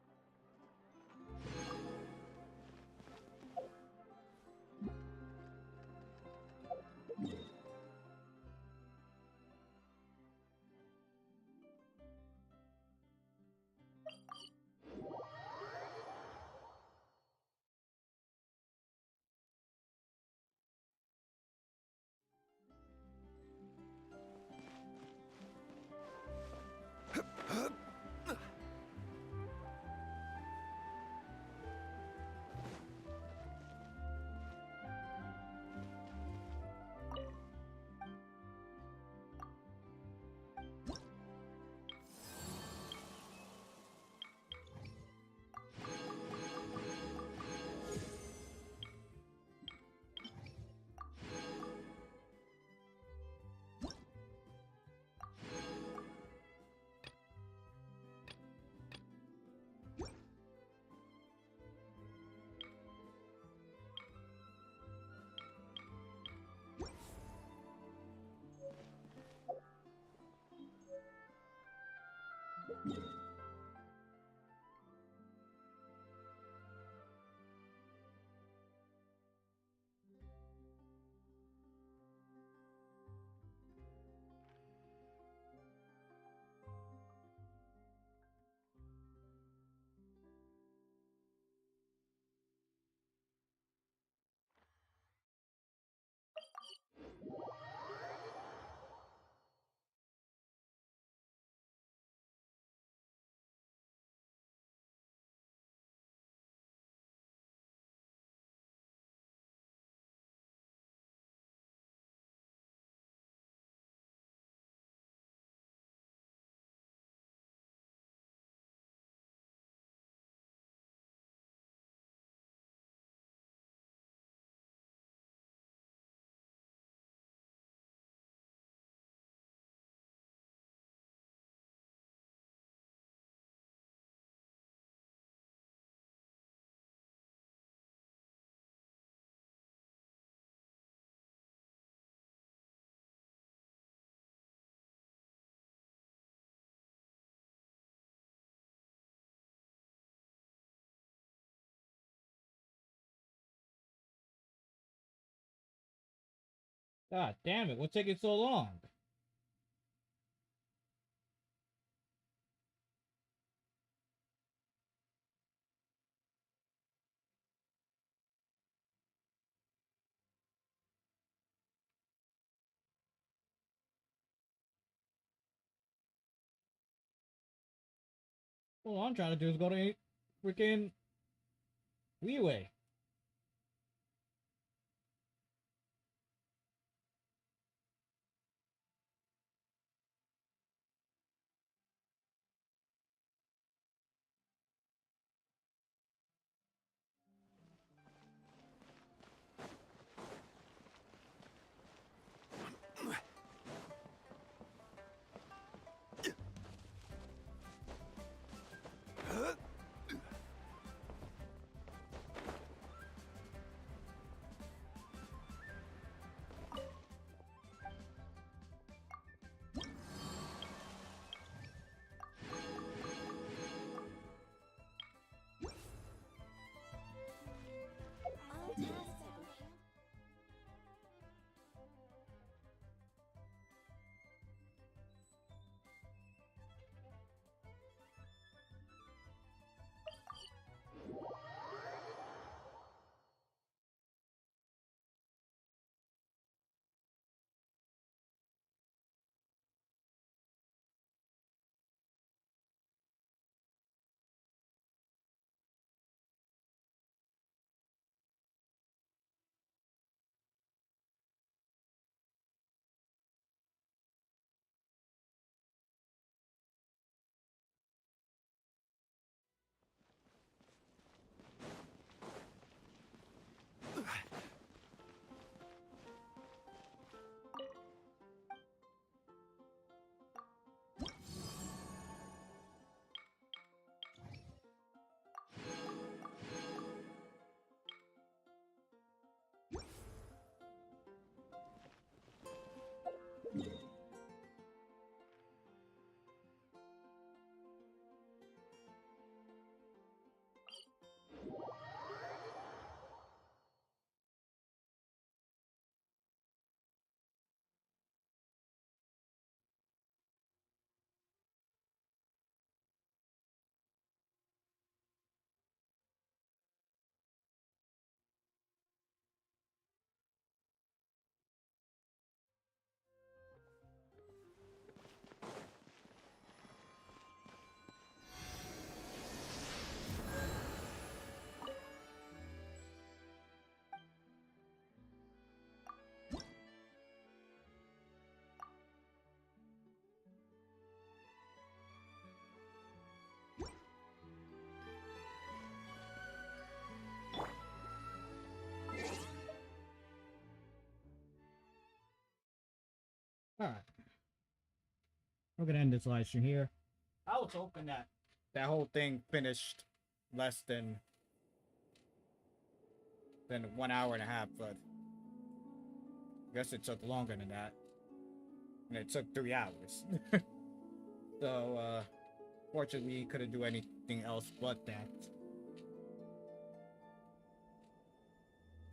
God damn it, what's taking so long? All I'm trying to do is go to freaking Leeway. Alright. We're gonna end this live stream here. I was hoping that that whole thing finished less than 1 hour and a half, but I guess it took longer than that. And it took 3 hours. So fortunately couldn't do anything else but that.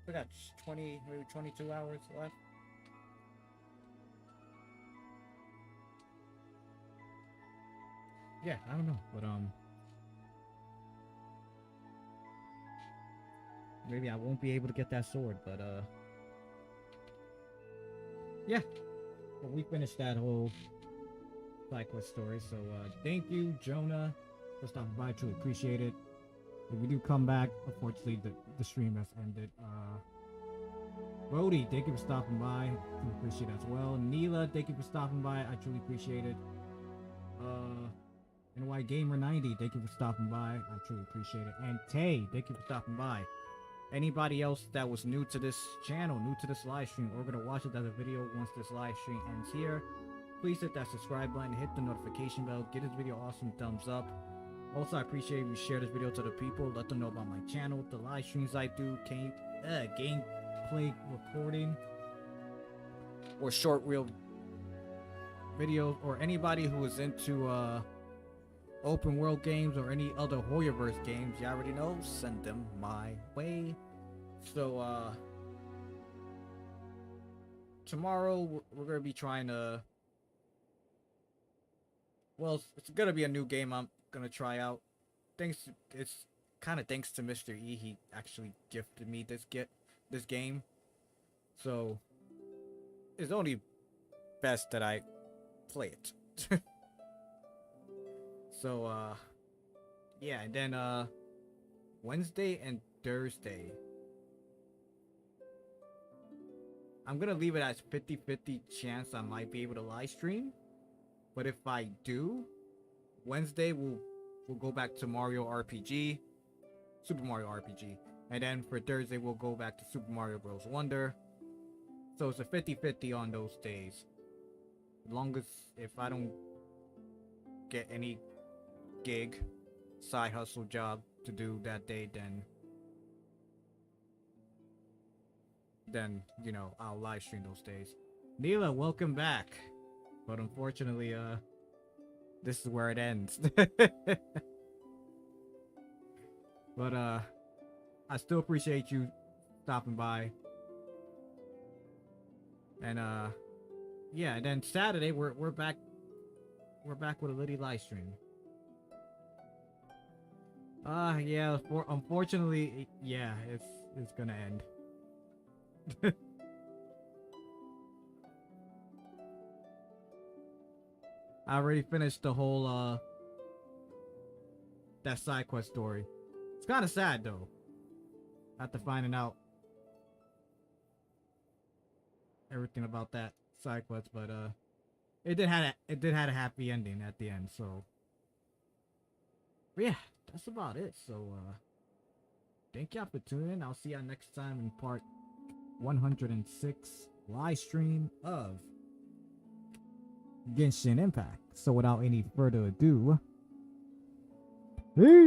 We got 20, maybe 22 hours left. Yeah, I don't know, but maybe I won't be able to get that sword, but yeah. But we finished that whole side quest story, so thank you, Jonah, for stopping by. Truly appreciate it. If we do come back, unfortunately the stream has ended. Brody, thank you for stopping by. Truly appreciate it as well. Neela, thank you for stopping by. I truly appreciate it. NY Gamer 90, thank you for stopping by. I truly appreciate it. And Tay, thank you for stopping by. Anybody else that was new to this channel, new to this live stream, or gonna watch it as a video once this live stream ends here, please hit that subscribe button, hit the notification bell, give this video awesome thumbs up. Also, I appreciate if you share this video to the people, let them know about my channel, the live streams I do, gameplay recording, or short reel videos, or anybody who is into open world games or any other Hoyoverse games, you already know, send them my way. So tomorrow we're gonna be trying to. Well, it's gonna be a new game I'm gonna try out. It's kind of thanks to Mr. E. He actually gifted me this game, so it's only best that I play it. So yeah, and then Wednesday and Thursday I'm gonna leave it as 50-50 chance I might be able to live stream. But if I do, Wednesday we'll go back to Super Mario RPG. And then for Thursday we'll go back to Super Mario Bros. Wonder. So it's a 50-50 on those days. As long as if I don't get any gig, side hustle job to do that day, then you know, I'll live stream those days. Neela, welcome back. But unfortunately, this is where it ends. But I still appreciate you stopping by. And yeah, and then Saturday we're back with a Liddy live stream. Yeah, unfortunately, yeah, it's gonna end. I already finished the whole that side quest story. It's kind of sad though, after finding out everything about that side quest, but it did have a happy ending at the end. So but yeah, that's about it. So thank y'all for tuning in. I'll see y'all next time in part 106 live stream of Genshin Impact. So without any further ado, peace.